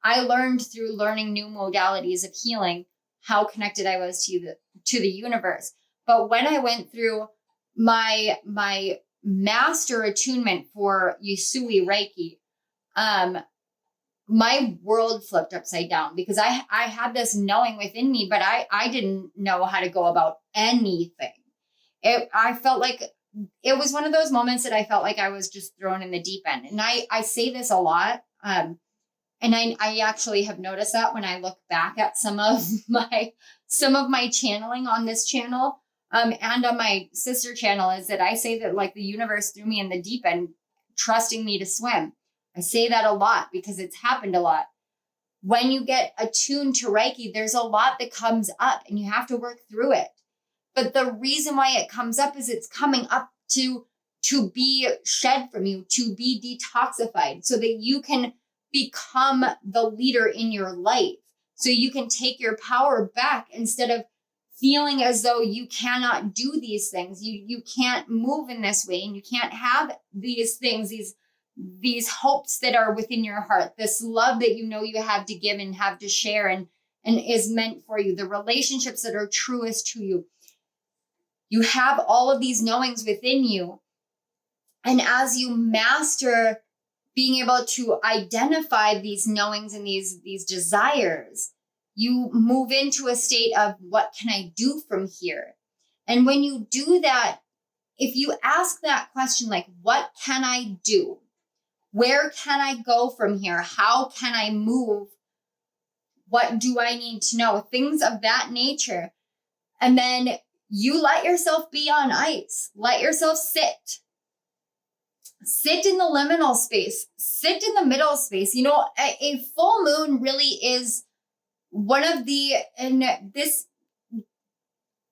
I learned through learning new modalities of healing how connected I was to the universe. But when I went through my master attunement for Usui Reiki, my world flipped upside down, because I had this knowing within me, but I didn't know how to go about anything. I felt like it was one of those moments that I felt like I was just thrown in the deep end. And I say this a lot. And I actually have noticed that when I look back at some of my channeling on this channel, and on my sister channel, is that I say that like the universe threw me in the deep end, trusting me to swim. I say that a lot because it's happened a lot. When you get attuned to Reiki, there's a lot that comes up and you have to work through it. But the reason why it comes up is it's coming up to be shed from you, to be detoxified, so that you can become the leader in your life. So you can take your power back instead of feeling as though you cannot do these things. You can't move in this way, and you can't have these things, these hopes that are within your heart, this love that you know you have to give and have to share and is meant for you, the relationships that are truest to you. You have all of these knowings within you. And as you master being able to identify these knowings and these desires, you move into a state of, what can I do from here? And when you do that, if you ask that question, like, what can I do? Where can I go from here? How can I move? What do I need to know? Things of that nature. And then you let yourself be on ice. Let yourself sit. Sit in the liminal space. Sit in the middle space. You know, a full moon really is one of the, and this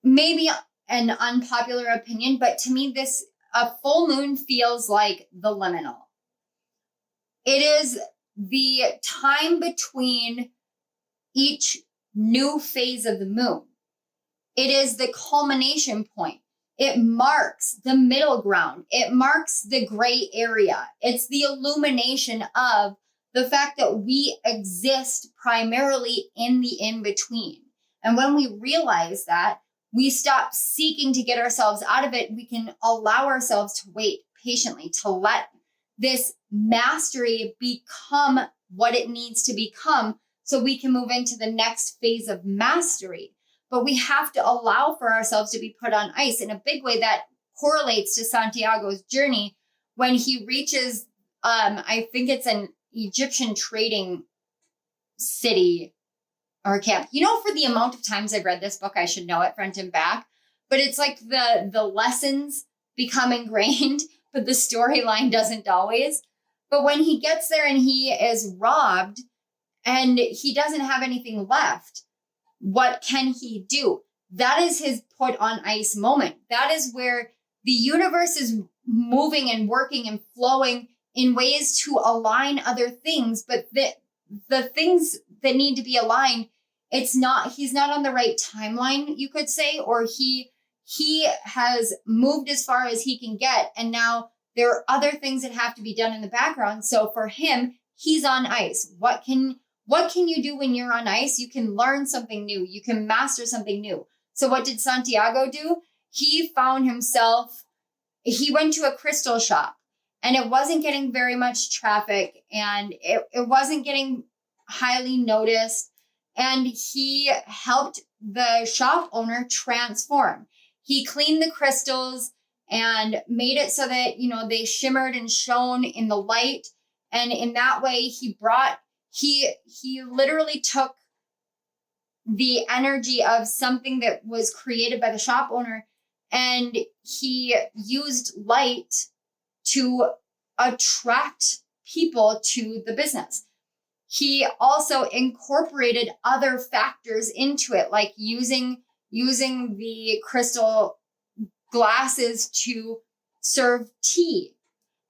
may be an unpopular opinion, but to me, a full moon feels like the liminal. It is the time between each new phase of the moon. It is the culmination point. It marks the middle ground. It marks the gray area. It's the illumination of the fact that we exist primarily in the in-between. And when we realize that, we stop seeking to get ourselves out of it. We can allow ourselves to wait patiently, to let this mastery become what it needs to become, so we can move into the next phase of mastery. But we have to allow for ourselves to be put on ice in a big way. That correlates to Santiago's journey when he reaches, I think it's an Egyptian trading city or camp. You know, for the amount of times I've read this book, I should know it front and back. But it's like the lessons become ingrained, but the storyline doesn't always. But when he gets there and he is robbed and he doesn't have anything left, what can he do? That is his put on ice moment. That is where the universe is moving and working and flowing in ways to align other things. But the things that need to be aligned, he's not on the right timeline, you could say, or he has moved as far as he can get. And now there are other things that have to be done in the background. So for him, he's on ice. What can you do when you're on ice? You can learn something new. You can master something new. So what did Santiago do? He found himself, he went to a crystal shop, and it wasn't getting very much traffic, and it wasn't getting highly noticed. And he helped the shop owner transform. He cleaned the crystals and made it so that, you know, they shimmered and shone in the light. And in that way, he literally took the energy of something that was created by the shop owner, and he used light to attract people to the business. He also incorporated other factors into it, like using the crystal glasses to serve tea.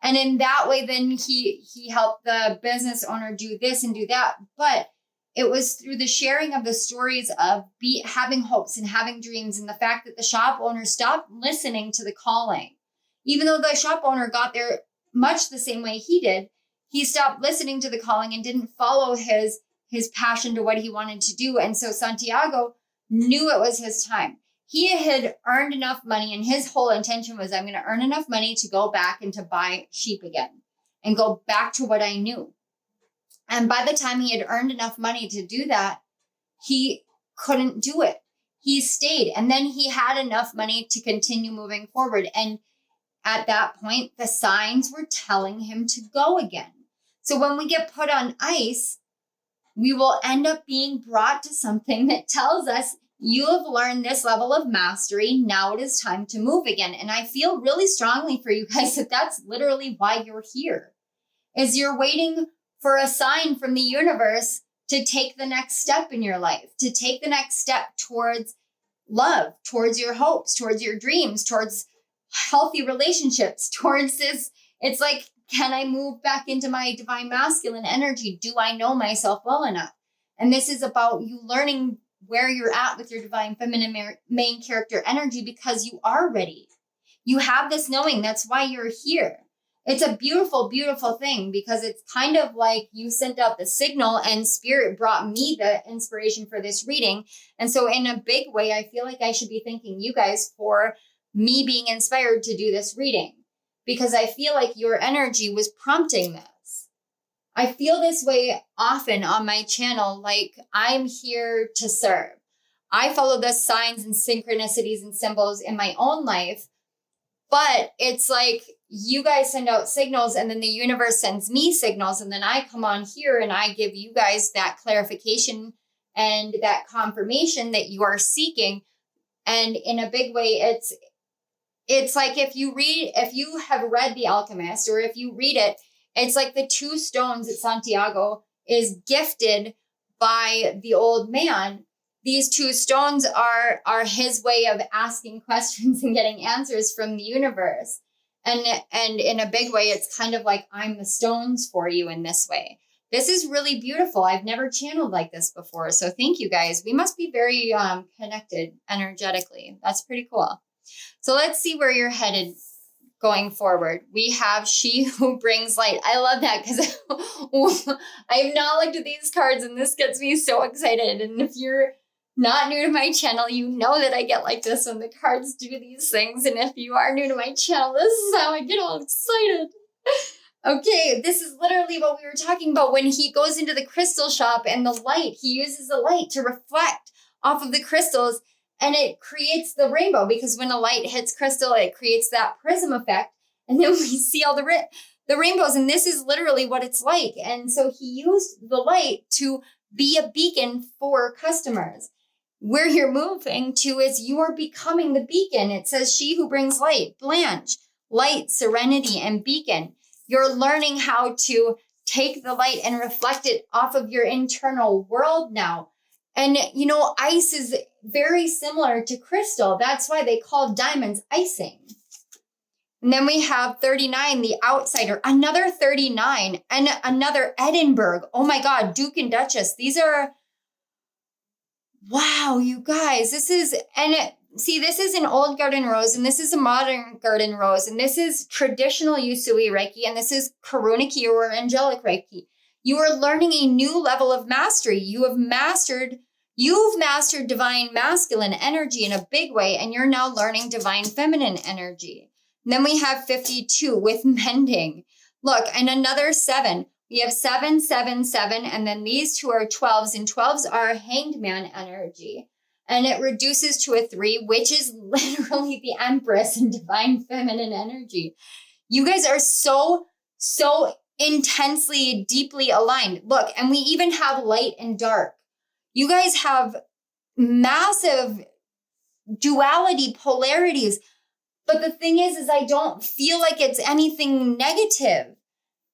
And in that way, then he helped the business owner do this and do that. But it was through the sharing of the stories of having hopes and having dreams, and the fact that the shop owner stopped listening to the calling. Even though the shop owner got there much the same way he did, he stopped listening to the calling and didn't follow his passion to what he wanted to do. And so Santiago knew it was his time. He had earned enough money, and his whole intention was, I'm going to earn enough money to go back and to buy sheep again and go back to what I knew. And by the time he had earned enough money to do that, he couldn't do it. He stayed, and then he had enough money to continue moving forward. And at that point, the signs were telling him to go again. So when we get put on ice, we will end up being brought to something that tells us, you have learned this level of mastery. Now it is time to move again. And I feel really strongly for you guys that that's literally why you're here, is you're waiting for a sign from the universe to take the next step in your life, to take the next step towards love, towards your hopes, towards your dreams, towards healthy relationships, towards this. It's like, can I move back into my divine masculine energy? Do I know myself well enough? And this is about you learning where you're at with your divine feminine main character energy, because you are ready. You have this knowing. That's why you're here. It's a beautiful, beautiful thing, because it's kind of like you sent out the signal and spirit brought me the inspiration for this reading. And so in a big way, I feel like I should be thanking you guys for me being inspired to do this reading, because I feel like your energy was prompting this. I feel this way often on my channel, like I'm here to serve. I follow the signs and synchronicities and symbols in my own life, but it's like you guys send out signals, and then the universe sends me signals, and then I come on here and I give you guys that clarification and that confirmation that you are seeking. And in a big way, it's like if you have read The Alchemist, or if you read it, it's like the two stones that Santiago is gifted by the old man. These two stones are his way of asking questions and getting answers from the universe. And in a big way, it's kind of like I'm the stones for you in this way. This is really beautiful. I've never channeled like this before. So thank you guys. We must be very connected energetically. That's pretty cool. So let's see where you're headed going forward. We have She Who Brings Light. I love that, because I have not looked at these cards, and this gets me so excited. And if you're not new to my channel, you know that I get like this when the cards do these things. And if you are new to my channel, this is how I get all excited. Okay, this is literally what we were talking about when he goes into the crystal shop, and the light, he uses the light to reflect off of the crystals, and it creates the rainbow, because when the light hits crystal, it creates that prism effect. And then we see all the rainbows, and this is literally what it's like. And so he used the light to be a beacon for customers. Where you're moving to is you are becoming the beacon. It says She Who Brings Light, Blanche, light, serenity, and beacon. You're learning how to take the light and reflect it off of your internal world now. And, you know, ice is very similar to crystal. That's why they call diamonds icing. And then we have 39, the outsider, another 39, and another Edinburgh. Oh my God, Duke and Duchess. These are, wow, you guys, this is an old garden rose, and this is a modern garden rose, and this is traditional Usui Reiki, and this is Karuniki or angelic Reiki. You are learning a new level of mastery. You've mastered divine masculine energy in a big way, and you're now learning divine feminine energy. And then we have 52 with mending. Look, and another 7. We have 7, 7, 7, and then these two are 12s, and 12s are hanged man energy. and it reduces to a 3, which is literally the Empress and divine feminine energy. You guys are so intensely, deeply aligned. Look, and we even have light and dark. You guys have massive duality, polarities. But the thing is I don't feel like it's anything negative.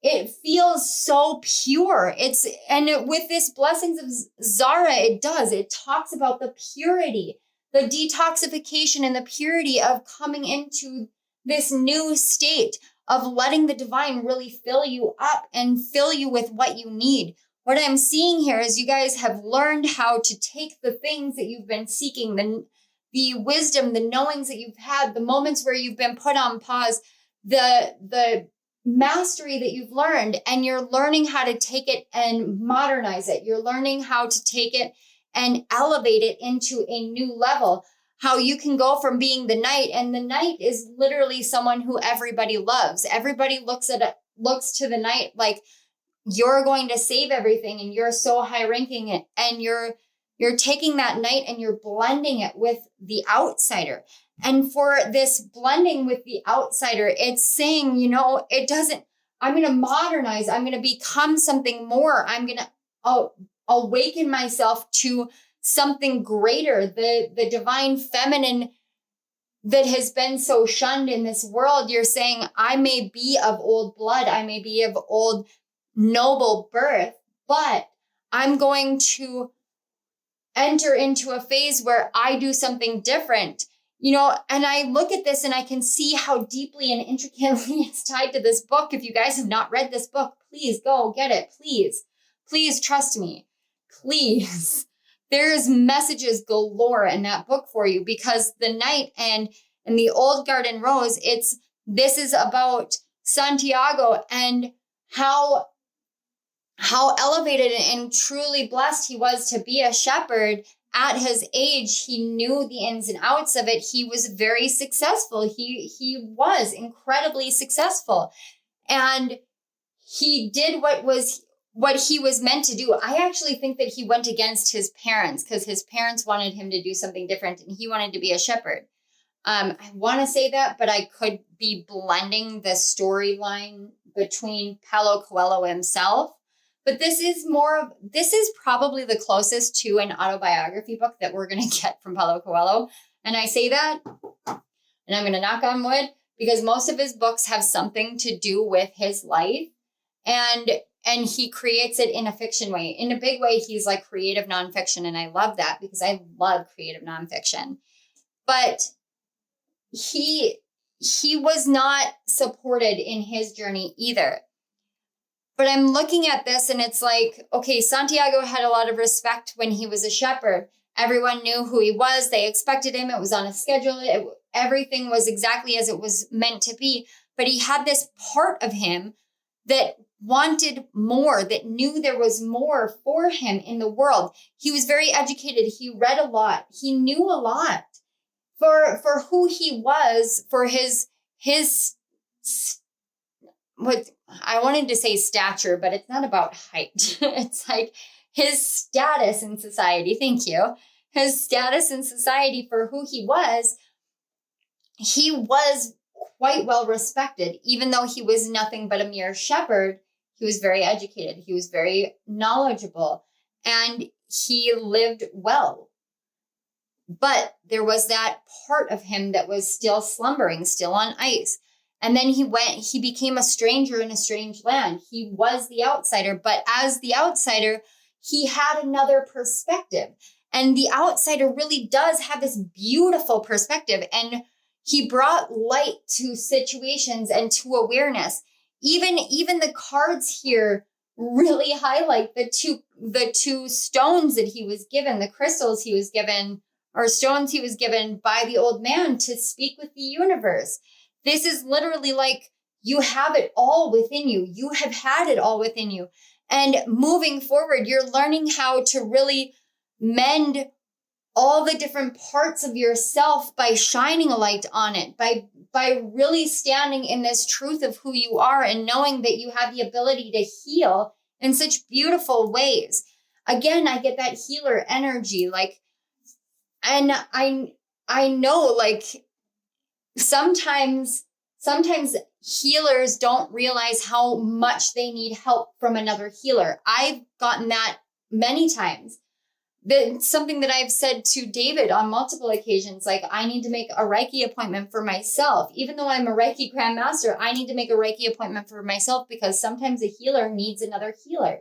It feels so pure. With this Blessings of Zara, it does. It talks about the purity, the detoxification and the purity of coming into this new state of letting the divine really fill you up and fill you with what you need. What I'm seeing here is you guys have learned how to take the things that you've been seeking, the wisdom, the knowings that you've had, the moments where you've been put on pause, the mastery that you've learned, and you're learning how to take it and modernize it. You're learning how to take it and elevate it into a new level. How you can go from being the knight, and the knight is literally someone who everybody loves. Everybody looks to the knight like you're going to save everything, and you're so high ranking it, and you're taking that knight and you're blending it with the outsider. And for this blending with the outsider, it's saying, I'm going to modernize. I'm going to become something more. I'm going to awaken myself to something greater, the divine feminine that has been so shunned in this world. You're saying, I may be of old blood. I may be of old noble birth, but I'm going to enter into a phase where I do something different. And I look at this and I can see how deeply and intricately it's tied to this book. If you guys have not read this book, please go get it. Please trust me. Please. There's messages galore in that book for you, because the Knight and the Old Garden Rose, this is about Santiago and how elevated and truly blessed he was to be a shepherd. At his age, he knew the ins and outs of it. He was very successful. He was incredibly successful. And he did what he was meant to do. I actually think that he went against his parents, because his parents wanted him to do something different and he wanted to be a shepherd. I want to say that, but I could be blending the storyline between Paulo Coelho himself. But this is probably the closest to an autobiography book that we're going to get from Paulo Coelho. And I say that, and I'm going to knock on wood, because most of his books have something to do with his life. And he creates it in a fiction way. In a big way, he's like creative nonfiction. And I love that, because I love creative nonfiction. But he was not supported in his journey either. But I'm looking at this and it's like, okay, Santiago had a lot of respect when he was a shepherd. Everyone knew who he was. They expected him. It was on a schedule. Everything was exactly as it was meant to be. But he had this part of him that wanted more, that knew there was more for him in the world. He was very educated. He read a lot. He knew a lot for who he was, for his what I wanted to say stature, but it's not about height. It's like his status in society. Thank you. His status in society for who he was quite well respected. Even though he was nothing but a mere shepherd, he was very educated. He was very knowledgeable, and he lived well. But there was that part of him that was still slumbering, still on ice. And then he became a stranger in a strange land. He was the outsider, but as the outsider, he had another perspective. And the outsider really does have this beautiful perspective. And he brought light to situations and to awareness. Even the cards here really highlight the two stones that he was given, the crystals he was given, or stones he was given by the old man to speak with the universe. This is literally like, you have it all within you. You have had it all within you. And moving forward, you're learning how to really mend all the different parts of yourself by shining a light on it, by really standing in this truth of who you are and knowing that you have the ability to heal in such beautiful ways. Again, I get that healer energy. Like, And I know, like, sometimes healers don't realize how much they need help from another healer. I've gotten that many times. That's something that I've said to David on multiple occasions. Like, I need to make a Reiki appointment for myself. Even though I'm a Reiki Grandmaster, I need to make a Reiki appointment for myself because sometimes a healer needs another healer.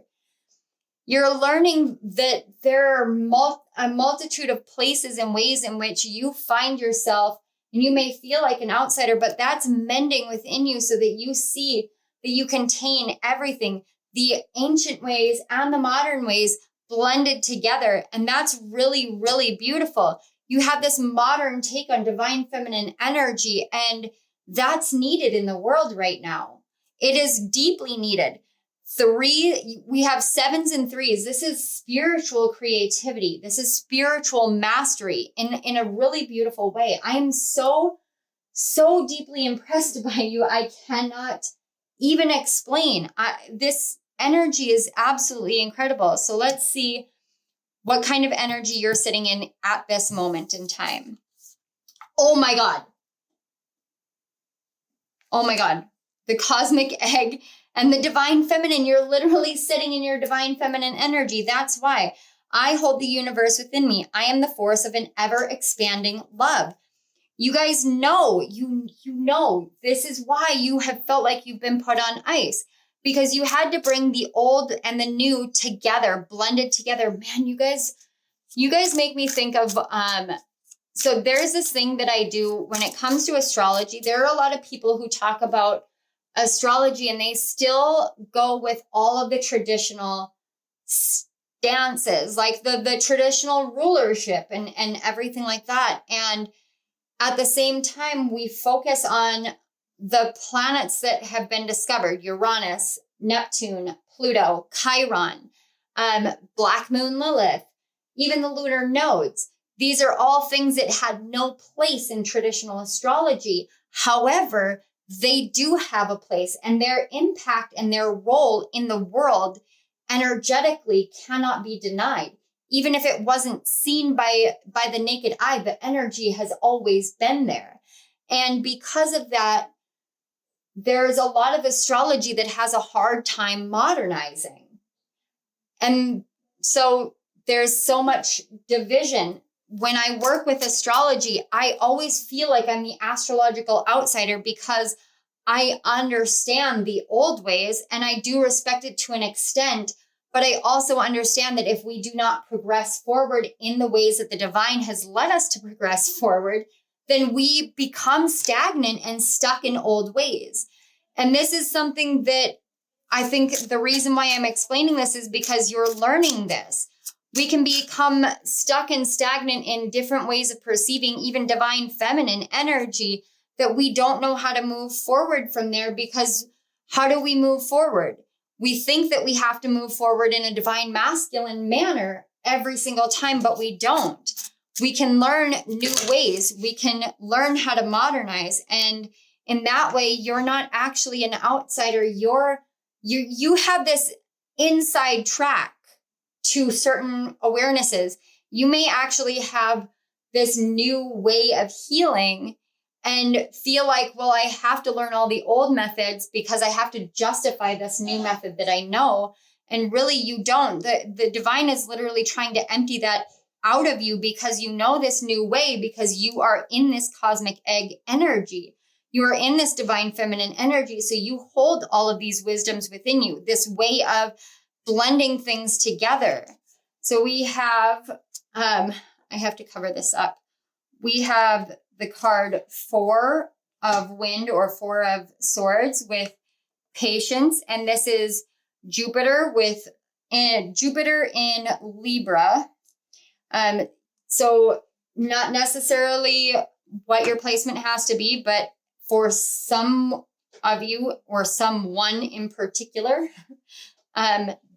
You're learning that there are a multitude of places and ways in which you find yourself, and you may feel like an outsider, but that's mending within you so that you see that you contain everything, the ancient ways and the modern ways blended together. And that's really, really beautiful. You have this modern take on divine feminine energy, and that's needed in the world right now. It is deeply needed. We have 7s and 3s. This is spiritual creativity. This is spiritual mastery in a really beautiful way. I am so deeply impressed by you. I cannot even explain. This energy is absolutely incredible. So let's see what kind of energy you're sitting in at this moment in time. Oh my God. Oh my God. The cosmic egg and the divine feminine. You're literally sitting in your divine feminine energy. That's why I hold the universe within me. I am the force of an ever expanding love. You guys know, you know, this is why you have felt like you've been put on ice, because you had to bring the old and the new together, blended together. Man, you guys make me think of, so there's this thing that I do when it comes to astrology. There are a lot of people who talk about astrology and they still go with all of the traditional stances, like the traditional rulership and everything like that. And at the same time, we focus on the planets that have been discovered: Uranus, Neptune, Pluto, Chiron, Black Moon Lilith, even the lunar nodes. These are all things that had no place in traditional astrology. However, they do have a place, and their impact and their role in the world energetically cannot be denied. Even if it wasn't seen by the naked eye, the energy has always been there. And because of that, there's a lot of astrology that has a hard time modernizing. And so there's so much division. When I work with astrology, I always feel like I'm the astrological outsider because I understand the old ways and I do respect it to an extent. But I also understand that if we do not progress forward in the ways that the divine has led us to progress forward, then we become stagnant and stuck in old ways. And this is something that I think the reason why I'm explaining this is because you're learning this. We can become stuck and stagnant in different ways of perceiving even divine feminine energy, that we don't know how to move forward from there. Because how do we move forward? We think that we have to move forward in a divine masculine manner every single time, but we don't. We can learn new ways. We can learn how to modernize. And in that way, you're not actually an outsider. You have this inside track to certain awarenesses. You may actually have this new way of healing and feel like, well, I have to learn all the old methods because I have to justify this new method that I know. And really, you don't. The divine is literally trying to empty that out of you because you know this new way, because you are in this cosmic egg energy. You are in this divine feminine energy. So you hold all of these wisdoms within you, this way of blending things together. So we have, I have to cover this up. We have the card 4 of Wind, or 4 of Swords, with Patience. And this is Jupiter Jupiter in Libra. So not necessarily what your placement has to be, but for some of you or someone in particular,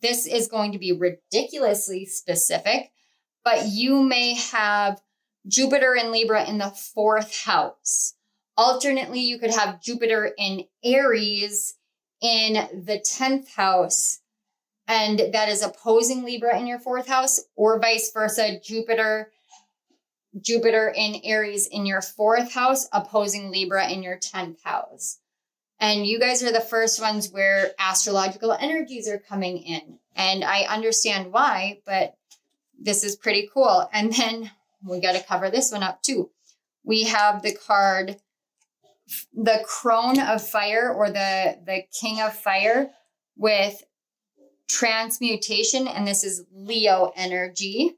this is going to be ridiculously specific, but you may have Jupiter in Libra in the 4th house. Alternately, you could have Jupiter in Aries in the 10th house, and that is opposing Libra in your 4th house, or vice versa. Jupiter Jupiter in Aries in your 4th house, opposing Libra in your 10th house. And you guys are the first ones where astrological energies are coming in. And I understand why, but this is pretty cool. And then we got to cover this one up too. We have the card, the Crone of Fire, or the King of Fire, with transmutation. And this is Leo energy.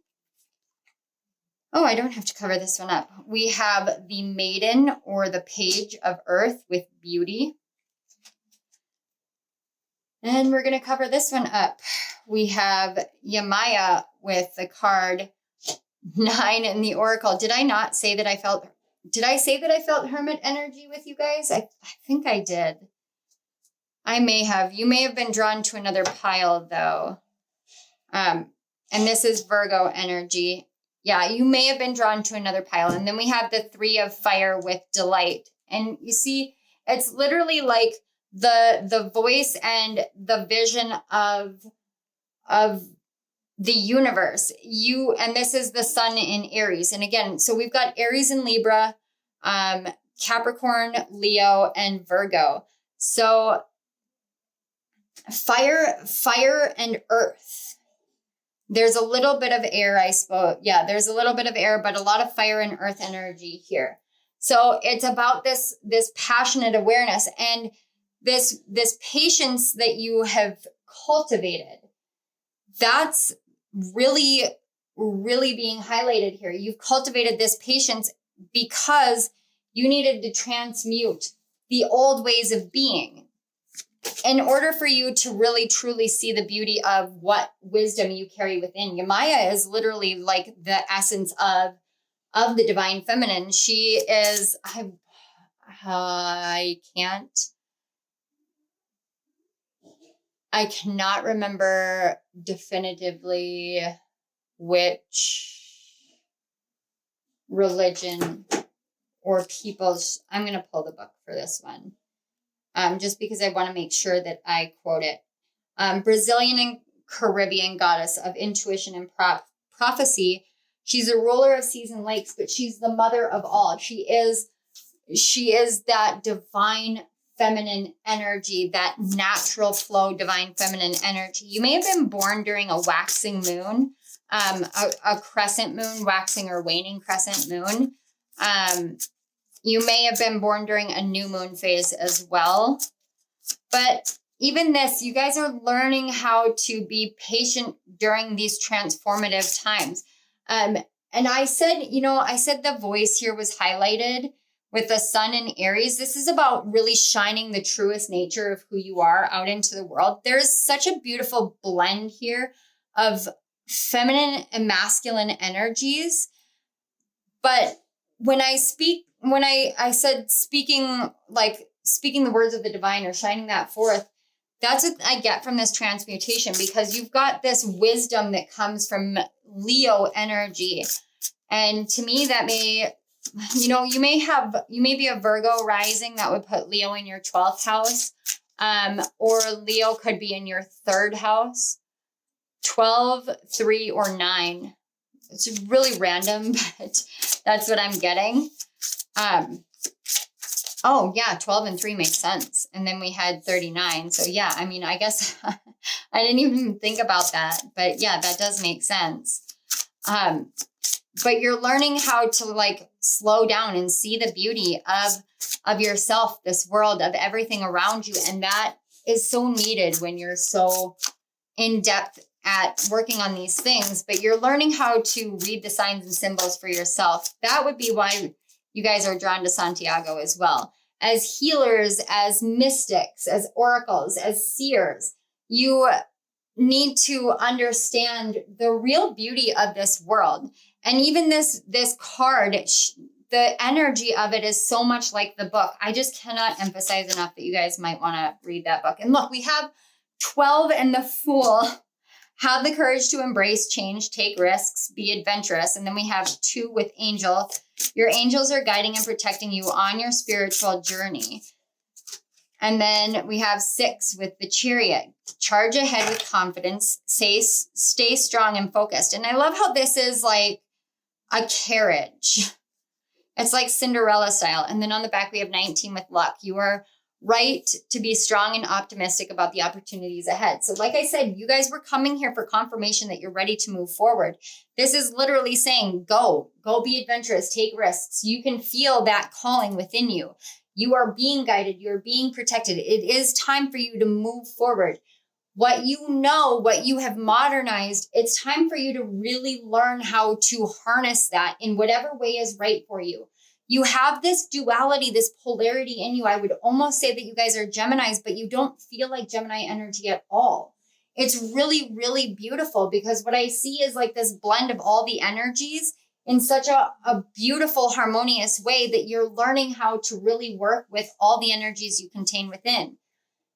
Oh, I don't have to cover this one up. We have the Maiden, or the Page of Earth, with beauty. And we're going to cover this one up. We have Yamaya with the card 9 in the Oracle. Did I not say that I felt, did I say that I felt Hermit energy with you guys? I think I did. I may have. You may have been drawn to another pile though. And this is Virgo energy. Yeah, you may have been drawn to another pile. And then we have the 3 of Fire with delight. And you see, it's literally like the voice and the vision of the universe. And this is the Sun in Aries. And again, so we've got Aries and Libra, Capricorn, Leo, and Virgo. So fire and earth. There's a little bit of air, I suppose. Yeah, there's a little bit of air, but a lot of fire and earth energy here. So it's about this passionate awareness and this patience that you have cultivated. That's really, really being highlighted here. You've cultivated this patience because you needed to transmute the old ways of being in order for you to really, truly see the beauty of what wisdom you carry within. Yamaya is literally like the essence of the divine feminine. She is, I cannot remember definitively which religion or people's. I'm going to pull the book for this one, just because I want to make sure that I quote it. Brazilian and Caribbean goddess of intuition and prophecy. She's a ruler of seas and lakes, but she's the mother of all. She is that divine feminine energy, that natural flow, divine feminine energy. You may have been born during a waxing moon, a crescent moon, waxing or waning crescent moon. You may have been born during a new moon phase as well. But even this, you guys are learning how to be patient during these transformative times. And I said the voice here was highlighted with the Sun in Aries. This is about really shining the truest nature of who you are out into the world. There's such a beautiful blend here of feminine and masculine energies. But when I said speaking the words of the divine or shining that forth, that's what I get from this transmutation, because you've got this wisdom that comes from Leo energy. And to me, that you may be a Virgo rising. That would put Leo in your 12th house. Or Leo could be in your 3rd house, 12, 3, or 9. It's really random, but that's what I'm getting. Oh yeah, 12 and 3 makes sense. And then we had 39. So yeah, I mean, I guess I didn't even think about that, but yeah, that does make sense. But you're learning how to slow down and see the beauty of yourself, this world, of everything around you. And that is so needed when you're so in depth at working on these things, but you're learning how to read the signs and symbols for yourself. That would be why you guys are drawn to Santiago as well. As healers, as mystics, as oracles, as seers, you need to understand the real beauty of this world. And even this card, the energy of it is so much like the book. I just cannot emphasize enough that you guys might want to read that book. And look, we have 12 and the Fool. Have the courage to embrace change, take risks, be adventurous. And then we have 2 with Angel. Your angels are guiding and protecting you on your spiritual journey. And then we have 6 with the Chariot. Charge ahead with confidence. Stay strong and focused. And I love how this is a carriage. It's like Cinderella style. And then on the back, we have 19 with luck. You are right to be strong and optimistic about the opportunities ahead. So like I said, you guys were coming here for confirmation that you're ready to move forward. This is literally saying, go be adventurous, take risks. You can feel that calling within you. You are being guided. You're being protected. It is time for you to move forward. What you know, what you have modernized, it's time for you to really learn how to harness that in whatever way is right for you. You have this duality, this polarity in you. I would almost say that you guys are Geminis, but you don't feel like Gemini energy at all. It's really, really beautiful because what I see is like this blend of all the energies in such a beautiful, harmonious way that you're learning how to really work with all the energies you contain within.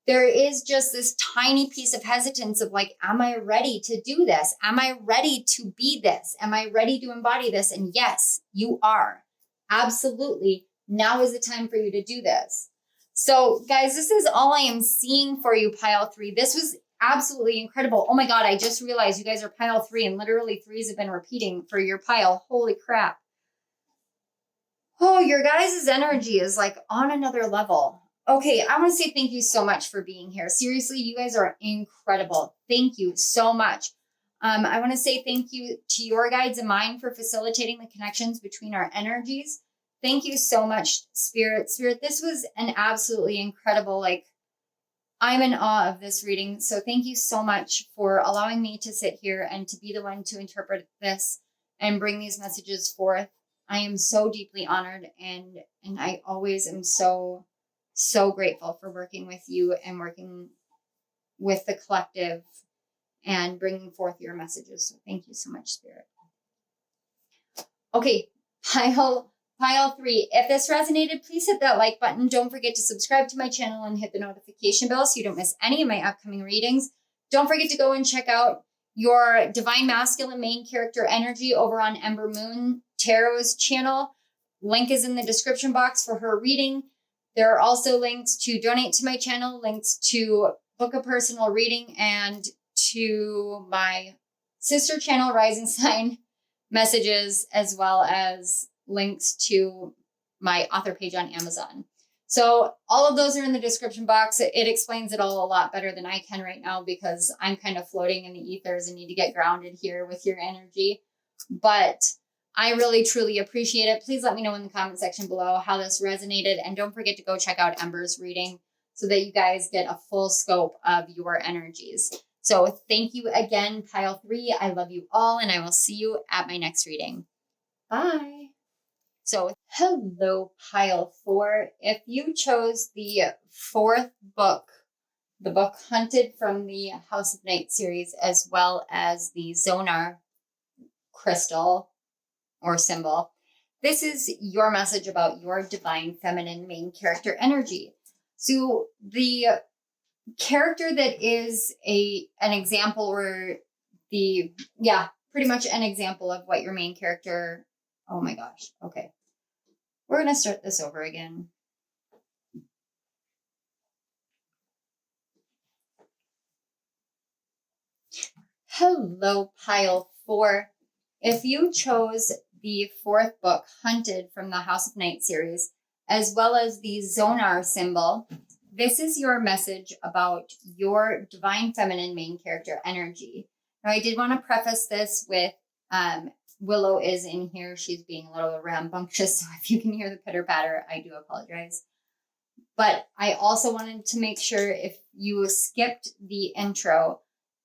There is just this tiny piece of hesitance of like, am I ready to do this? Am I ready to be this? Am I ready to embody this? And yes, you are. Absolutely. Now is the time for you to do this. So guys, this is all I am seeing for you, pile 3. This was absolutely incredible. Oh my God, I just realized you guys are pile 3 and literally 3s have been repeating for your pile. Holy crap. Oh, your guys' energy is like on another level. Okay, I want to say thank you so much for being here. Seriously, you guys are incredible. Thank you so much. I want to say thank you to your guides and mine for facilitating the connections between our energies. Thank you so much, Spirit. Spirit, this was an absolutely incredible, like, I'm in awe of this reading. So thank you so much for allowing me to sit here and to be the one to interpret this and bring these messages forth. I am so deeply honored and I always am so grateful for working with you and working with the collective and bringing forth your messages. So thank you so much, Spirit. Okay, pile 3. If this resonated, please hit that like button. Don't forget to subscribe to my channel and hit the notification bell so you don't miss any of my upcoming readings. Don't forget to go and check out your Divine Masculine main character energy over on Ember Moon Tarot's channel. Link is in the description box for her reading. There are also links to donate to my channel, links to book a personal reading, and to my sister channel, Rising Sign messages, as well as links to my author page on Amazon. So all of those are in the description box. It explains it all a lot better than I can right now because I'm kind of floating in the ethers and need to get grounded here with your energy. But I really, truly appreciate it. Please let me know in the comment section below how this resonated. And don't forget to go check out Ember's reading so that you guys get a full scope of your energies. So thank you again, pile 3. I love you all, and I will see you at my next reading. Bye. So hello, pile 4. If you chose the 4th book, the book Hunted from the House of Night series, as well as the Zonar crystal or symbol, this is your message about your divine feminine main character energy. So the character that is an example, or pretty much an example of what your main character, oh my gosh. Okay. We're going to start this over again. Hello, pile 4. If you chose the 4th book, Hunted from the House of Night series, as well as the Zonar symbol, this is your message about your divine feminine main character energy. Now, I did want to preface this with Willow is in here. She's being a little rambunctious, so if you can hear the pitter-patter, I do apologize. But I also wanted to make sure if you skipped the intro,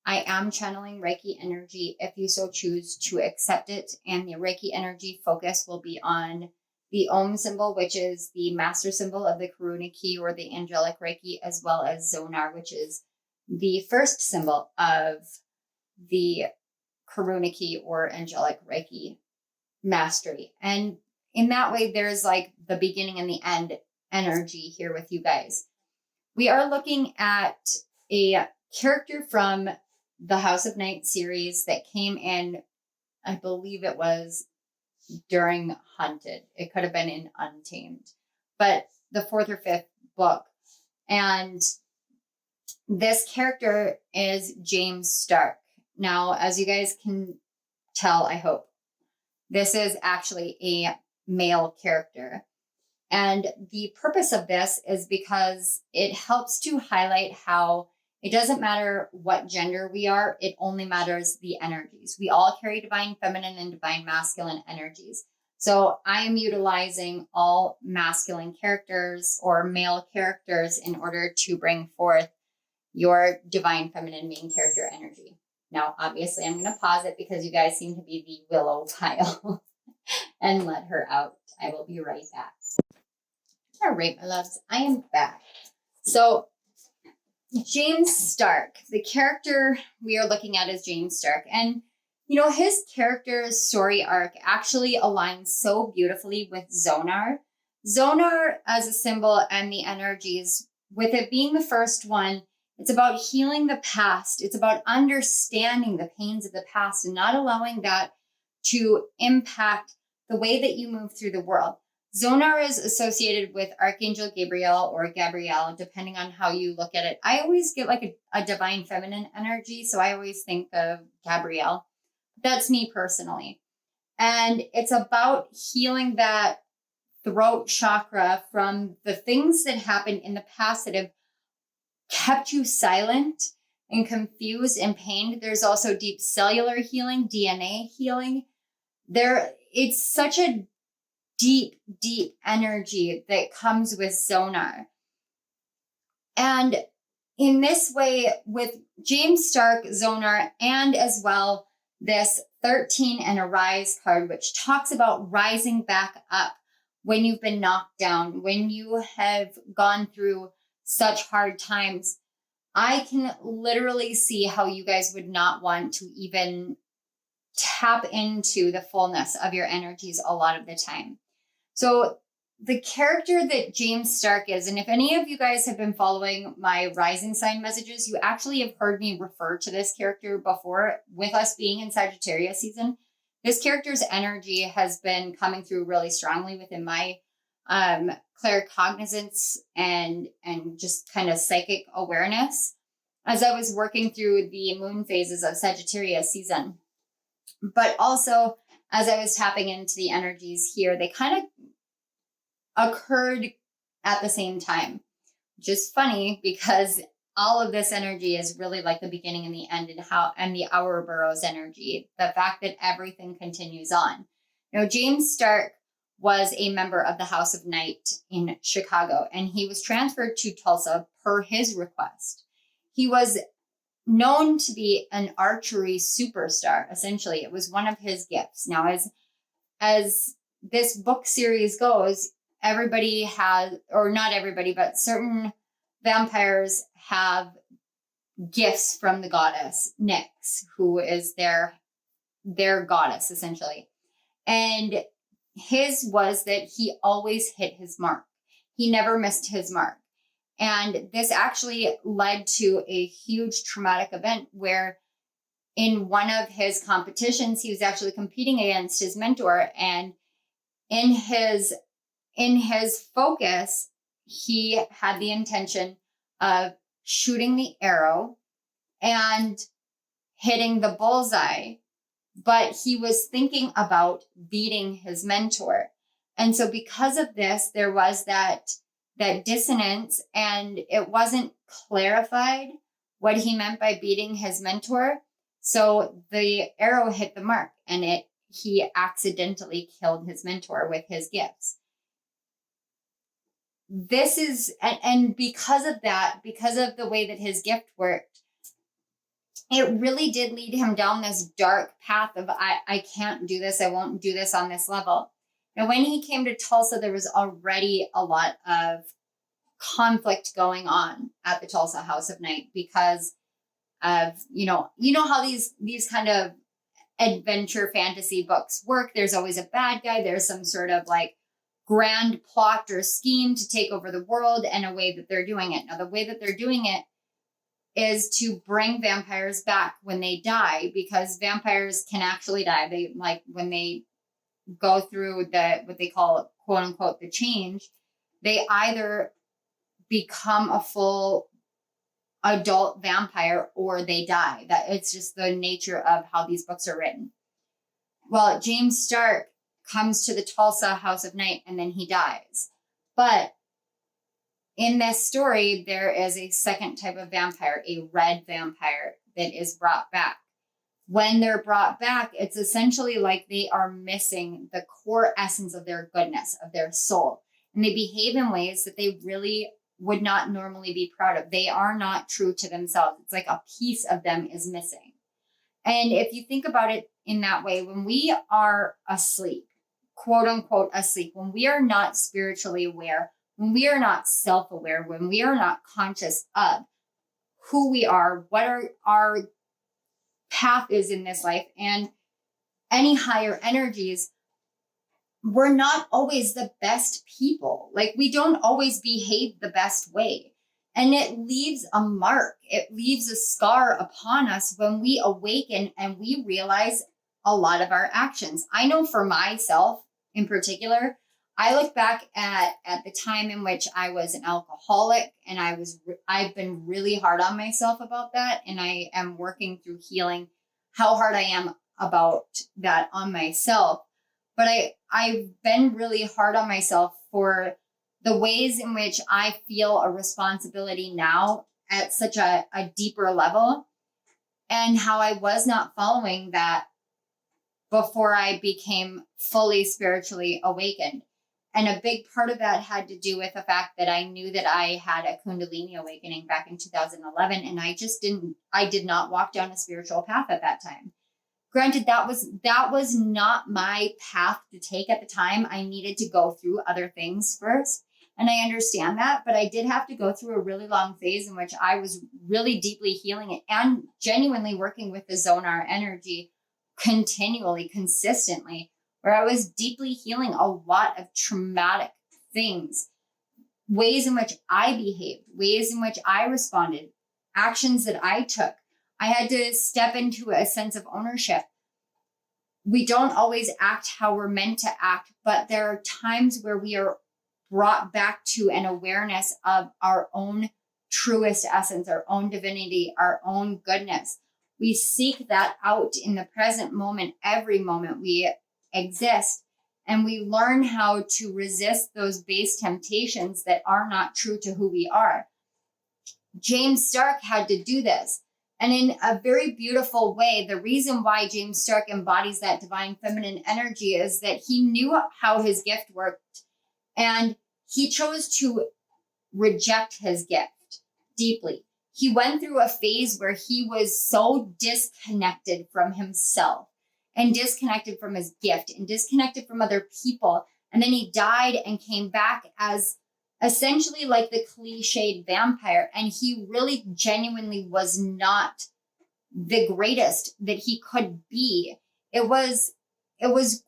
I am channeling Reiki energy if you so choose to accept it. And the Reiki energy focus will be on the Om symbol, which is the master symbol of the Karuna key or the angelic Reiki, as well as Zonar, which is the first symbol of the Karuna key or angelic Reiki mastery. And in that way, there's like the beginning and the end energy here with you guys. We are looking at a character from the House of Night series that came in, I believe it was during Hunted. It could have been in Untamed, but the 4th or 5th book. And this character is James Stark. Now, as you guys can tell, I hope, This is actually a male character. And the purpose of this is because it helps to highlight how it doesn't matter what gender we are, it only matters the energies. We all carry divine feminine and divine masculine energies. So I am utilizing all masculine characters or male characters in order to bring forth your divine feminine main character energy. Now, obviously, I'm going to pause it because you guys seem to be the willow pile and let her out. I will be right back. All right, my loves, I am back. So James Stark, the character we are looking at is James Stark. And, you know, his character's story arc actually aligns so beautifully with Zonar. Zonar as a symbol and the energies, with it being the first one, it's about healing the past. It's about understanding the pains of the past and not allowing that to impact the way that you move through the world. Zonar is associated with Archangel Gabriel or Gabrielle, depending on how you look at it. I always get like a divine feminine energy, so I always think of Gabrielle. That's me personally. And it's about healing that throat chakra from the things that happened in the past that have kept you silent and confused and pained. There's also deep cellular healing, DNA healing. It's such a deep, deep energy that comes with Zonar. And in this way, with James Stark, Zonar, and as well this 13 and a rise card, which talks about rising back up when you've been knocked down, when you have gone through such hard times. I can literally see how you guys would not want to even tap into the fullness of your energies a lot of the time. So the character that James Stark is, and if any of you guys have been following my rising sign messages, you actually have heard me refer to this character before. With us being in Sagittarius season, this character's energy has been coming through really strongly within my claircognizance and just kind of psychic awareness as I was working through the moon phases of Sagittarius season. But also, as I was tapping into the energies here, they kind of occurred at the same time, which is funny because all of this energy is really like the beginning and the end, and the Ouroboros energy, the fact that everything continues on. Now, James Stark was a member of the House of Night in Chicago, and he was transferred to Tulsa per his request. He was known to be an archery superstar. Essentially, it was one of his gifts. Now, as this book series goes, everybody has, or not everybody, but certain vampires have gifts from the goddess Nyx, who is their goddess, essentially. And his was that he always hit his mark. He never missed his mark. And this actually led to a huge traumatic event where in one of his competitions, he was actually competing against his mentor. And in his focus, he had the intention of shooting the arrow and hitting the bullseye, but he was thinking about beating his mentor. And so because of this, there was that dissonance, and it wasn't clarified what he meant by beating his mentor. So the arrow hit the mark, and he accidentally killed his mentor with his gifts. This is, and because of that, because of the way that his gift worked, it really did lead him down this dark path of, I can't do this. I won't do this on this level. Now, when he came to Tulsa, there was already a lot of conflict going on at the Tulsa House of Night because of, you know how these kind of adventure fantasy books work. There's always a bad guy. There's some sort of like grand plot or scheme to take over the world, and a way that they're doing it. Now, the way that they're doing it is to bring vampires back when they die, because vampires can actually die. They, like, when they go through what they call, quote unquote, the change, they either become a full adult vampire or they die. That it's just the nature of how these books are written. Well, James Stark comes to the Tulsa House of Night and then he dies. But in this story, there is a second type of vampire, a red vampire that is brought back. When they're brought back, it's essentially like they are missing the core essence of their goodness, of their soul. And they behave in ways that they really would not normally be proud of. They are not true to themselves. It's like a piece of them is missing. And if you think about it in that way, when we are asleep, quote unquote asleep, when we are not spiritually aware, when we are not self-aware, when we are not conscious of who we are, what our path is in this life, and any higher energies, we're not always the best people. Like, we don't always behave the best way. And it leaves a mark. It leaves a scar upon us when we awaken and we realize a lot of our actions. I know for myself in particular, I look back at the time in which I was an alcoholic, and I've been really hard on myself about that. And I am working through healing how hard I am about that on myself. But I've been really hard on myself for the ways in which I feel a responsibility now at such a deeper level, and how I was not following that before I became fully spiritually awakened. And a big part of that had to do with the fact that I knew that I had a Kundalini awakening back in 2011. And I did not walk down a spiritual path at that time. Granted, that was not my path to take at the time. I needed to go through other things first. And I understand that, but I did have to go through a really long phase in which I was really deeply healing it and genuinely working with the Zonar energy continually, consistently, where I was deeply healing a lot of traumatic things, ways in which I behaved, ways in which I responded, actions that I took. I had to step into a sense of ownership. We don't always act how we're meant to act, but there are times where we are brought back to an awareness of our own truest essence, our own divinity, our own goodness. We seek that out in the present moment, every moment we exist, and we learn how to resist those base temptations that are not true to who we are. James Stark had to do this. And in a very beautiful way, the reason why James Stark embodies that divine feminine energy is that he knew how his gift worked, and he chose to reject his gift deeply. He went through a phase where he was so disconnected from himself and disconnected from his gift and disconnected from other people. And then he died and came back as essentially like the cliched vampire. And he really genuinely was not the greatest that he could be. It was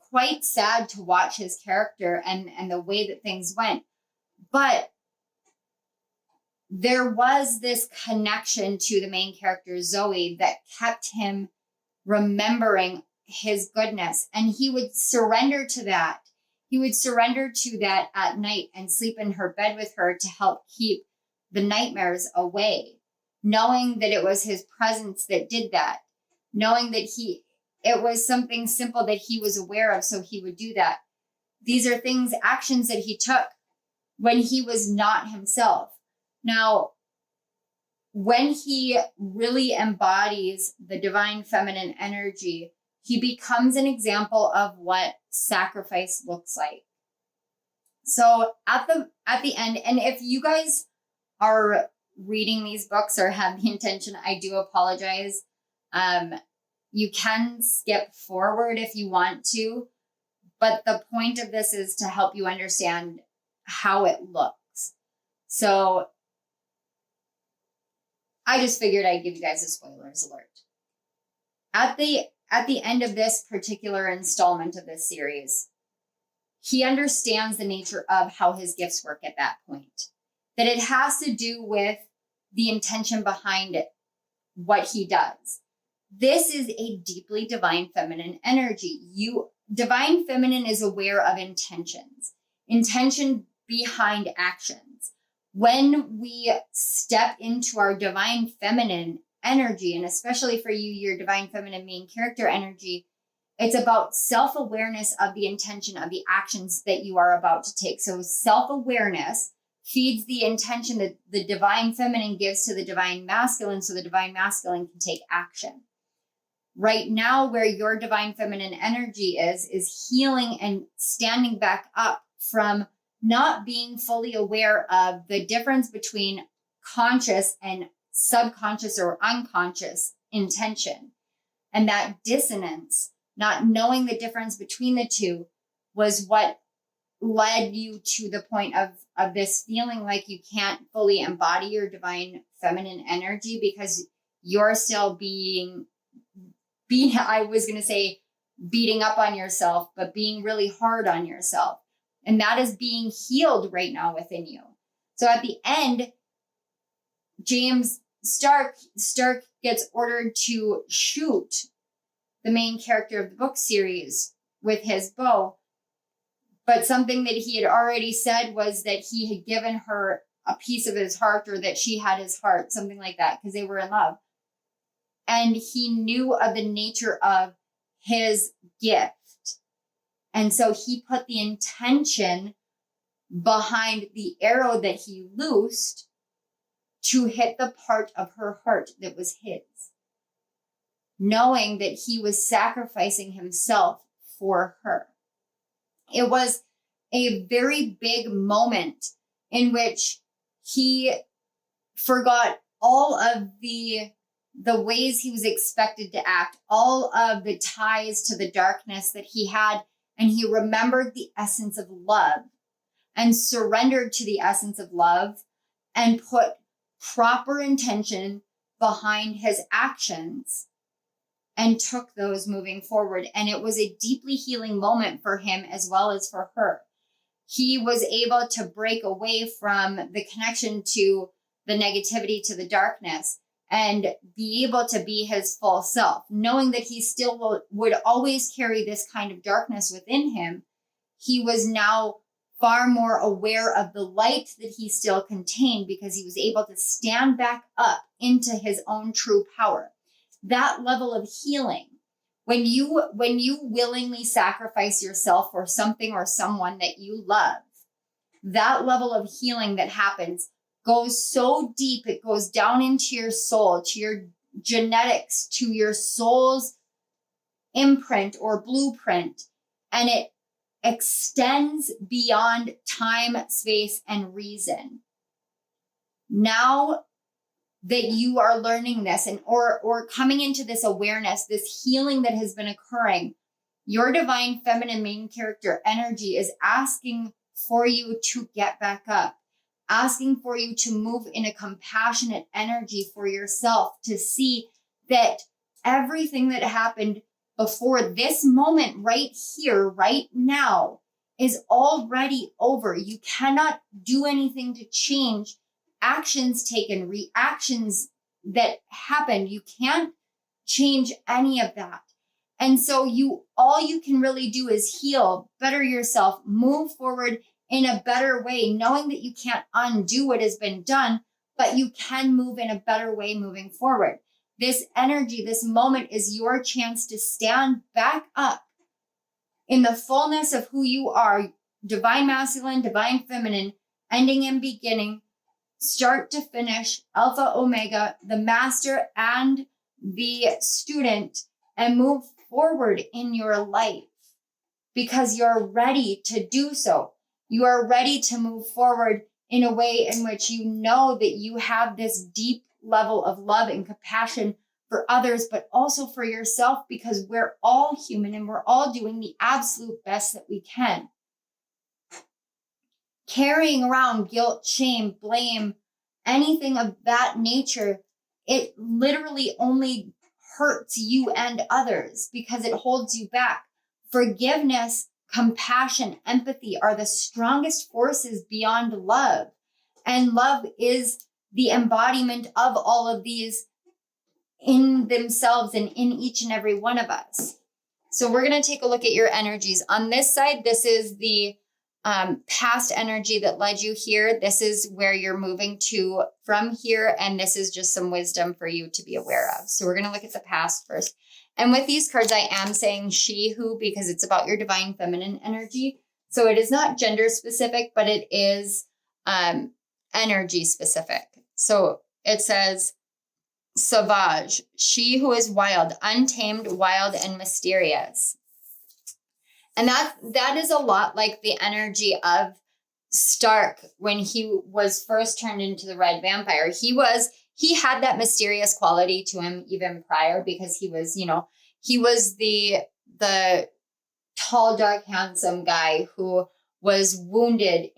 quite sad to watch his character and the way that things went. But there was this connection to the main character, Zoe, that kept him remembering his goodness. And he would surrender to that. He would surrender to that at night and sleep in her bed with her to help keep the nightmares away, knowing that it was his presence that did that, knowing that it was something simple that he was aware of, so he would do that. These are actions that he took when he was not himself. Now, when he really embodies the divine feminine energy, he becomes an example of what sacrifice looks like. So at the end, and if you guys are reading these books or have the intention, I do apologize. You can skip forward if you want to, but the point of this is to help you understand how it looks. So I just figured I'd give you guys a spoilers alert. At the end of this particular installment of this series, he understands the nature of how his gifts work at that point. That it has to do with the intention behind it, what he does. This is a deeply divine feminine energy. Divine feminine is aware of intention behind actions. When we step into our divine feminine energy, and especially for you, your divine feminine main character energy, It's about self-awareness of the intention of the actions that you are about to take. So self-awareness feeds the intention that the divine feminine gives to the divine masculine, so the divine masculine can take action. Right now, where your divine feminine energy is healing and standing back up from not being fully aware of the difference between conscious and subconscious or unconscious intention. And that dissonance, not knowing the difference between the two, was what led you to the point of this feeling like you can't fully embody your divine feminine energy because you're still being I was going to say beating up on yourself, but being really hard on yourself. And that is being healed right now within you. So at the end, James Stark gets ordered to shoot the main character of the book series with his bow. But something that he had already said was that he had given her a piece of his heart, or that she had his heart, something like that, because they were in love. And he knew of the nature of his gift. And so he put the intention behind the arrow that he loosed to hit the part of her heart that was his, knowing that he was sacrificing himself for her. It was a very big moment in which he forgot all of the ways he was expected to act, all of the ties to the darkness that he had, and he remembered the essence of love and surrendered to the essence of love and put proper intention behind his actions and took those moving forward. And it was a deeply healing moment for him as well as for her. He was able to break away from the connection to the negativity, to the darkness, and be able to be his full self, knowing that he still would always carry this kind of darkness within him. He was now far more aware of the light that he still contained because he was able to stand back up into his own true power. That level of healing, when you willingly sacrifice yourself for something or someone that you love, that level of healing that happens goes so deep. It goes down into your soul, to your genetics, to your soul's imprint or blueprint, and it extends beyond time, space, and reason. Now that you are learning this and or coming into this awareness, this healing that has been occurring, your divine feminine main character energy is asking for you to get back up, asking for you to move in a compassionate energy for yourself, to see that everything that happened before this moment right here, right now, is already over. You cannot do anything to change actions taken, reactions that happened. You can't change any of that. And so all you can really do is heal, better yourself, move forward in a better way, knowing that you can't undo what has been done, but you can move in a better way moving forward. This energy, this moment is your chance to stand back up in the fullness of who you are, divine masculine, divine feminine, ending and beginning, start to finish, alpha, omega, the master and the student, and move forward in your life because you're ready to do so. You are ready to move forward in a way in which you know that you have this deep level of love and compassion for others, but also for yourself, because we're all human and we're all doing the absolute best that we can. Carrying around guilt, shame, blame, anything of that nature, it literally only hurts you and others because it holds you back. Forgiveness, compassion, empathy are the strongest forces beyond love. And love is the embodiment of all of these in themselves and in each and every one of us. So we're going to take a look at your energies. On this side, this is the past energy that led you here. This is where you're moving to from here. And this is just some wisdom for you to be aware of. So we're going to look at the past first. And with these cards, I am saying she, who, because it's about your divine feminine energy. So it is not gender specific, but it is energy specific. So it says sauvage, she who is wild, untamed, wild, and mysterious. And that is a lot like the energy of Stark when he was first turned into the red vampire. He had that mysterious quality to him even prior, because he was the tall, dark, handsome guy who was wounded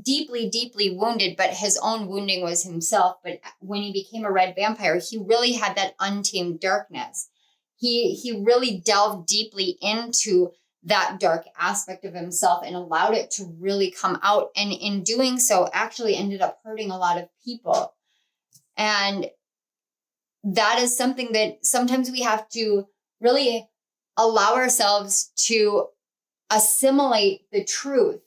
deeply, deeply wounded, but his own wounding was himself. But when he became a red vampire, he really had that untamed darkness. He really delved deeply into that dark aspect of himself and allowed it to really come out. And in doing so, actually ended up hurting a lot of people. And that is something that sometimes we have to really allow ourselves to assimilate the truth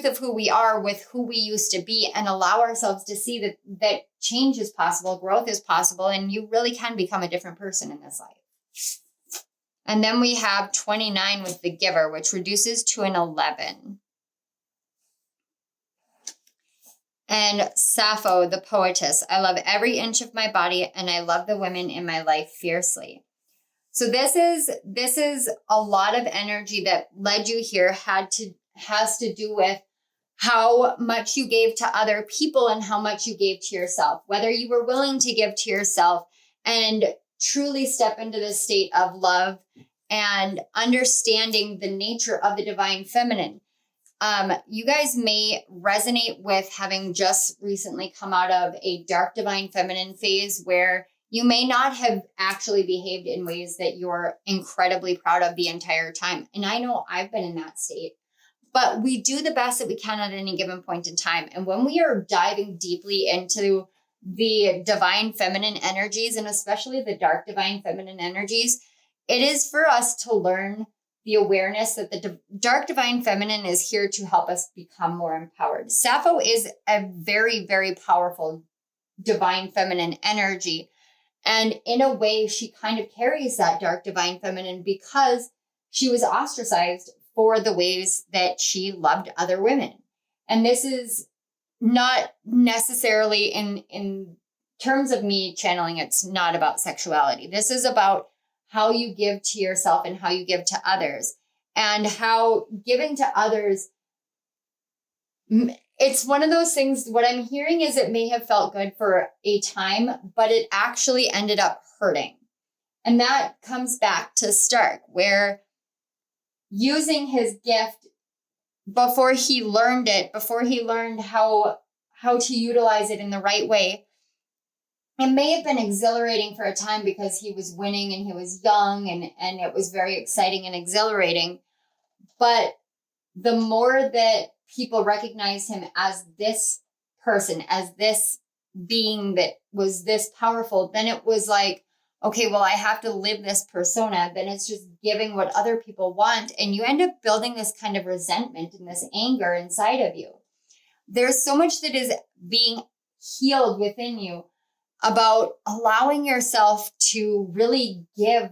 of who we are with who we used to be, and allow ourselves to see that change is possible, growth is possible, and you really can become a different person in this life. And then we have 29 with the Giver, which reduces to an 11. And Sappho, the poetess. I love every inch of my body, and I love the women in my life fiercely. So this is a lot of energy that led you here, has to do with how much you gave to other people and how much you gave to yourself, whether you were willing to give to yourself and truly step into this state of love and understanding the nature of the divine feminine. You guys may resonate with having just recently come out of a dark divine feminine phase where you may not have actually behaved in ways that you're incredibly proud of the entire time. And I know I've been in that state, but we do the best that we can at any given point in time. And when we are diving deeply into the divine feminine energies, and especially the dark divine feminine energies, it is for us to learn the awareness that the dark divine feminine is here to help us become more empowered. Sappho is a very, very powerful divine feminine energy. And in a way, she kind of carries that dark divine feminine because she was ostracized for the ways that she loved other women. And this is not necessarily in terms of me channeling, it's not about sexuality. This is about how you give to yourself and how you give to others, and how giving to others, it's one of those things. What I'm hearing is it may have felt good for a time, but it actually ended up hurting. And that comes back to Stark, where using his gift before he learned how to utilize it in the right way, it may have been exhilarating for a time because he was winning and he was young and it was very exciting and exhilarating. But the more that people recognized him as this person, as this being that was this powerful, then it was like, okay, well, I have to live this persona. Then it's just giving what other people want. And you end up building this kind of resentment and this anger inside of you. There's so much that is being healed within you about allowing yourself to really give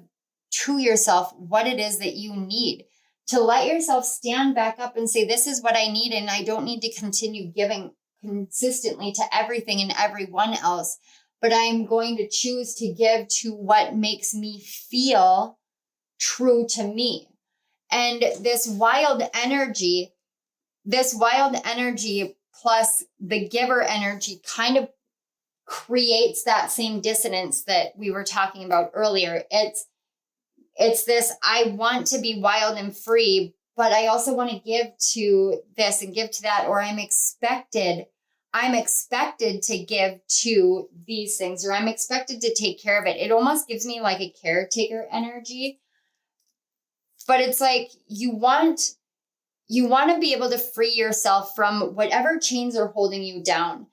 to yourself what it is that you need, to let yourself stand back up and say, this is what I need. And I don't need to continue giving consistently to everything and everyone else, but I'm going to choose to give to what makes me feel true to me. And this wild energy plus the giver energy kind of creates that same dissonance that we were talking about earlier. It's this, I want to be wild and free, but I also want to give to this and give to that, or I'm expected to give to these things, or I'm expected to take care of it. It almost gives me like a caretaker energy, but it's like you want to be able to free yourself from whatever chains are holding you down.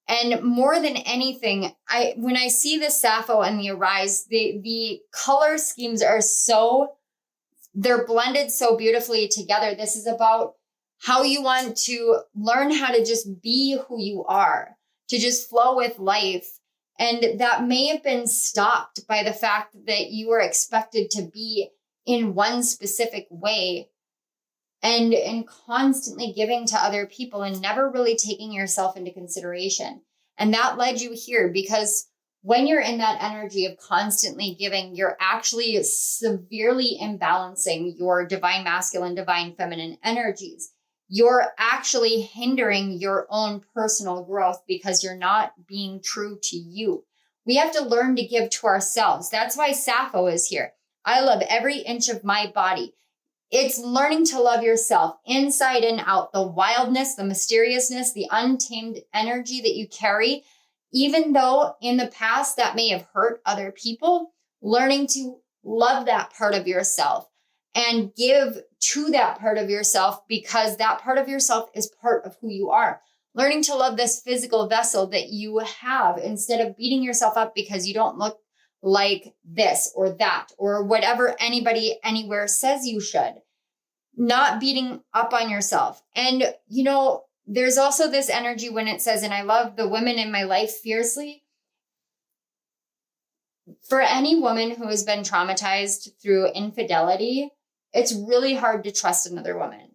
And more than anything, when I see the Sappho and the Arise, the color schemes are they're blended so beautifully together. This is about how you want to learn how to just be who you are, to just flow with life. And that may have been stopped by the fact that you were expected to be in one specific way and constantly giving to other people and never really taking yourself into consideration. And that led you here, because when you're in that energy of constantly giving, you're actually severely imbalancing your divine masculine, divine feminine energies. You're actually hindering your own personal growth because you're not being true to you. We have to learn to give to ourselves. That's why Sappho is here. I love every inch of my body. It's learning to love yourself inside and out, the wildness, the mysteriousness, the untamed energy that you carry. Even though in the past that may have hurt other people, learning to love that part of yourself and give to that part of yourself, because that part of yourself is part of who you are. Learning to love this physical vessel that you have instead of beating yourself up because you don't look like this or that or whatever anybody anywhere says you should. Not beating up on yourself. And, you know, there's also this energy when it says, and I love the women in my life fiercely. For any woman who has been traumatized through infidelity, it's really hard to trust another woman.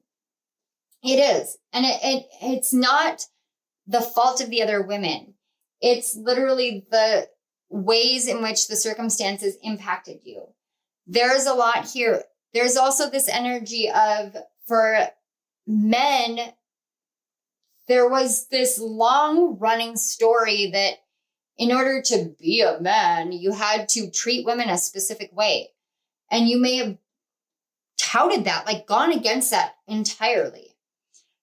It is. And it's not the fault of the other women. It's literally the ways in which the circumstances impacted you. There's a lot here. There's also this energy of, for men, there was this long running story that in order to be a man, you had to treat women a specific way. And you may have touted that, like gone against that entirely.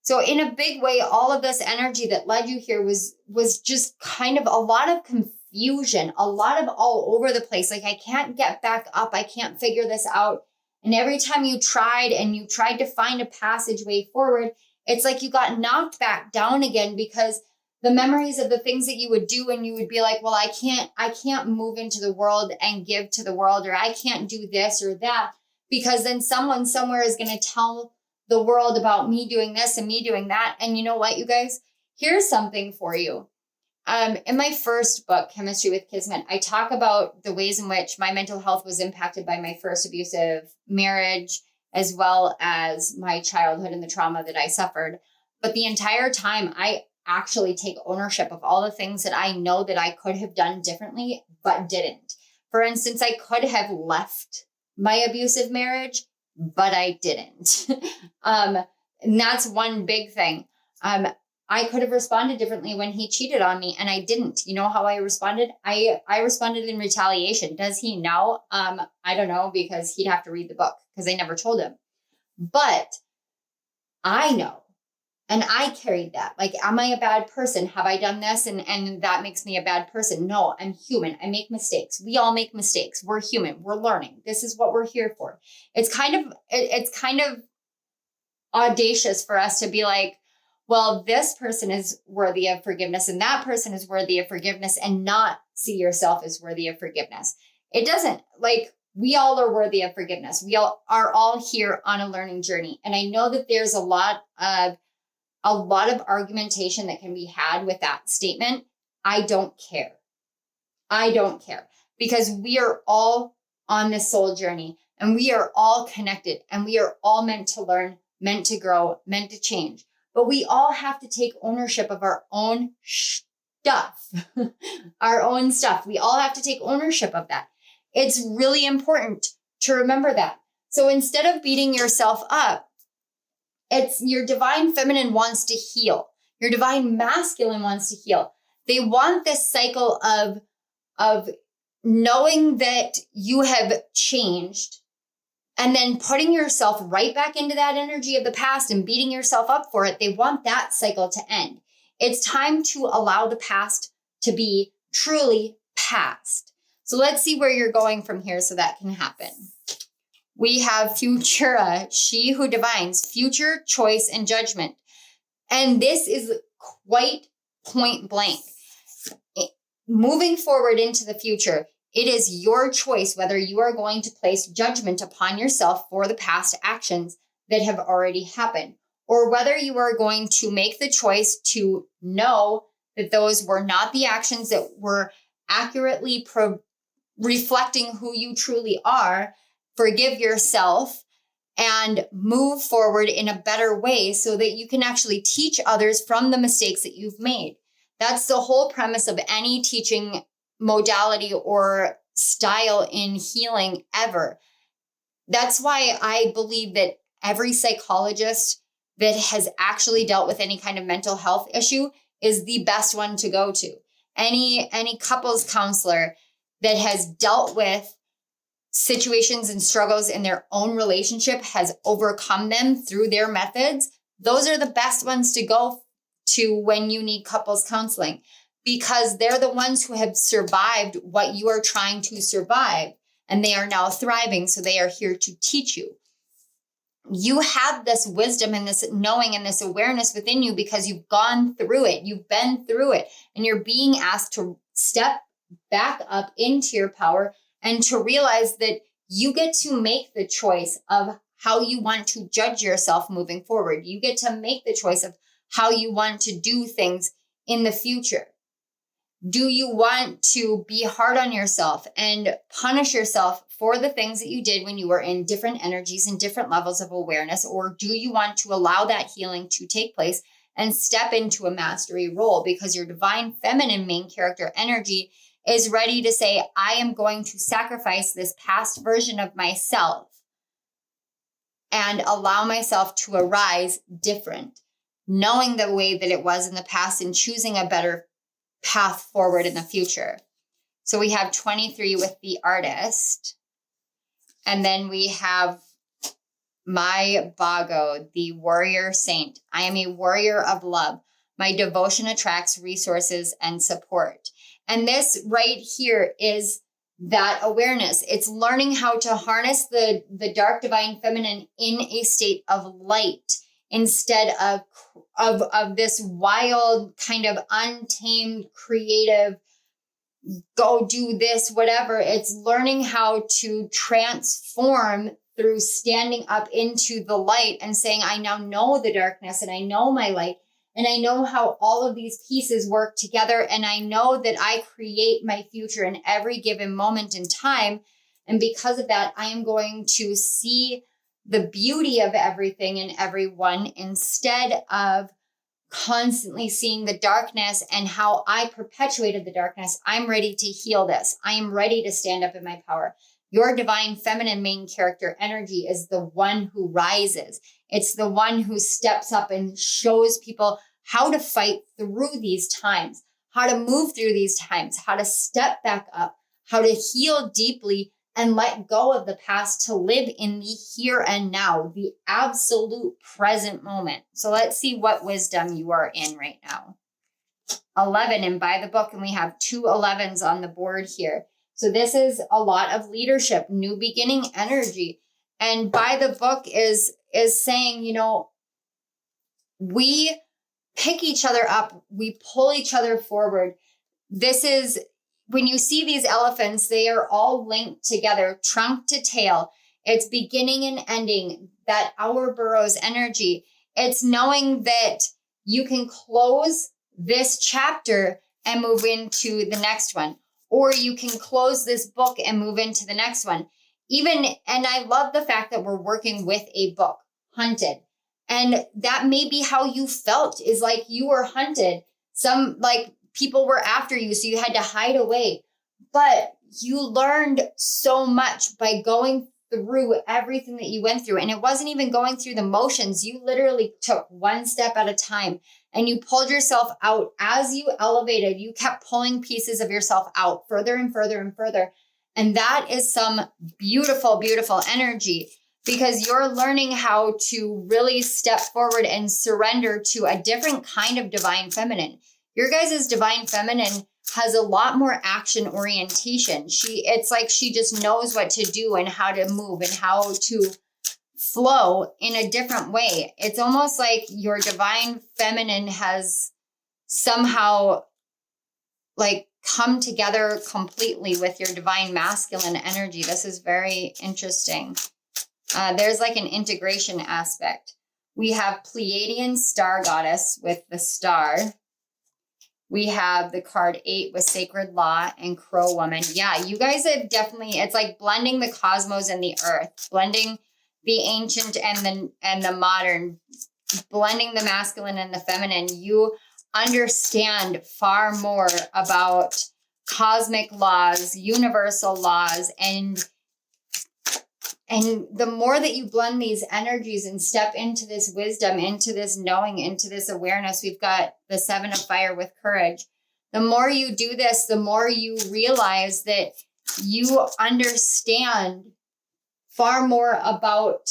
So in a big way, all of this energy that led you here was just kind of a lot of confusion, a lot of all over the place. Like, I can't get back up. I can't figure this out. And every time you tried to find a passageway forward, it's like you got knocked back down again, because the memories of the things that you would do, and you would be like, well, I can't move into the world and give to the world, or I can't do this or that, because then someone somewhere is going to tell the world about me doing this and me doing that. And you know what, you guys, here's something for you. In my first book, Chemistry with Kismet, I talk about the ways in which my mental health was impacted by my first abusive marriage, as well as my childhood and the trauma that I suffered. But the entire time, I actually take ownership of all the things that I know that I could have done differently, but didn't. For instance, I could have left my abusive marriage, but I didn't. And that's one big thing. I could have responded differently when he cheated on me, and I didn't. You know how I responded? I responded in retaliation. Does he know? I don't know, because he'd have to read the book, because I never told him. But I know. And I carried that. Like, am I a bad person? Have I done this? And that makes me a bad person? No, I'm human. I make mistakes. We all make mistakes. We're human. We're learning. This is what we're here for. It's kind of audacious for us to be like, well, this person is worthy of forgiveness and that person is worthy of forgiveness, and not see yourself as worthy of forgiveness. It doesn't, like, we all are worthy of forgiveness. We all are all here on a learning journey. And I know that there's a lot of argumentation that can be had with that statement. I don't care. I don't care, because we are all on this soul journey, and we are all connected, and we are all meant to learn, meant to grow, meant to change. But we all have to take ownership of our own stuff, our own stuff. We all have to take ownership of that. It's really important to remember that. So instead of beating yourself up, it's your divine feminine wants to heal. Your divine masculine wants to heal. They want this cycle of knowing that you have changed, and then putting yourself right back into that energy of the past and beating yourself up for it. They want that cycle to end. It's time to allow the past to be truly past. So let's see where you're going from here so that can happen. We have Futura, she who divines, future, choice, and judgment. And this is quite point blank. Moving forward into the future, it is your choice whether you are going to place judgment upon yourself for the past actions that have already happened, or whether you are going to make the choice to know that those were not the actions that were accurately reflecting who you truly are, forgive yourself, and move forward in a better way so that you can actually teach others from the mistakes that you've made. That's the whole premise of any teaching modality or style in healing ever. That's why I believe that every psychologist that has actually dealt with any kind of mental health issue is the best one to go to. Any couples counselor that has dealt with situations and struggles in their own relationship, has overcome them through their methods, those are the best ones to go to when you need couples counseling, because they're the ones who have survived what you are trying to survive, and they are now thriving. So they are here to teach you. You have this wisdom and this knowing and this awareness within you because you've gone through it. You've been through it, and you're being asked to step back up into your power and to realize that you get to make the choice of how you want to judge yourself moving forward. You get to make the choice of how you want to do things in the future. Do you want to be hard on yourself and punish yourself for the things that you did when you were in different energies and different levels of awareness? Or do you want to allow that healing to take place and step into a mastery role, because your divine feminine main character energy is ready to say, I am going to sacrifice this past version of myself and allow myself to arise different, knowing the way that it was in the past and choosing a better path forward in the future. So we have 23 with the Artist. And then we have my Bago, the Warrior Saint. I am a warrior of love. My devotion attracts resources and support. And this right here is that awareness. It's learning how to harness the dark divine feminine in a state of light instead of this wild kind of untamed, creative, go do this, whatever. It's learning how to transform through standing up into the light and saying, I now know the darkness and I know my light. And I know how all of these pieces work together. And I know that I create my future in every given moment in time. And because of that, I am going to see the beauty of everything and everyone instead of constantly seeing the darkness and how I perpetuated the darkness. I'm ready to heal this. I am ready to stand up in my power. Your divine feminine main character energy is the one who rises. It's the one who steps up and shows people how to fight through these times, how to move through these times, how to step back up, how to heal deeply and let go of the past to live in the here and now, the absolute present moment. So let's see what wisdom you are in right now. 11 and by the book, and we have 2 11s on the board here. So this is a lot of leadership, new beginning energy. And by the book is saying, you know, we pick each other up, we pull each other forward. This is, when you see these elephants, they are all linked together, trunk to tail. It's beginning and ending, that Ouroboros energy. It's knowing that you can close this chapter and move into the next one. Or you can close this book and move into the next one. And I love the fact that we're working with a book, Hunted. And that may be how you felt, is like you were hunted. Some like people were after you, so you had to hide away. But you learned so much by going through everything that you went through. And it wasn't even going through the motions. You literally took one step at a time and you pulled yourself out. As you elevated, you kept pulling pieces of yourself out further and further and further. And that is some beautiful, beautiful energy, because you're learning how to really step forward and surrender to a different kind of divine feminine. Your guys' divine feminine has a lot more action orientation. It's like she just knows what to do and how to move and how to flow in a different way. It's almost like your divine feminine has somehow like come together completely with your divine masculine energy. This is very interesting. There's like an integration aspect. We have Pleiadian Star Goddess with the star. We have the card 8 with Sacred Law and Crow Woman. Yeah, you guys have definitely, it's like blending the cosmos and the earth, blending the ancient and the modern, blending the masculine and the feminine. You understand far more about cosmic laws, universal laws, and the more that you blend these energies and step into this wisdom, into this knowing, into this awareness, we've got the 7 of Fire with courage. The more you do this, the more you realize that you understand far more about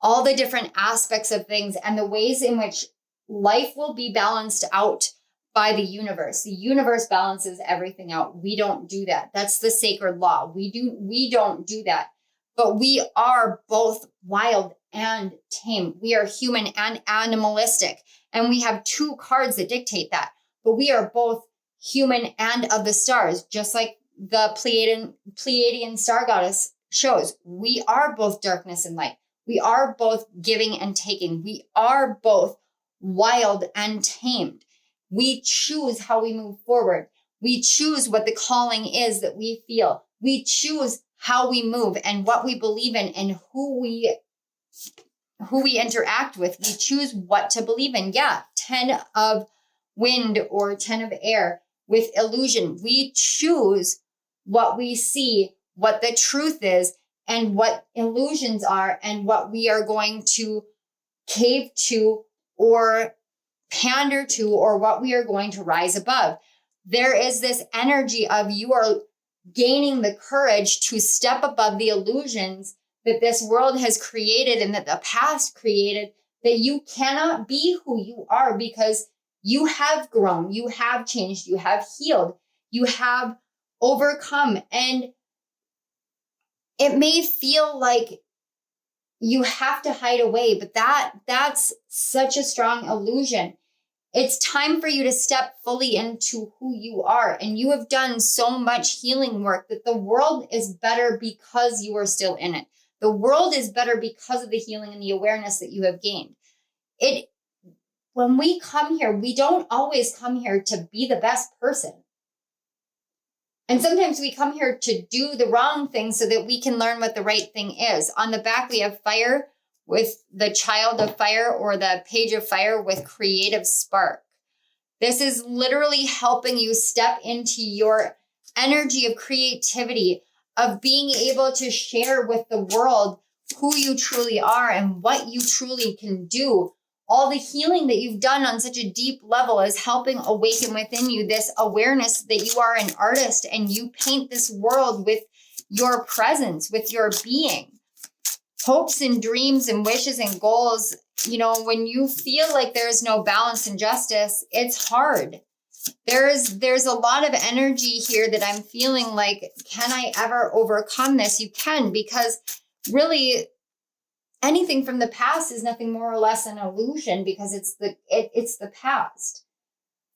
all the different aspects of things and the ways in which life will be balanced out by the universe. The universe balances everything out. We don't do that. That's the sacred law. We don't do that. But we are both wild and tame. We are human and animalistic. And we have 2 cards that dictate that. But we are both human and of the stars, just like the Pleiadian Star Goddess shows. We are both darkness and light. We are both giving and taking. We are both wild and tamed. We choose how we move forward. We choose what the calling is that we feel. We choose how we move and what we believe in and who we interact with. We choose what to believe in. Yeah, 10 of wind or 10 of air with illusion. We choose what we see, what the truth is, and what illusions are, and what we are going to cave to or pander to, or what we are going to rise above. There is this energy of you are gaining the courage to step above the illusions that this world has created and that the past created, that you cannot be who you are because you have grown, you have changed, you have healed, you have overcome. And it may feel like you have to hide away, but that's such a strong illusion. It's time for you to step fully into who you are. And you have done so much healing work that the world is better because you are still in it. The world is better because of the healing and the awareness that you have gained. When we come here, we don't always come here to be the best person. And sometimes we come here to do the wrong thing so that we can learn what the right thing is. On the back, we have fire with the Child of Fire or the Page of Fire with Creative Spark. This is literally helping you step into your energy of creativity, of being able to share with the world who you truly are and what you truly can do. All the healing that you've done on such a deep level is helping awaken within you this awareness that you are an artist and you paint this world with your presence, with your being. Hopes and dreams and wishes and goals, when you feel like there is no balance and justice, it's hard. There's a lot of energy here that I'm feeling like, can I ever overcome this? You can, because really anything from the past is nothing more or less an illusion because it's the past.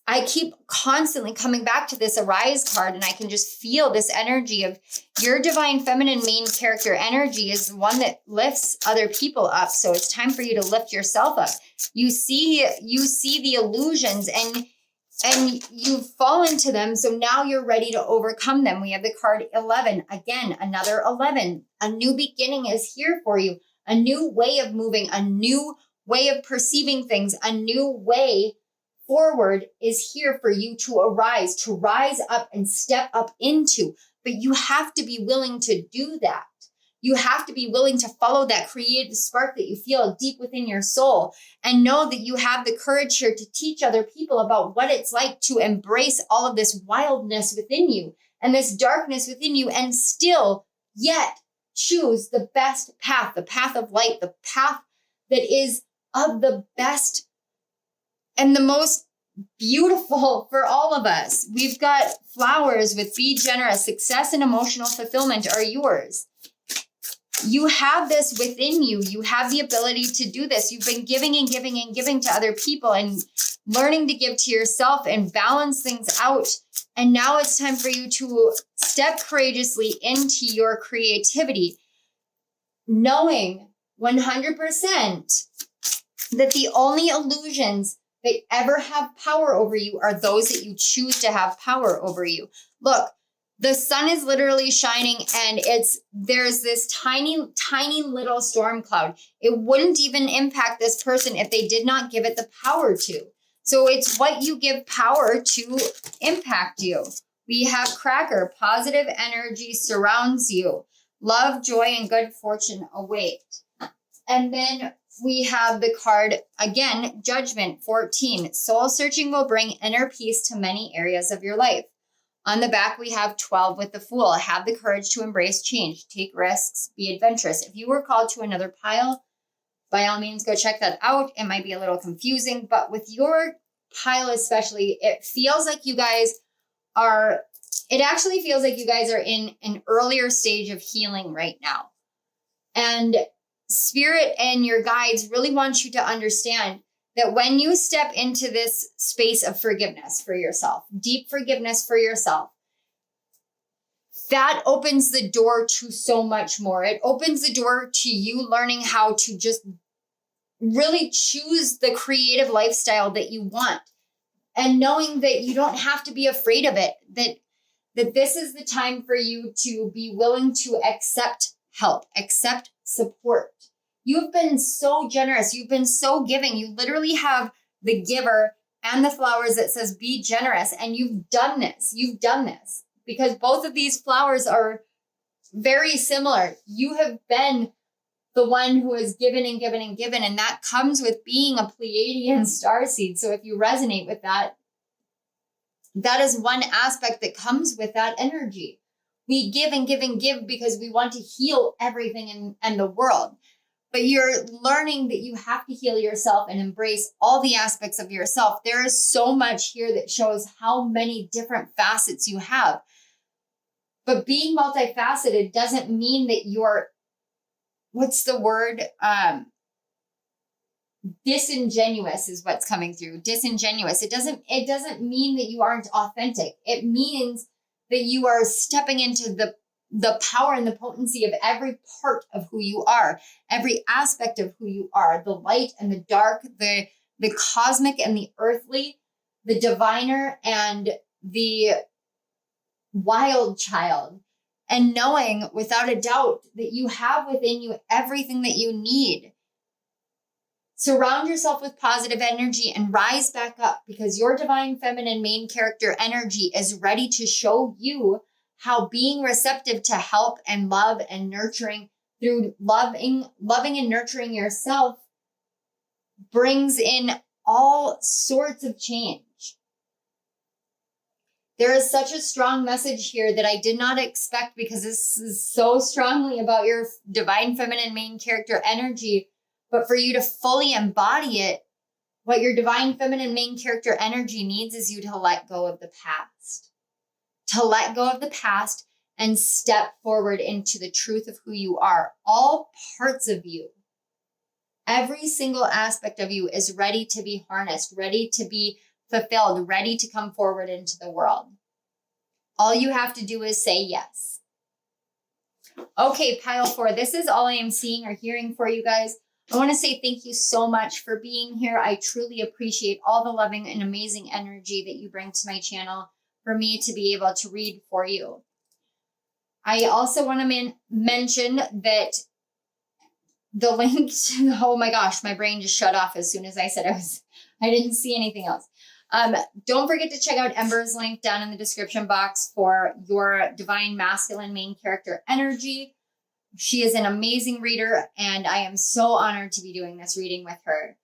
I keep constantly coming back to this Arise card, and I can just feel this energy of your divine feminine main character energy is the one that lifts other people up. So it's time for you to lift yourself up. You see the illusions and you fall into them. So now you're ready to overcome them. We have the card 11. Again, another 11. A new beginning is here for you. A new way of moving, a new way of perceiving things, a new way forward is here for you to rise up and step up into. But you have to be willing to do that. You have to be willing to follow that creative spark that you feel deep within your soul and know that you have the courage here to teach other people about what it's like to embrace all of this wildness within you and this darkness within you and still yet choose the best path, the path of light, the path that is of the best and the most beautiful for all of us. We've got flowers with Be Generous, success and emotional fulfillment are yours. You have this within you. You have the ability to do this. You've been giving and giving and giving to other people and learning to give to yourself and balance things out. And now it's time for you to step courageously into your creativity, knowing 100% that the only illusions that ever have power over you are those that you choose to have power over you. Look, the sun is literally shining and there's this tiny, tiny little storm cloud. It wouldn't even impact this person if they did not give it the power to. So it's what you give power to impact you. We have Cracker, positive energy surrounds you. Love, joy, and good fortune await. And then we have the card, again, Judgment, 14. Soul searching will bring inner peace to many areas of your life. On the back, we have 12 with the Fool. Have the courage to embrace change. Take risks. Be adventurous. If you were called to another pile, by all means, go check that out. It might be a little confusing, but with your pile especially, it feels like you guys are, it actually feels like you guys are in an earlier stage of healing right now. And Spirit and your guides really want you to understand that when you step into this space of forgiveness for yourself, deep forgiveness for yourself, that opens the door to so much more. It opens the door to you learning how to just really choose the creative lifestyle that you want, and knowing that you don't have to be afraid of it, that this is the time for you to be willing to accept help, accept support. You've been so generous. You've been so giving. You literally have the giver and the flowers that says be generous. And you've done this. You've done this because both of these flowers are very similar. You have been the one who has given and given and given. And that comes with being a Pleiadian starseed. So if you resonate with that, that is one aspect that comes with that energy. We give and give and give because we want to heal everything in the world. But you're learning that you have to heal yourself and embrace all the aspects of yourself. There is so much here that shows how many different facets you have. But being multifaceted doesn't mean that you're, what's the word? Disingenuous is what's coming through. Disingenuous. It doesn't mean that you aren't authentic. It means that you are stepping into the power and the potency of every part of who you are, every aspect of who you are, the light and the dark, the cosmic and the earthly, the diviner and the wild child, and knowing without a doubt that you have within you everything that you need. Surround yourself with positive energy and rise back up, because your divine feminine main character energy is ready to show you how being receptive to help and love and nurturing through loving and nurturing yourself brings in all sorts of change. There is such a strong message here that I did not expect, because this is so strongly about your divine feminine main character energy. But for you to fully embody it, what your divine feminine main character energy needs is you to let go of the past. To let go of the past and step forward into the truth of who you are. All parts of you, every single aspect of you is ready to be harnessed, ready to be fulfilled, ready to come forward into the world. All you have to do is say yes. Okay, pile 4, this is all I am seeing or hearing for you guys. I want to say thank you so much for being here. I truly appreciate all the loving and amazing energy that you bring to my channel for me to be able to read for you. I also want to mention that the link to, oh my gosh, my brain just shut off as soon as I said I didn't see anything else. Don't forget to check out Ember's link down in the description box for your divine masculine main character energy. She is an amazing reader, and I am so honored to be doing this reading with her.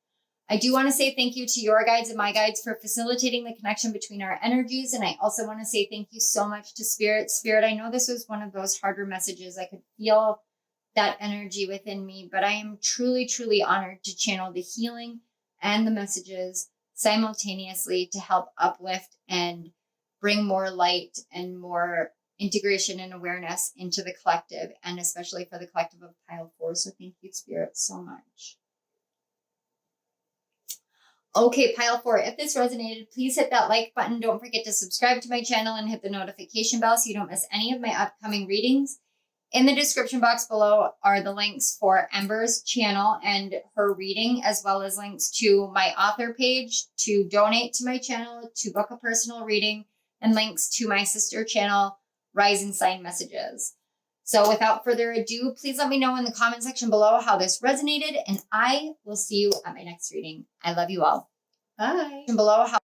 I do want to say thank you to your guides and my guides for facilitating the connection between our energies. And I also want to say thank you so much to Spirit. Spirit, I know this was one of those harder messages. I could feel that energy within me, but I am truly, truly honored to channel the healing and the messages simultaneously to help uplift and bring more light and more integration and awareness into the collective, and especially for the collective of pile 4. So thank you, Spirit, so much. Okay, pile 4, if this resonated, please hit that like button. Don't forget to subscribe to my channel and hit the notification bell so you don't miss any of my upcoming readings. In the description box below are the links for Ember's channel and her reading, as well as links to my author page to donate to my channel, to book a personal reading, and links to my sister channel, Rising Sign Messages. So without further ado, please let me know in the comment section below how this resonated, and I will see you at my next reading. I love you all. Bye. Below how